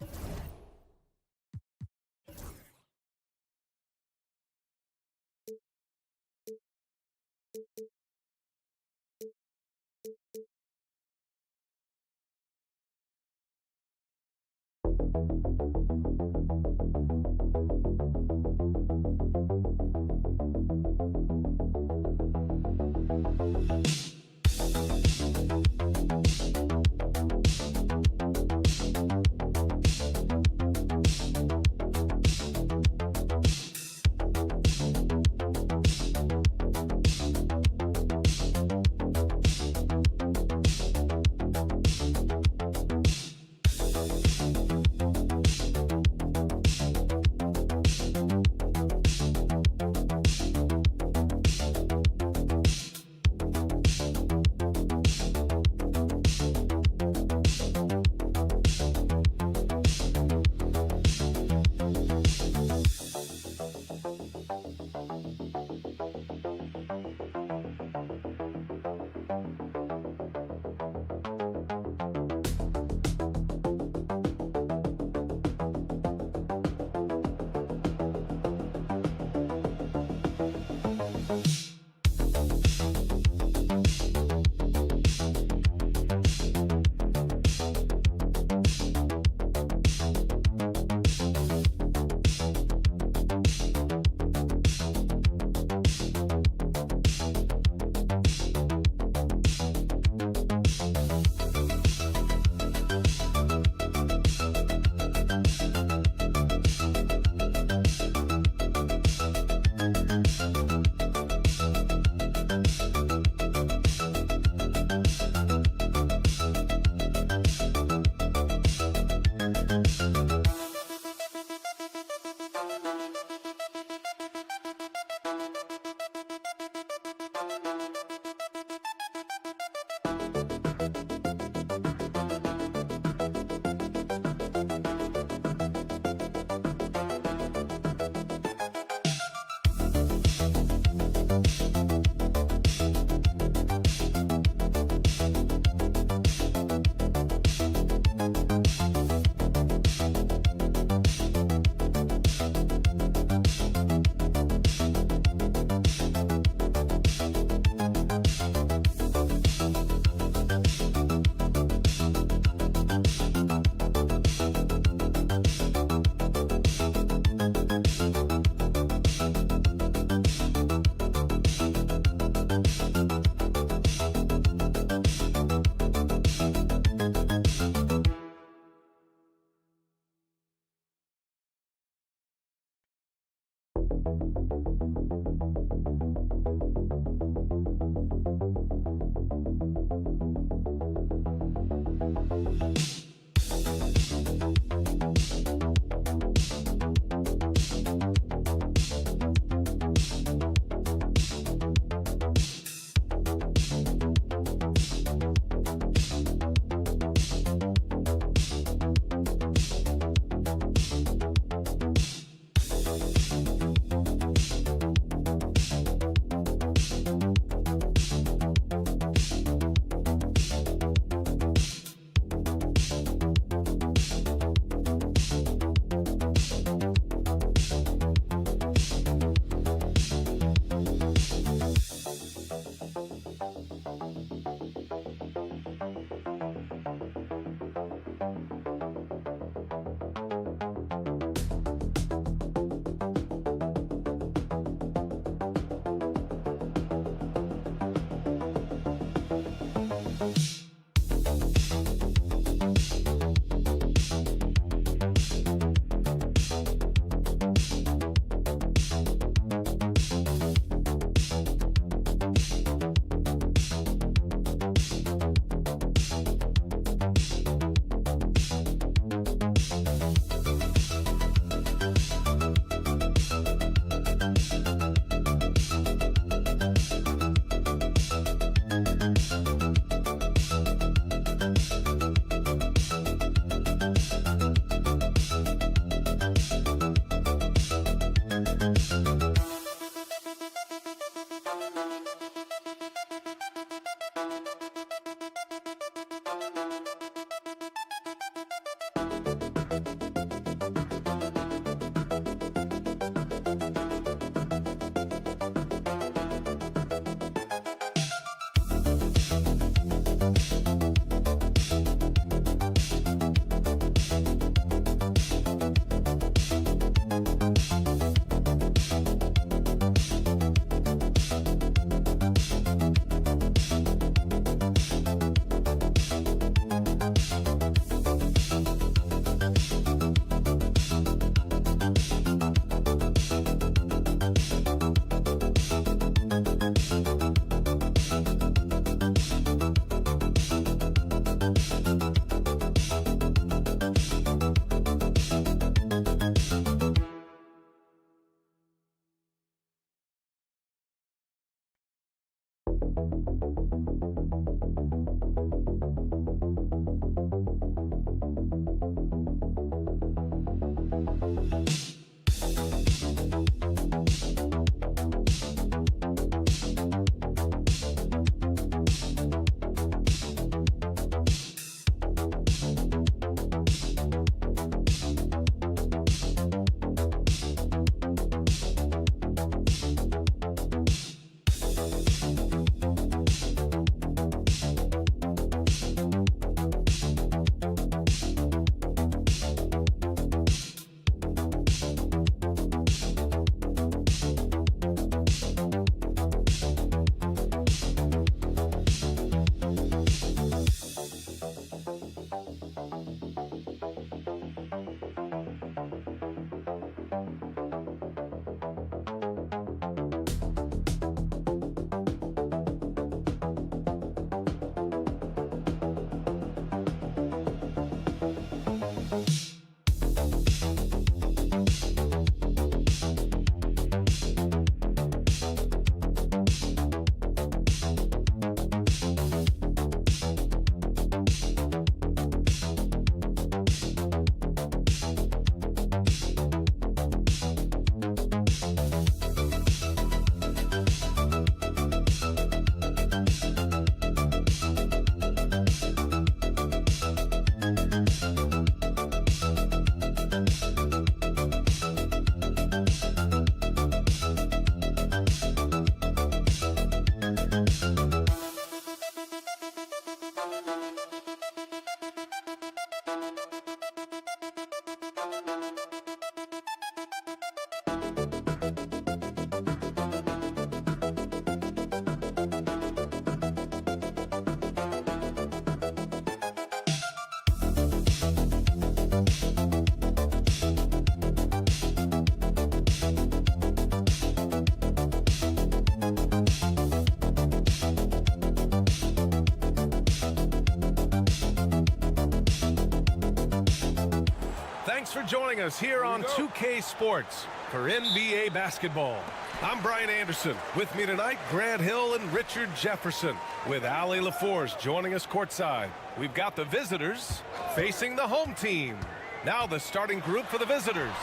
[SPEAKER 4] for joining us here on 2K Sports for NBA basketball. I'm Brian Anderson. With me tonight, Grant Hill and Richard Jefferson, with Ali LaForce joining us courtside. We've got the visitors facing the home team. Now the starting group for the visitors.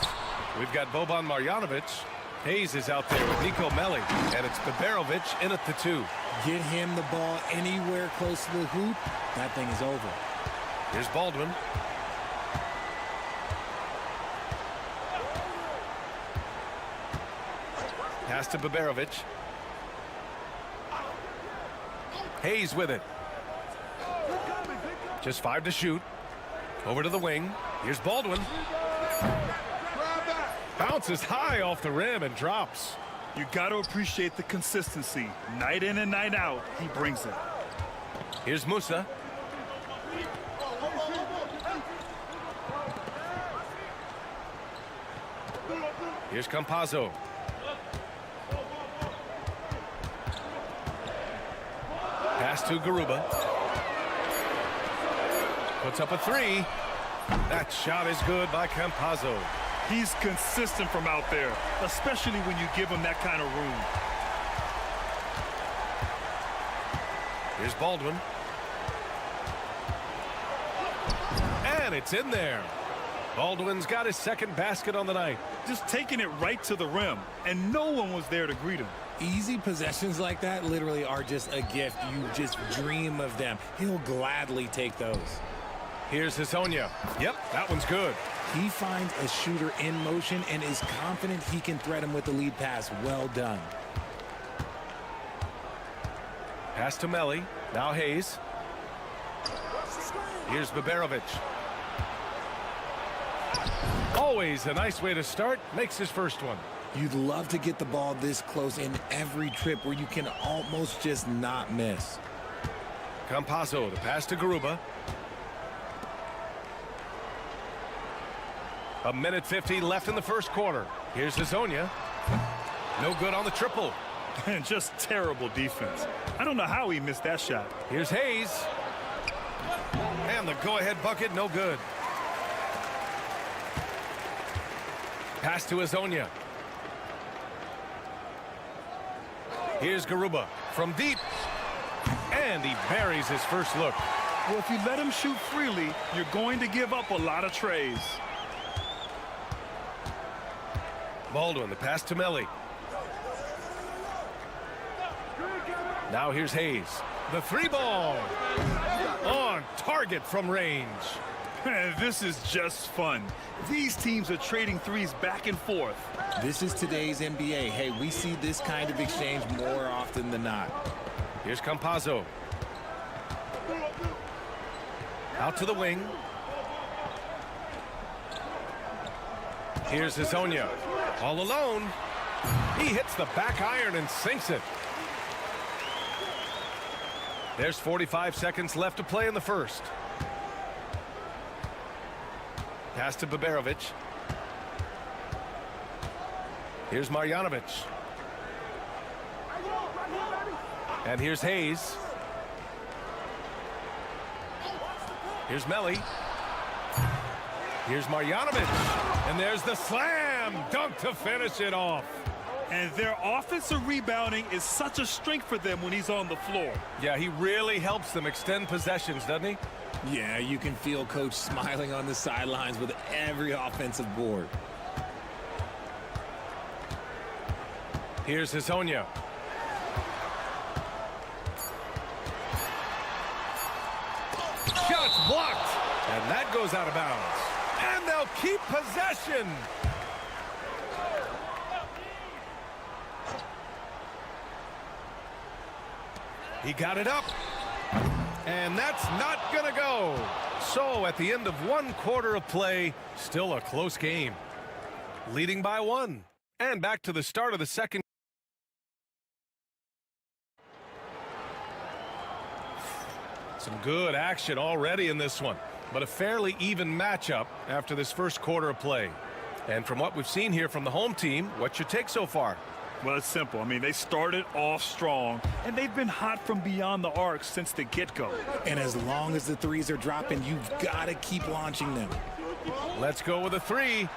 [SPEAKER 4] We've got Boban Marjanovic. Hayes is out there with Nico Melli, and it's Beberovic in at the 2.
[SPEAKER 3] Get him the ball anywhere close to the hoop. That thing is over.
[SPEAKER 4] Here's Baldwin. Pass to Beberovic. Hayes with it. Just 5 to shoot. Over to the wing. Here's Baldwin. Bounces high off the rim and drops.
[SPEAKER 9] You got to appreciate the consistency. Night in and night out, he brings it.
[SPEAKER 4] Here's Musa. Here's Campazzo. Pass to Garuba. Puts up a three. That shot is good by Campazzo.
[SPEAKER 9] He's consistent from out there, especially when you give him that kind of room.
[SPEAKER 4] Here's Baldwin. And it's in there. Baldwin's got his second basket on the night.
[SPEAKER 9] Just taking it right to the rim, and no one was there to greet him.
[SPEAKER 3] Easy possessions like that literally are just a gift. You just dream of them. He'll gladly take those.
[SPEAKER 4] Here's Hezonja. Yep, that one's good.
[SPEAKER 3] He finds a shooter in motion and is confident he can thread him with the lead pass. Well done.
[SPEAKER 4] Pass to Melli. Now Hayes. Here's Baberovic. Always a nice way to start. Makes his first one.
[SPEAKER 3] You'd love to get the ball this close in every trip where you can almost just not miss.
[SPEAKER 4] Campazzo, the pass to Garuba. A minute 50 left in the first quarter. Here's Hezonja. No good on the triple.
[SPEAKER 9] And just terrible defense. I don't know how he missed that shot.
[SPEAKER 4] Here's Hayes. And the go-ahead bucket, no good. Pass to Hezonja. Here's Garuba from deep. And he buries his first look.
[SPEAKER 9] Well, if you let him shoot freely, you're going to give up a lot of trays.
[SPEAKER 4] Baldwin, the pass to Melli. Now here's Hayes. The three ball. On target from range.
[SPEAKER 9] Man, this is just fun. These teams are trading threes back and forth.
[SPEAKER 3] This is today's NBA. Hey, we see this kind of exchange more often than not.
[SPEAKER 4] Here's Campazzo. Out to the wing. Here's Hezonja. All alone. He hits the back iron and sinks it. There's 45 seconds left to play in the first. Pass to Baberovic. Here's Marjanovic. And here's Hayes. Here's Melli. Here's Marjanovic. And there's the slam dunk to finish it off.
[SPEAKER 9] And their offensive rebounding is such a strength for them when he's on the floor.
[SPEAKER 4] Yeah, he really helps them extend possessions, doesn't he?
[SPEAKER 3] Yeah, you can feel Coach smiling on the sidelines with every offensive board.
[SPEAKER 4] Here's Hezonja. Shots blocked. And that goes out of bounds. And they'll keep possession. He got it up. And that's not going to go. So at the end of one quarter of play, still a close game. Leading by one. And back to the start of the second. Some good action already in this one, but a fairly even matchup after this first quarter of play. And from what we've seen here from the home team, what's your take so far?
[SPEAKER 9] Well, it's simple. I mean, they started off strong, and they've been hot from beyond the arc since the get-go.
[SPEAKER 3] And as long as the threes are dropping, you've got to keep launching them.
[SPEAKER 4] Let's go with a three.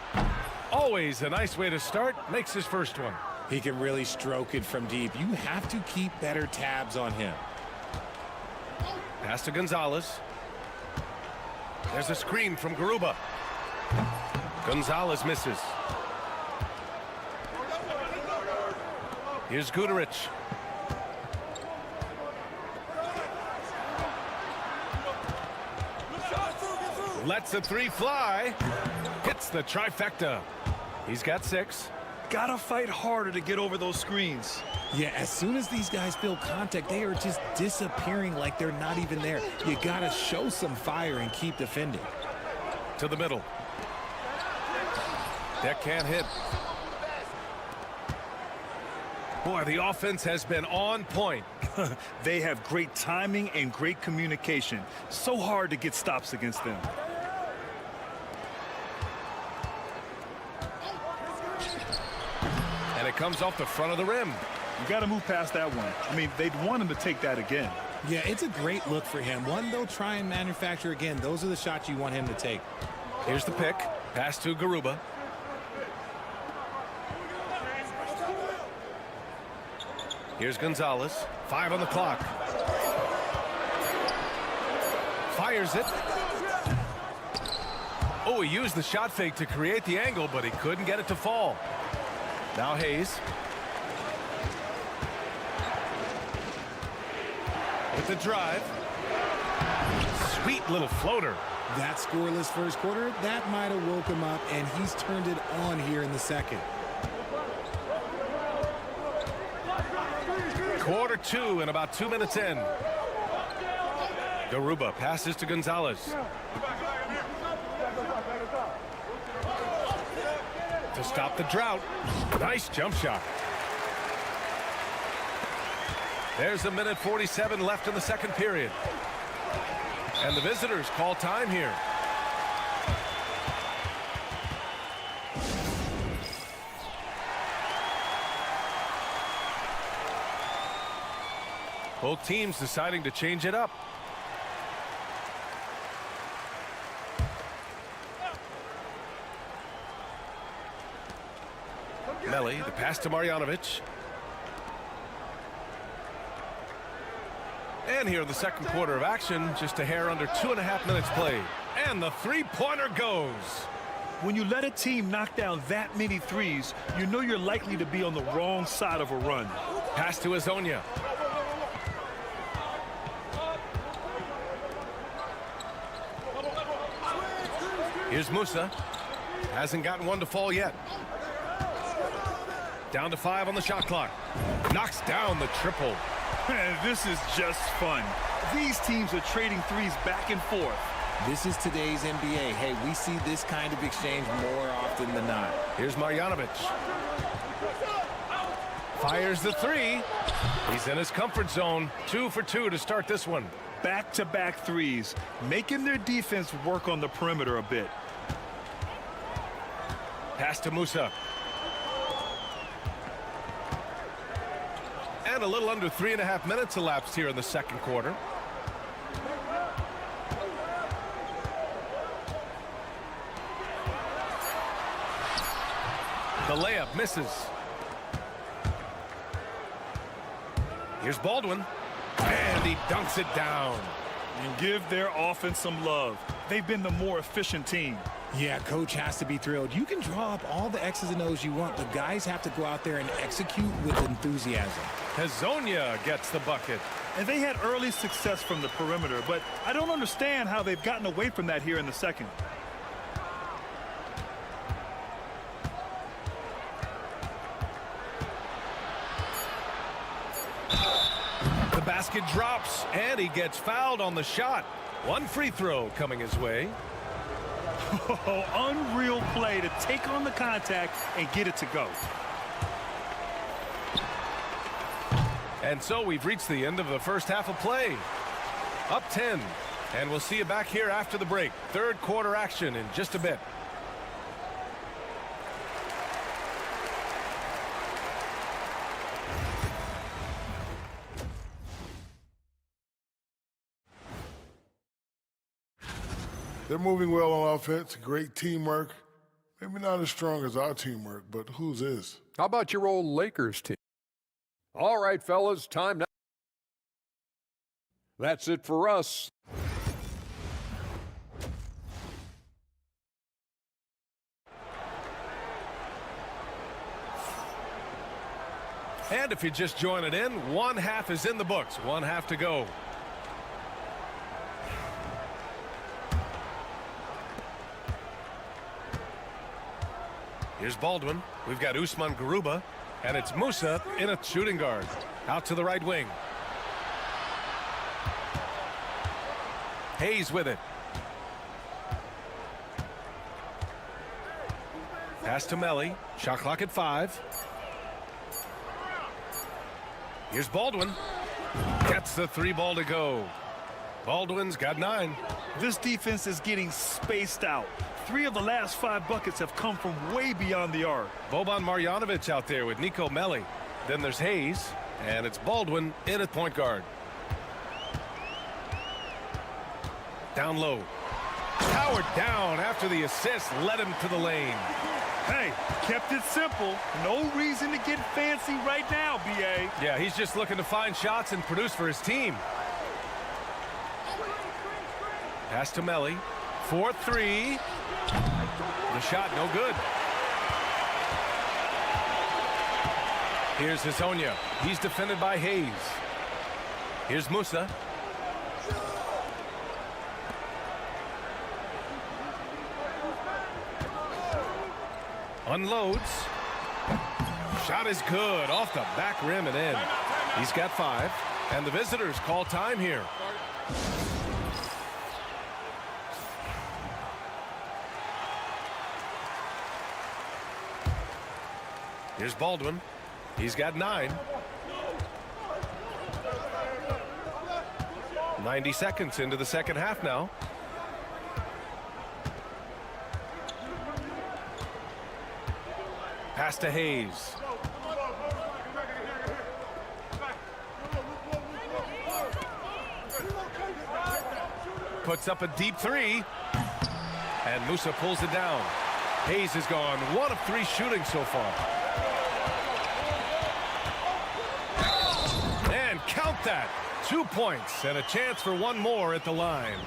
[SPEAKER 4] Always a nice way to start. Makes his first one.
[SPEAKER 3] He can really stroke it from deep. You have to keep better tabs on him.
[SPEAKER 4] Pass to Gonzalez. There's a screen from Garuba. Gonzalez misses. Here's Guduric. Lets the three fly. Hits the trifecta. He's got 6.
[SPEAKER 9] Gotta fight harder to get over those screens.
[SPEAKER 3] Yeah, as soon as these guys feel contact, they are just disappearing like they're not even there. You gotta show some fire and keep defending.
[SPEAKER 4] To the middle. That can't hit. Boy, the offense has been on point.
[SPEAKER 9] They have great timing and great communication. So hard to get stops against them.
[SPEAKER 4] And it comes off the front of the rim.
[SPEAKER 9] You got to move past that one. I mean, they'd want him to take that again.
[SPEAKER 3] Yeah, it's a great look for him. One they'll try and manufacture again. Those are the shots you want him to take.
[SPEAKER 4] Here's the pick. Pass to Garuba. Here's Gonzalez. 5 on the clock. Fires it. Oh, he used the shot fake to create the angle, but he couldn't get it to fall. Now Hayes. With the drive. Sweet little floater.
[SPEAKER 3] That scoreless first quarter, that might have woke him up, and he's turned it on here in the second.
[SPEAKER 4] Quarter 2 and about 2 minutes in. Garuba passes to Gonzalez. To stop the drought. Nice jump shot. There's a minute 47 left in the second period. And the visitors call time here. Both teams deciding to change it up. Melli, the pass to Marjanovic. And here in the second quarter of action, just a hair under 2.5 minutes played. And the three-pointer goes.
[SPEAKER 9] When you let a team knock down that many threes, you know you're likely to be on the wrong side of a run.
[SPEAKER 4] Pass to Azonia. Here's Musa. Hasn't gotten one to fall yet. Down to 5 on the shot clock. Knocks down the triple.
[SPEAKER 9] This is just fun. These teams are trading threes back and forth.
[SPEAKER 3] This is today's NBA. Hey, we see this kind of exchange more often than not.
[SPEAKER 4] Here's Marjanovic. Fires the 3. He's in his comfort zone. 2 for 2 to start this one.
[SPEAKER 9] Back-to-back threes, making their defense work on the perimeter a bit.
[SPEAKER 4] Pass to Musa. And a little under 3.5 minutes elapsed here in the second quarter. The layup misses. Here's Baldwin. And he dunks it down.
[SPEAKER 9] And give their offense some love. They've been the more efficient team.
[SPEAKER 3] Yeah, coach has to be thrilled. You can draw up all the X's and O's you want, but guys have to go out there and execute with enthusiasm.
[SPEAKER 4] Hazonia gets the bucket.
[SPEAKER 9] And they had early success from the perimeter, but I don't understand how they've gotten away from that here in the second.
[SPEAKER 4] The basket drops, and he gets fouled on the shot. One free throw coming his way.
[SPEAKER 9] Oh, unreal play to take on the contact and get it to go.
[SPEAKER 4] And so we've reached the end of the first half of play. Up 10. And we'll see you back here after the break. Third quarter action in just a bit.
[SPEAKER 6] They're moving well on offense. Great teamwork. Maybe not as strong as our teamwork, but whose is?
[SPEAKER 5] How about your old Lakers team? All right, fellas, time now. That's it for us.
[SPEAKER 4] And if you're just joining in, one half is in the books. One half to go. Here's Baldwin. We've got Usman Garuba. And it's Musa in a shooting guard. Out to the right wing. Hayes with it. Pass to Melli. Shot clock at 5. Here's Baldwin. Gets the 3 ball to go. Baldwin's got 9.
[SPEAKER 9] This defense is getting spaced out. 3 of the last 5 buckets have come from way beyond the arc.
[SPEAKER 4] Boban Marjanovic out there with Nico Melli. Then there's Hayes, and it's Baldwin in at point guard. Down low. Powered down after the assist led him to the lane.
[SPEAKER 9] Hey, kept it simple. No reason to get fancy right now, B.A.
[SPEAKER 4] Yeah, he's just looking to find shots and produce for his team. Pass to Melli. 4-3. The shot no good. Here's Hezonja. He's defended by Hayes. Here's Musa. Unloads. Shot is good off the back rim and in. He's got 5. And the visitors call time here. Here's Baldwin. He's got 9. 90 seconds into the second half now. Pass to Hayes. Puts up a deep 3. And Musa pulls it down. Hayes has gone 1 of 3 shooting so far. And count that. 2 points and a chance for 1 more at the line.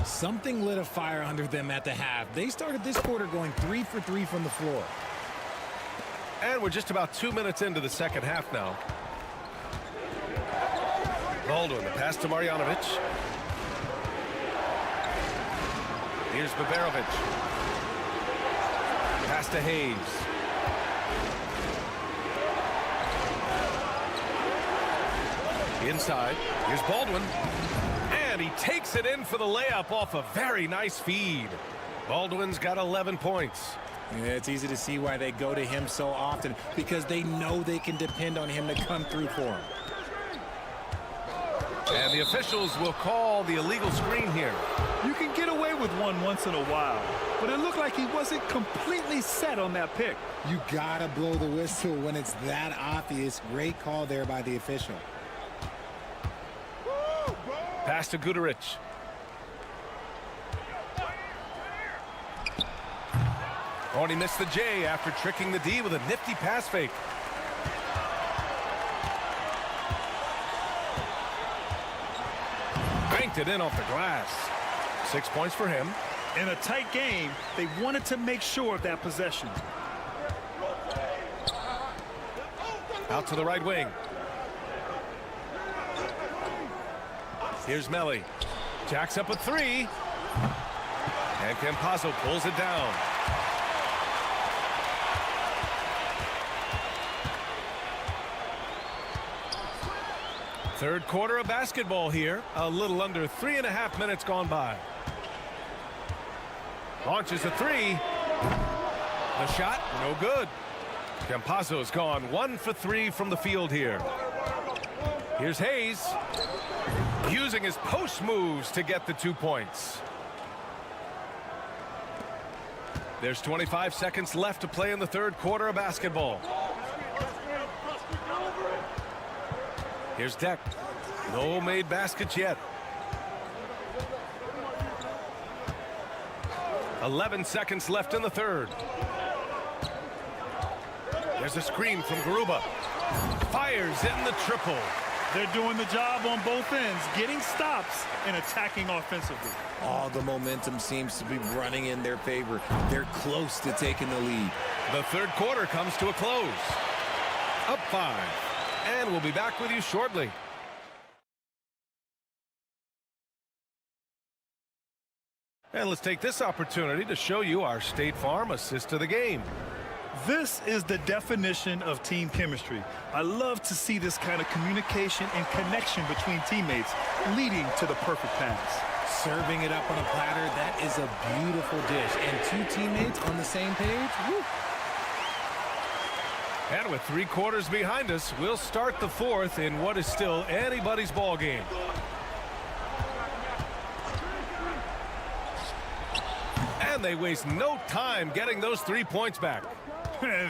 [SPEAKER 3] Something lit a fire under them at the half. They started this quarter going 3 for 3 from the floor.
[SPEAKER 4] And we're just about 2 minutes into the second half now. Baldwin, the pass to Marjanovic. Here's Baberovic. Pass to Hayes. Inside. Here's Baldwin. And he takes it in for the layup off a very nice feed. Baldwin's got 11 points.
[SPEAKER 3] Yeah, it's easy to see why they go to him so often, because they know they can depend on him to come through for them.
[SPEAKER 4] And the officials will call the illegal screen here.
[SPEAKER 9] You can get away with one once in a while, but it looked like he wasn't completely set on that pick.
[SPEAKER 3] You gotta blow the whistle when it's that obvious. Great call there by the official.
[SPEAKER 4] Pass to Guduric. Oh, and he missed the J after tricking the D with a nifty pass fake. Banked it in off the glass. 6 points for him.
[SPEAKER 9] In a tight game, they wanted to make sure of that possession.
[SPEAKER 4] Out to the right wing. Here's Melli. Jacks up a 3. And Campazzo pulls it down. Third quarter of basketball here. A little under 3.5 minutes gone by. Launches a 3. The shot, no good. Campazzo's gone 1 for 3 from the field here. Here's Hayes. Using his post moves to get the 2 points. There's 25 seconds left to play in the third quarter of basketball. Here's Deck. No made baskets yet. 11 seconds left in the third. There's a screen from Garuba. Fires in the triple.
[SPEAKER 9] They're doing the job on both ends, getting stops and attacking offensively.
[SPEAKER 3] All the momentum seems to be running in their favor. They're close to taking the lead.
[SPEAKER 4] The third quarter comes to a close. Up 5. And we'll be back with you shortly. And let's take this opportunity to show you our State Farm assist to the game.
[SPEAKER 9] This is the definition of team chemistry. I love to see this kind of communication and connection between teammates leading to the perfect pass.
[SPEAKER 3] Serving it up on a platter, that is a beautiful dish. And 2 teammates on the same page, woo.
[SPEAKER 4] And with 3 quarters behind us, we'll start the 4th in what is still anybody's ball game. And they waste no time getting those 3 points back.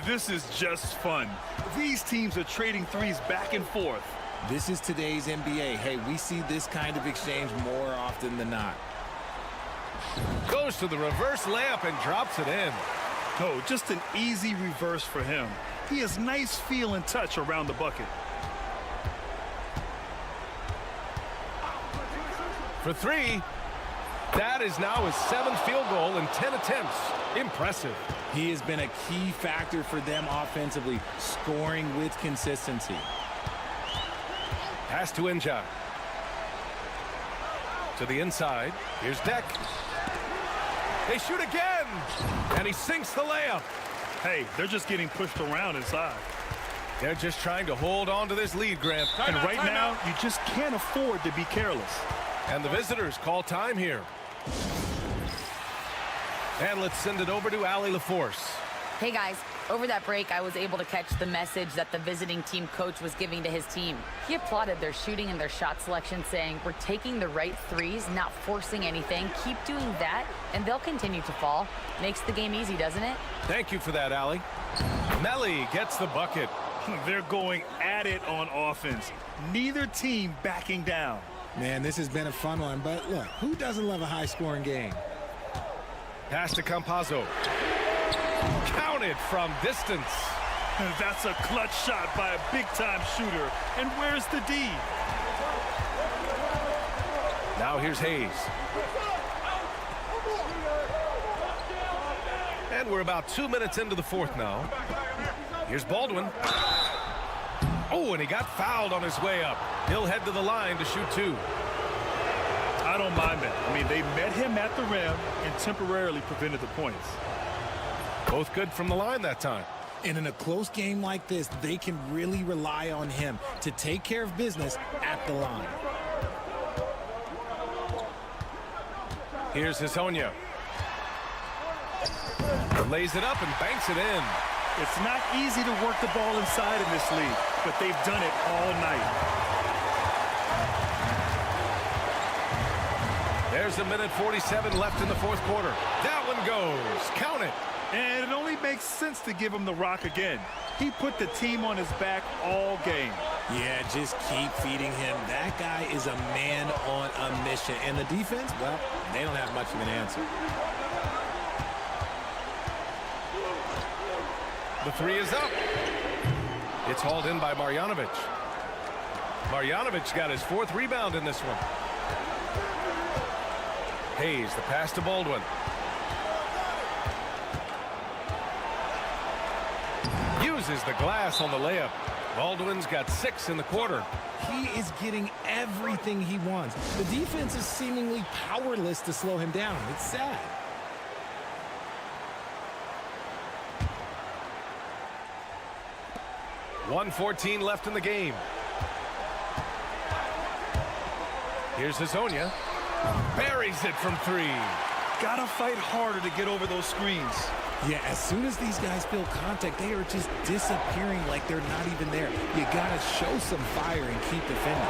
[SPEAKER 9] This is just fun. These teams are trading threes back and forth.
[SPEAKER 7] This is today's NBA. Hey, we see this kind of exchange more often than not.
[SPEAKER 4] Goes to the reverse layup and drops it in.
[SPEAKER 9] Oh, just an easy reverse for him. He has nice feel and touch around the bucket.
[SPEAKER 4] For 3. That is now his 7th field goal in 10 attempts. Impressive.
[SPEAKER 7] He has been a key factor for them offensively, scoring with consistency.
[SPEAKER 4] Pass to Inja. To the inside. Here's Deck. They shoot again. And he sinks the layup.
[SPEAKER 9] Hey, they're just getting pushed around inside.
[SPEAKER 4] They're just trying to hold on to this lead, Grant.
[SPEAKER 9] And right now, you just can't afford to be careless.
[SPEAKER 4] And the visitors call time here. And let's send it over to Allie LaForce.
[SPEAKER 11] Hey guys, over that break I was able to catch the message that the visiting team coach was giving to his team. He applauded their shooting and their shot selection, saying, "We're taking the right threes, not forcing anything. Keep doing that and they'll continue to fall." Makes the game easy, doesn't it?
[SPEAKER 4] Thank you for that, Allie. Melly gets the bucket.
[SPEAKER 9] They're going at it on offense. Neither team backing down.
[SPEAKER 3] Man, this has been a fun one, but look, who doesn't love a high-scoring game?
[SPEAKER 4] Pass to Campazzo. Counted from distance.
[SPEAKER 9] That's a clutch shot by a big-time shooter. And where's the D?
[SPEAKER 4] Now here's Hayes. And we're about 2 minutes into the 4th now. Here's Baldwin. Oh, and he got fouled on his way up. He'll head to the line to shoot 2.
[SPEAKER 9] I don't mind that. I mean, they met him at the rim and temporarily prevented the points.
[SPEAKER 4] Both good from the line that time.
[SPEAKER 3] And in a close game like this, they can really rely on him to take care of business at the line.
[SPEAKER 4] Here's Hezonja. Lays it up and banks it in.
[SPEAKER 9] It's not easy to work the ball inside in this league, but they've done it all night.
[SPEAKER 4] There's a minute 47 left in the 4th quarter. That one goes. Count it.
[SPEAKER 9] And it only makes sense to give him the rock again. He put the team on his back all game.
[SPEAKER 3] Yeah, just keep feeding him. That guy is a man on a mission. And the defense, well, they don't have much of an answer.
[SPEAKER 4] The 3 is up. It's hauled in by Marjanovic. Marjanovic got his 4th rebound in this one. Hayes, the pass to Baldwin. Uses the glass on the layup. Baldwin's got 6 in the quarter.
[SPEAKER 3] He is getting everything he wants. The defense is seemingly powerless to slow him down. It's sad.
[SPEAKER 4] .114 left in the game. Here's Hezonja. Buries it from 3.
[SPEAKER 9] Gotta fight harder to get over those screens.
[SPEAKER 3] Yeah, as soon as these guys feel contact, they are just disappearing like they're not even there. You gotta show some fire and keep defending.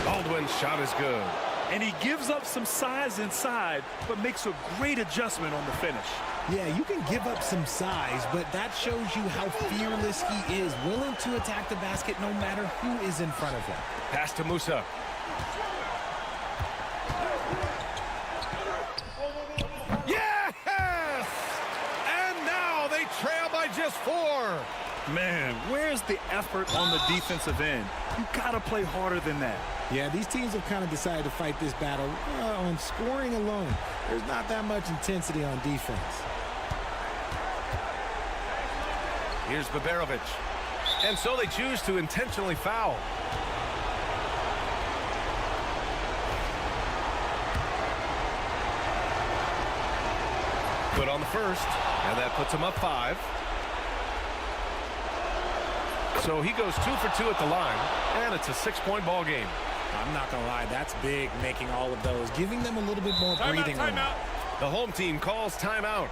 [SPEAKER 4] Baldwin's shot is good.
[SPEAKER 9] And he gives up some size inside, but makes a great adjustment on the finish.
[SPEAKER 3] Yeah, you can give up some size, but that shows you how fearless he is, willing to attack the basket no matter who is in front of him.
[SPEAKER 4] Pass to Musa. Yes! And now they trail by just 4.
[SPEAKER 9] Man, where's the effort on the defensive end? You gotta play harder than that.
[SPEAKER 3] Yeah, these teams have kind of decided to fight this battle on scoring alone. There's not that much intensity on defense.
[SPEAKER 4] Here's Baberovic. And so they choose to intentionally foul. Good on the first, and that puts him up 5. So he goes 2 for 2 at the line, and it's a 6-point ball game.
[SPEAKER 3] I'm not gonna lie, that's big, making all of those, giving them a little bit more breathing room.
[SPEAKER 4] The home team calls timeout.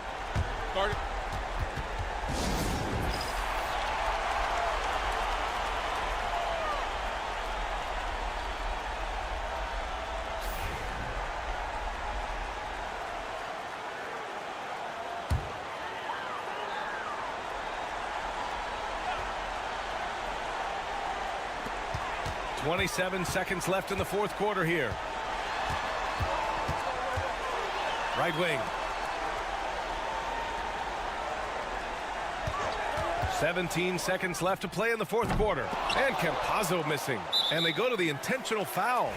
[SPEAKER 4] 27 seconds left in the fourth quarter here. Right wing. 17 seconds left to play in the fourth quarter. And Campazzo missing. And they go to the intentional foul.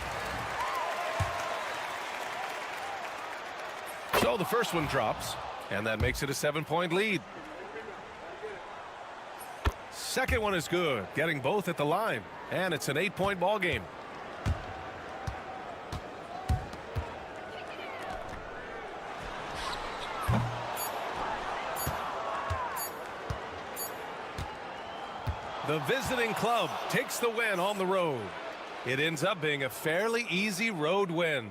[SPEAKER 4] So the first one drops, and that makes it a 7-point lead. Second one is good, getting both at the line, and it's an 8-point ball game. The visiting club takes the win on the road. It ends up being a fairly easy road win.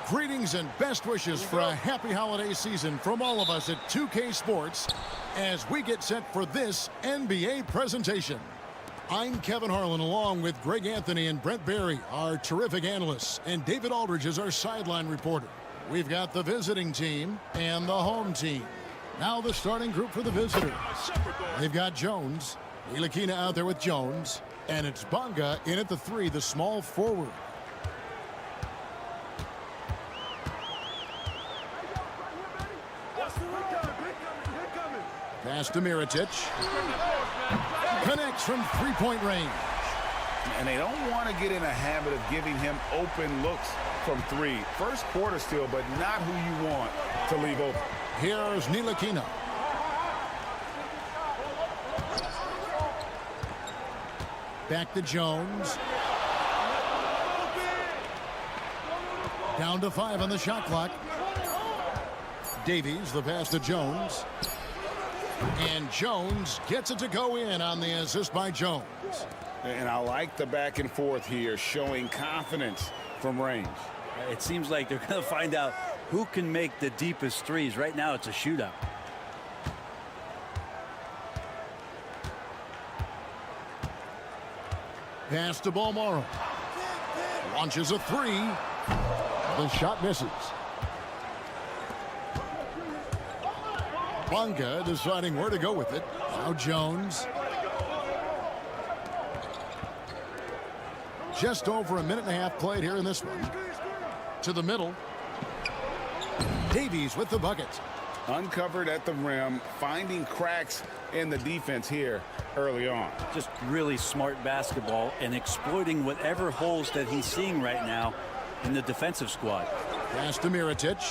[SPEAKER 1] Greetings and best wishes for a happy holiday season from all of us at 2K Sports as we get set for this NBA presentation. I'm Kevin Harlan along with Greg Anthony and Brent Barry, our terrific analysts, and David Aldridge is our sideline reporter. We've got the visiting team and the home team. Now the starting group for the visitors. They've got Jones, Ntilikina out there with Jones, and it's Bonga in at the 3, the small forward. Pass to Mirotic. Connects from three-point range.
[SPEAKER 2] And they don't want to get in a habit of giving him open looks from 3. First quarter still, but not who you want to leave open.
[SPEAKER 1] Here's Ntilikina. Back to Jones. Down to 5 on the shot clock. Davies, the pass to Jones. And Jones gets it to go in on the assist by Jones.
[SPEAKER 2] And I like the back and forth here, showing confidence from range.
[SPEAKER 10] It seems like they're going to find out who can make the deepest threes. Right now, it's a shootout.
[SPEAKER 1] Pass to Balmaro. Launches a 3. The shot misses. Bonga deciding where to go with it. Now Jones. Just over a minute and a half played here in this one. To the middle. Davies with the bucket.
[SPEAKER 2] Uncovered at the rim, finding cracks in the defense here early on.
[SPEAKER 10] Just really smart basketball and exploiting whatever holes that he's seeing right now in the defensive squad.
[SPEAKER 1] Pass to Mirotic.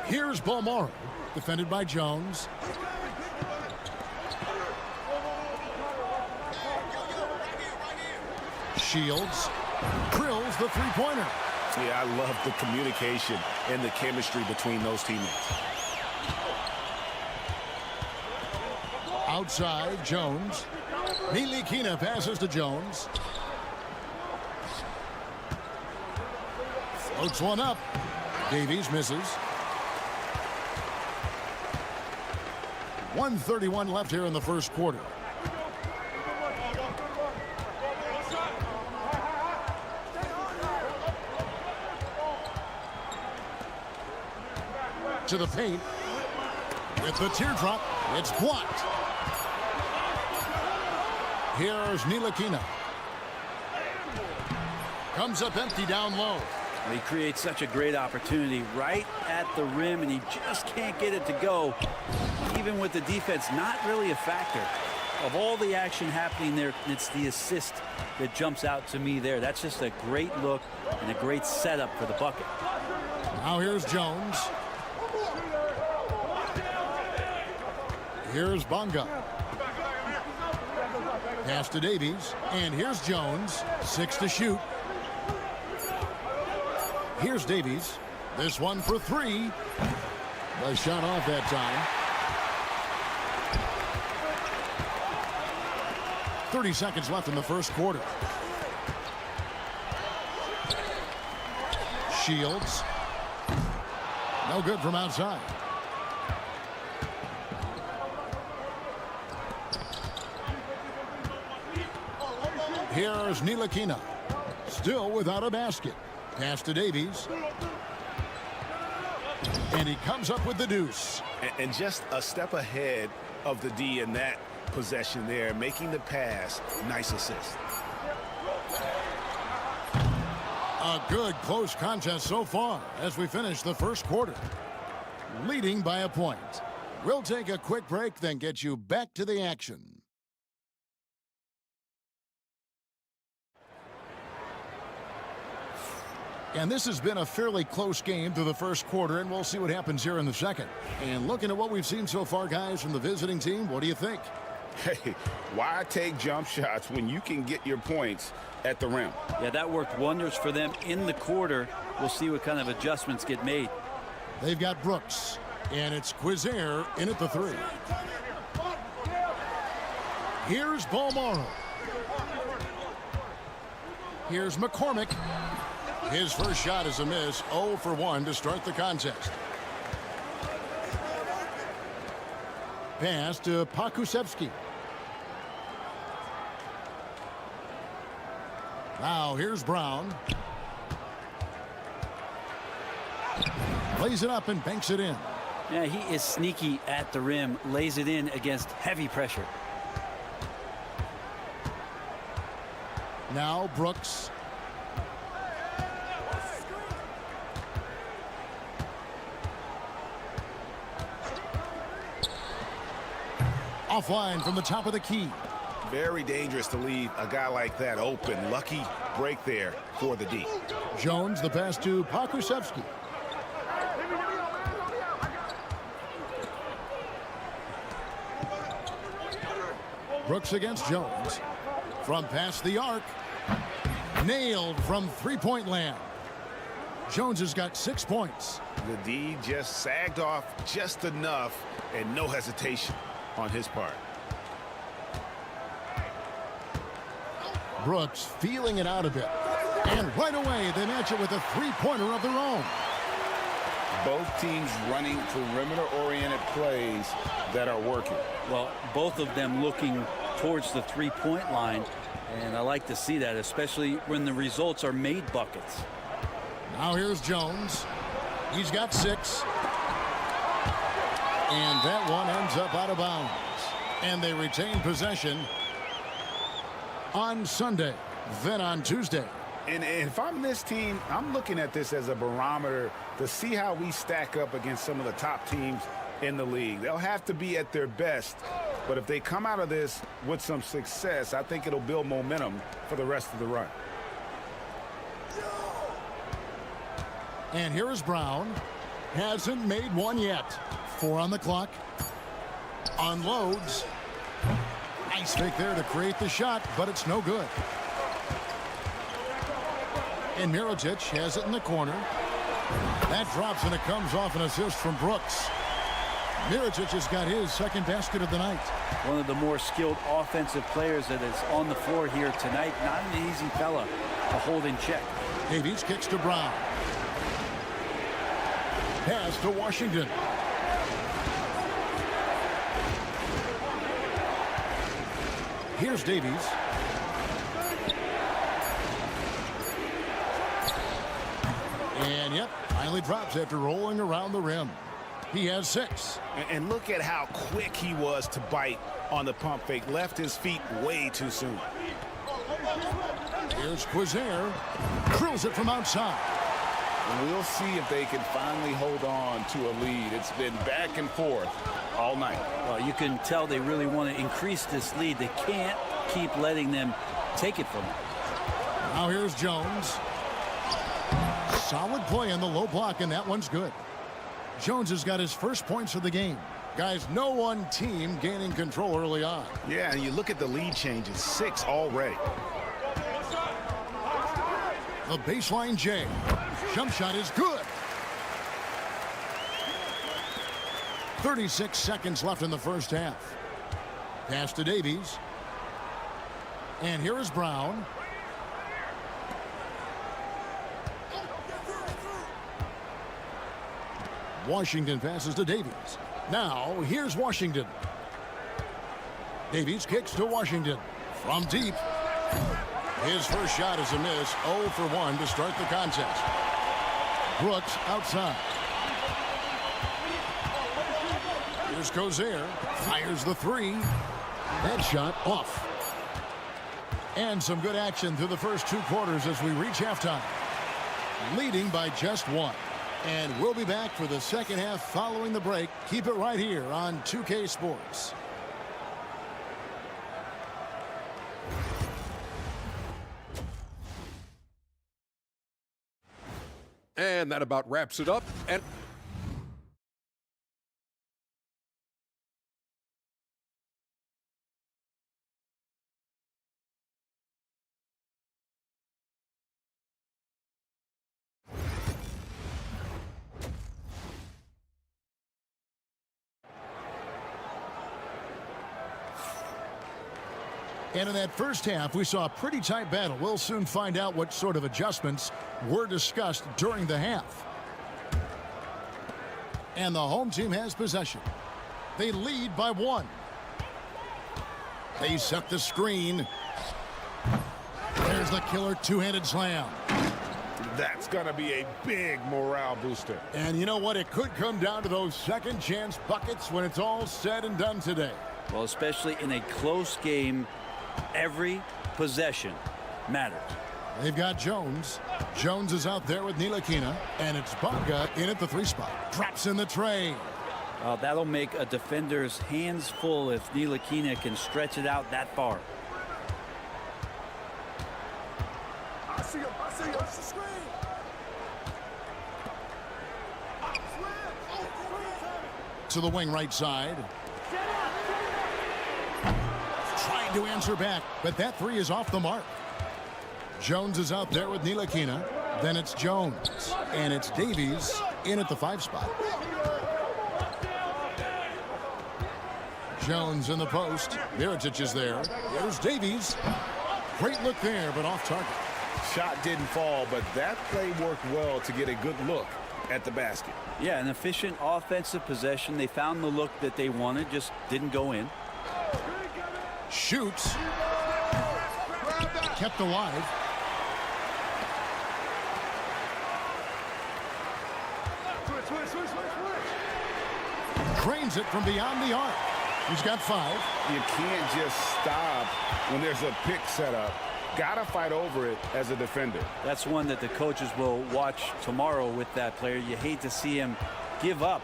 [SPEAKER 1] Here's Balmaro. Defended by Jones. Shields drills the three-pointer.
[SPEAKER 2] Yeah, I love the communication and the chemistry between those teammates.
[SPEAKER 1] Outside, Jones. Ntilikina passes to Jones. Floats one up. Davies misses. 1:31 left here in the first quarter. To the paint. With the teardrop, it's blocked. Here's Ntilikina. Comes up empty down low.
[SPEAKER 10] He creates such a great opportunity right at the rim, and he just can't get it to go. Even with the defense not really a factor. Of all the action happening there, it's the assist that jumps out to me there. That's just a great look and a great setup for the bucket.
[SPEAKER 1] Now here's Jones. Here's Bonga. Pass to Davies. And here's Jones. 6 to shoot. Here's Davies. This one for 3. The shot off that time. 30 seconds left in the first quarter. Shields. No good from outside. Here's Ntilikina. Still without a basket. Pass to Davies. And he comes up with the deuce.
[SPEAKER 2] And just a step ahead of the D in that possession there, making the pass. Nice assist.
[SPEAKER 1] A good close contest so far as we finish the first quarter. Leading by a point. We'll take a quick break, then get you back to the action. And this has been a fairly close game through the first quarter, and we'll see what happens here in the second. And looking at what we've seen so far, guys, from the visiting team, what do you think?
[SPEAKER 2] Hey, why take jump shots when you can get your points at the rim?
[SPEAKER 10] Yeah, that worked wonders for them in the quarter. We'll see what kind of adjustments get made.
[SPEAKER 1] They've got Brooks, and it's Quizair in at the 3. Here's Balmaro. Here's McCormick. His first shot is a miss, 0 for 1 to start the contest. Pass to Pakusevski. Now here's Brown. Lays it up and banks it in.
[SPEAKER 10] Yeah, he is sneaky at the rim, lays it in against heavy pressure.
[SPEAKER 1] Now Brooks. Offline from the top of the key.
[SPEAKER 2] Very dangerous to leave a guy like that open. Lucky break there for the D.
[SPEAKER 1] Jones, the pass to Pakusevski. Brooks against Jones. From past the arc. Nailed from three-point land. Jones has got 6 points.
[SPEAKER 2] The D just sagged off just enough and no hesitation on his part.
[SPEAKER 1] Brooks feeling it out a bit. And right away, they match it with a three-pointer of their own.
[SPEAKER 2] Both teams running perimeter-oriented plays that are working.
[SPEAKER 10] Well, both of them looking towards the three-point line, and I like to see that, especially when the results are made buckets.
[SPEAKER 1] Now here's Jones. He's got 6. And that one ends up out of bounds. And they retain possession on Sunday, then on Tuesday.
[SPEAKER 2] And if I'm this team, I'm looking at this as a barometer to see how we stack up against some of the top teams in the league. They'll have to be at their best, but if they come out of this with some success, I think it'll build momentum for the rest of the run.
[SPEAKER 1] And here is Brown. Hasn't made one yet. 4 on the clock. Unloads. Nice fake there to create the shot, but it's no good. And Mirotic has it in the corner. That drops and it comes off an assist from Brooks. Mirotic has got his second basket of the night.
[SPEAKER 10] One of the more skilled offensive players that is on the floor here tonight. Not an easy fella to hold in check.
[SPEAKER 1] Davies kicks to Brown. Pass to Washington. Here's Davies. And yep, finally drops after rolling around the rim. He has 6.
[SPEAKER 2] And look at how quick he was to bite on the pump fake. Left his feet way too soon.
[SPEAKER 1] Here's Quizair. Drills it from outside.
[SPEAKER 2] And we'll see if they can finally hold on to a lead. It's been back and forth all night.
[SPEAKER 10] Well, you can tell they really want to increase this lead. They can't keep letting them take it from them.
[SPEAKER 1] Now here's Jones. Solid play in the low block, and that one's good. Jones has got his first points of the game. Guys, no one team gaining control early on.
[SPEAKER 2] Yeah, and you look at the lead changes. 6 already.
[SPEAKER 1] The baseline J. Jump shot is good. 36 seconds left in the first half. Pass to Davies. And here is Brown. Washington passes to Davies. Now, here's Washington. Davies kicks to Washington. From deep. His first shot is a miss. 0 for 1 to start the contest. Brooks outside. Here's Gozer. Fires the three. That shot off. And some good action through the first 2 quarters as we reach halftime. Leading by just 1. And we'll be back for the second half following the break. Keep it right here on 2K Sports.
[SPEAKER 5] And that about wraps it up.
[SPEAKER 1] And in that first half, we saw a pretty tight battle. We'll soon find out what sort of adjustments were discussed during the half. And the home team has possession. They lead by 1. They set the screen. There's the killer two-handed slam.
[SPEAKER 2] That's going to be a big morale booster.
[SPEAKER 1] And you know what? It could come down to those second chance buckets when it's all said and done today.
[SPEAKER 10] Well, especially in a close game, every possession matters.
[SPEAKER 1] They've got Jones. Jones is out there with Ntilikina, and it's Bonga in at the 3 spot. Drops in the tray.
[SPEAKER 10] That'll make a defender's hands full if Ntilikina can stretch it out that far.
[SPEAKER 6] I see him. It's the screen.
[SPEAKER 1] To the wing right side. Trying to answer back, but that 3 is off the mark. Jones is out there with Ntilikina. Then it's Jones. And it's Davies in at the 5 spot. Jones in the post. Mirotic is there. There's Davies. Great look there, but off target.
[SPEAKER 2] Shot didn't fall, but that play worked well to get a good look at the basket.
[SPEAKER 10] Yeah, an efficient offensive possession. They found the look that they wanted, just didn't go in.
[SPEAKER 1] Shoots. Kept alive. Drains it from beyond the arc. He's got 5.
[SPEAKER 2] You can't just stop when there's a pick set up. Gotta fight over it as a defender.
[SPEAKER 10] That's one that the coaches will watch tomorrow with that player. You hate to see him give up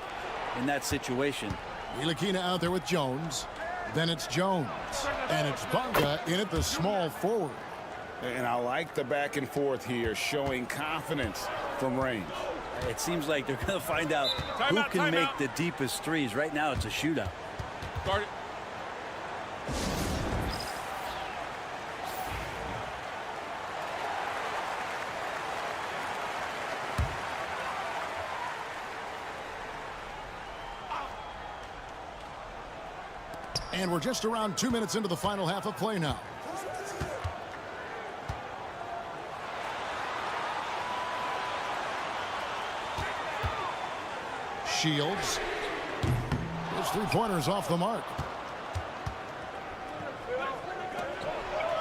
[SPEAKER 10] in that situation.
[SPEAKER 1] Ntilikina out there with Jones. Then it's Jones. And it's Bonga in at the small forward.
[SPEAKER 2] And I like the back and forth here, showing confidence from range.
[SPEAKER 10] It seems like they're going to find out who can make the deepest threes. Right now, it's a shootout.
[SPEAKER 5] Start it.
[SPEAKER 1] And we're just around 2 minutes into the final half of play now. Shields. His 3-pointers off the mark.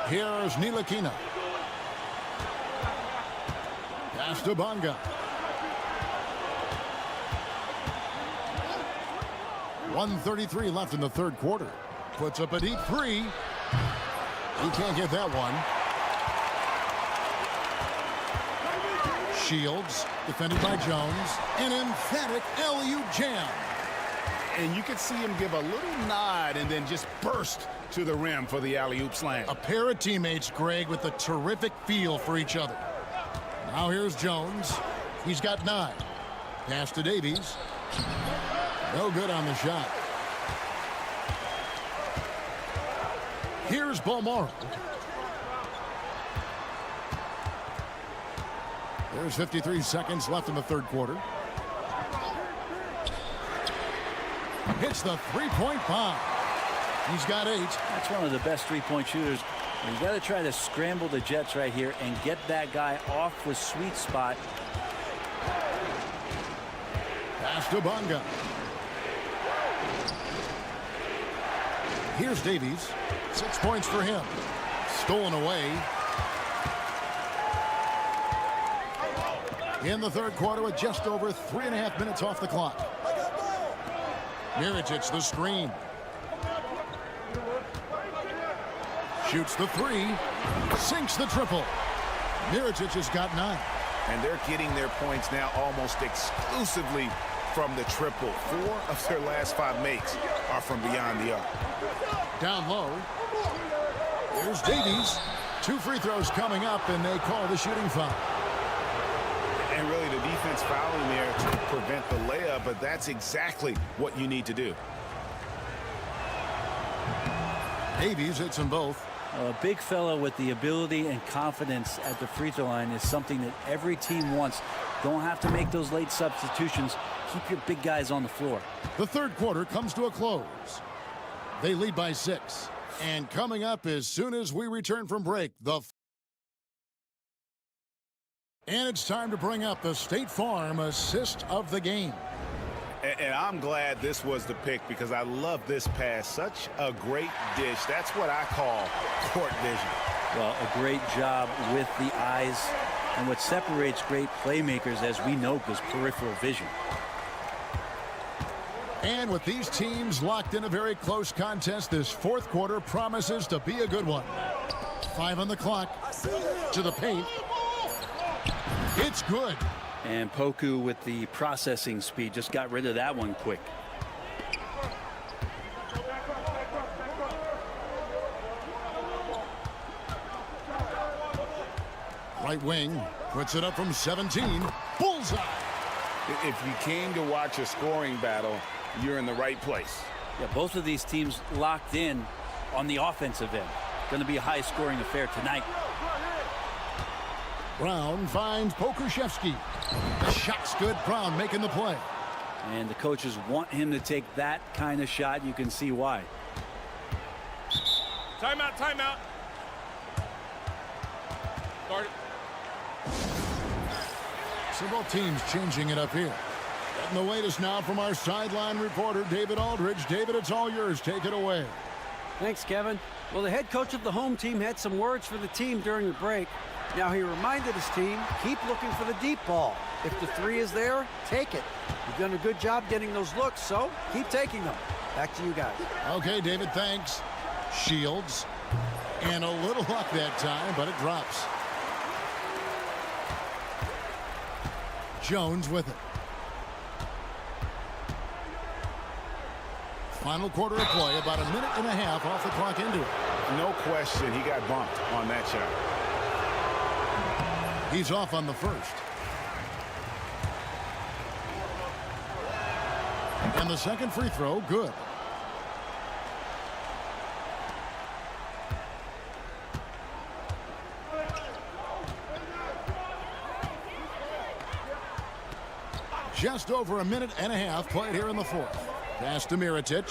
[SPEAKER 1] Here's Ntilikina. Pass to Bonga. 1:33 left in the 3rd quarter. Puts up a deep 3. He can't get that one. Shields, defended by Jones. An emphatic alley-oop jam.
[SPEAKER 2] And you could see him give a little nod and then just burst to the rim for the alley-oop slam.
[SPEAKER 1] A pair of teammates, Greg, with a terrific feel for each other. Now here's Jones. He's got 9. Pass to Davies. No good on the shot. Here's Balmaro. There's 53 seconds left in the 3rd quarter. Hits the 3-point bomb. He's got 8.
[SPEAKER 10] That's one of the best 3-point shooters. You got to try to scramble the Jets right here and get that guy off the sweet spot.
[SPEAKER 1] Pass to Bonga. Here's Davies. 6 points for him. Stolen away. In the 3rd quarter with just over 3.5 minutes off the clock. Mirotic the screen. Shoots the three. Sinks the triple. Mirotic has got 9.
[SPEAKER 2] And they're getting their points now almost exclusively from the triple. 4 of their last 5 makes are from beyond the arc.
[SPEAKER 1] Down low. Here's Davies. 2 free throws coming up, and they call the shooting foul.
[SPEAKER 2] And really the defense fouling there to prevent the layup, but that's exactly what you need to do.
[SPEAKER 1] Davies hits them both.
[SPEAKER 10] A big fella with the ability and confidence at the free throw line is something that every team wants. Don't have to make those late substitutions. Keep your big guys on the floor.
[SPEAKER 1] The third quarter comes to a close. They lead by 6. And coming up as soon as we return from break, and it's time to bring up the State Farm assist of the game.
[SPEAKER 2] And I'm glad this was the pick because I love this pass. Such a great dish. That's what I call court vision.
[SPEAKER 10] Well, a great job with the eyes. And what separates great playmakers, as we know, is peripheral vision.
[SPEAKER 1] And with these teams locked in a very close contest, this fourth quarter promises to be a good one. 5 on the clock. To the paint. It's good.
[SPEAKER 10] And Poku with the processing speed just got rid of that one quick.
[SPEAKER 1] Right wing puts it up from 17. Bullseye.
[SPEAKER 2] If you came to watch a scoring battle, you're in the right place.
[SPEAKER 10] Yeah, both of these teams locked in on the offensive end. Going to be a high-scoring affair tonight.
[SPEAKER 1] Brown finds Pokuševski. The shot's good. Brown making the play.
[SPEAKER 10] And the coaches want him to take that kind of shot. You can see why.
[SPEAKER 4] Timeout, timeout. Start.
[SPEAKER 1] So both teams changing it up here. Getting the latest now from our sideline reporter, David Aldridge. David, it's all yours. Take it away.
[SPEAKER 8] Thanks, Kevin. Well, the head coach of the home team had some words for the team during the break. Now he reminded his team, keep looking for the deep ball. If the 3 is there, take it. You've done a good job getting those looks, so keep taking them. Back to you guys.
[SPEAKER 1] Okay, David, thanks. Shields. And a little luck that time, but it drops. Jones with it. Final quarter of play, about a minute and a half off the clock into it.
[SPEAKER 2] No question, he got bumped on that shot.
[SPEAKER 1] He's off on the first. And the second free throw, good. Just over a minute and a half played here in the fourth. Pass to Mirotic.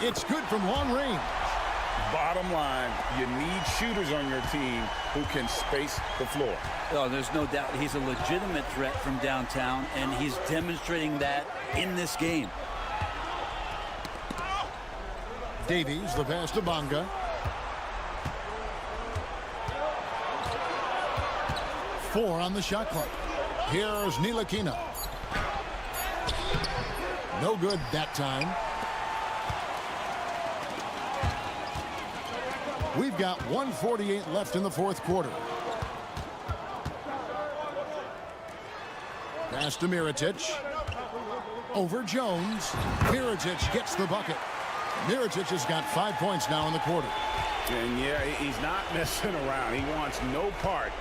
[SPEAKER 1] It's good from long range.
[SPEAKER 2] Bottom line, you need shooters on your team who can space the floor.
[SPEAKER 10] Oh, there's no doubt he's a legitimate threat from downtown, and he's demonstrating that in this game.
[SPEAKER 1] Davies, the pass to Bonga. Four on the shot clock. Here's Ntilikina. No good that time. We've got 1:48 left in the fourth quarter. Pass to Mirotic. Over Jones. Mirotic gets the bucket. Mirotic has got 5 points now in the quarter.
[SPEAKER 2] And yeah, he's not messing around. He wants no part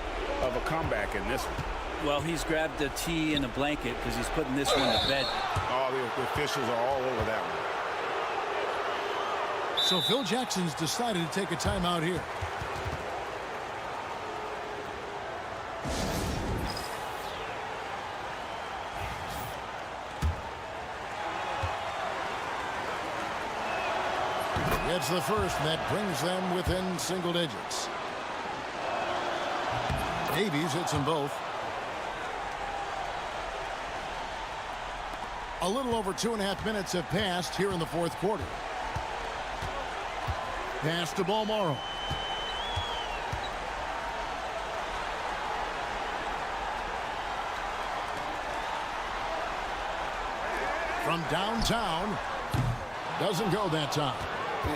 [SPEAKER 2] of a comeback in this one.
[SPEAKER 10] Well, he's grabbed a tee and a blanket because he's putting this one to bed.
[SPEAKER 2] Oh, the officials are all over that one.
[SPEAKER 1] So Phil Jackson's decided to take a timeout here. It's the first, and that brings them within single digits. Davies hits them both. A little over 2.5 minutes have passed here in the fourth quarter. Pass to Balmoro. From downtown. Doesn't go that time.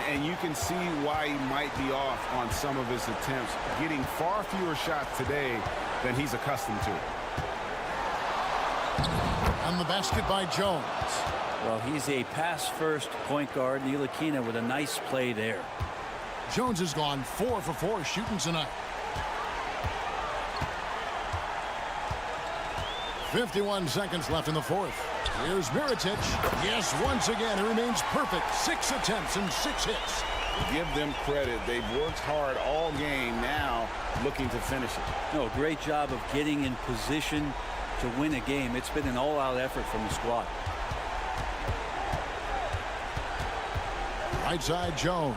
[SPEAKER 2] And you can see why he might be off on some of his attempts, getting far fewer shots today than he's accustomed to.
[SPEAKER 1] And the basket by Jones.
[SPEAKER 10] Well, he's a pass-first point guard. Ntilikina with a nice play there.
[SPEAKER 1] Jones has gone 4 for 4 shooting tonight. 51 seconds left in the fourth. Here's Mirotic. Yes, once again, he remains perfect. 6 attempts and 6 hits.
[SPEAKER 2] Give them credit. They've worked hard all game, now looking to finish it.
[SPEAKER 10] No, great job of getting in position to win a game. It's been an all-out effort from the squad.
[SPEAKER 1] Right side, Jones.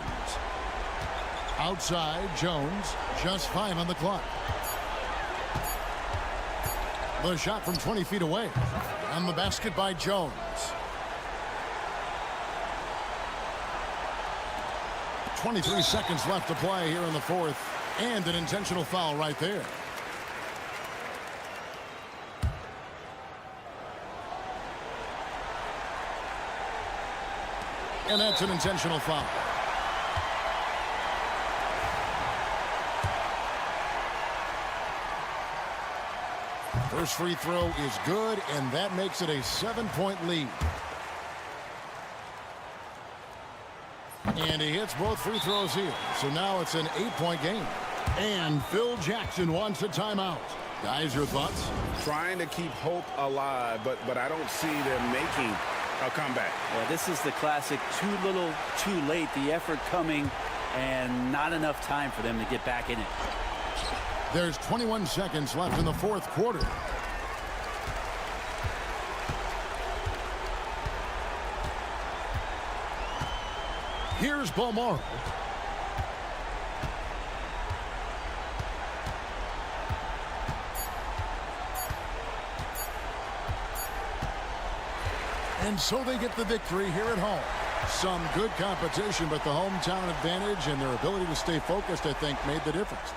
[SPEAKER 1] Outside, Jones. Just 5 on the clock. The shot from 20 feet away. And the basket by Jones. .23 seconds left to play here in the fourth. And an intentional foul right there. And that's an intentional foul. First free throw is good, and that makes it a 7-point lead. And he hits both free throws here. So now it's an 8-point game. And Phil Jackson wants a timeout. Guys, your thoughts?
[SPEAKER 2] Trying to keep hope alive, but I don't see them making a comeback.
[SPEAKER 10] Well, this is the classic too little, too late. The effort coming and not enough time for them to get back in it.
[SPEAKER 1] There's 21 seconds left in the fourth quarter. Here's Balmore. And so they get the victory here at home. Some good competition, but the hometown advantage and their ability to stay focused, I think, made the difference.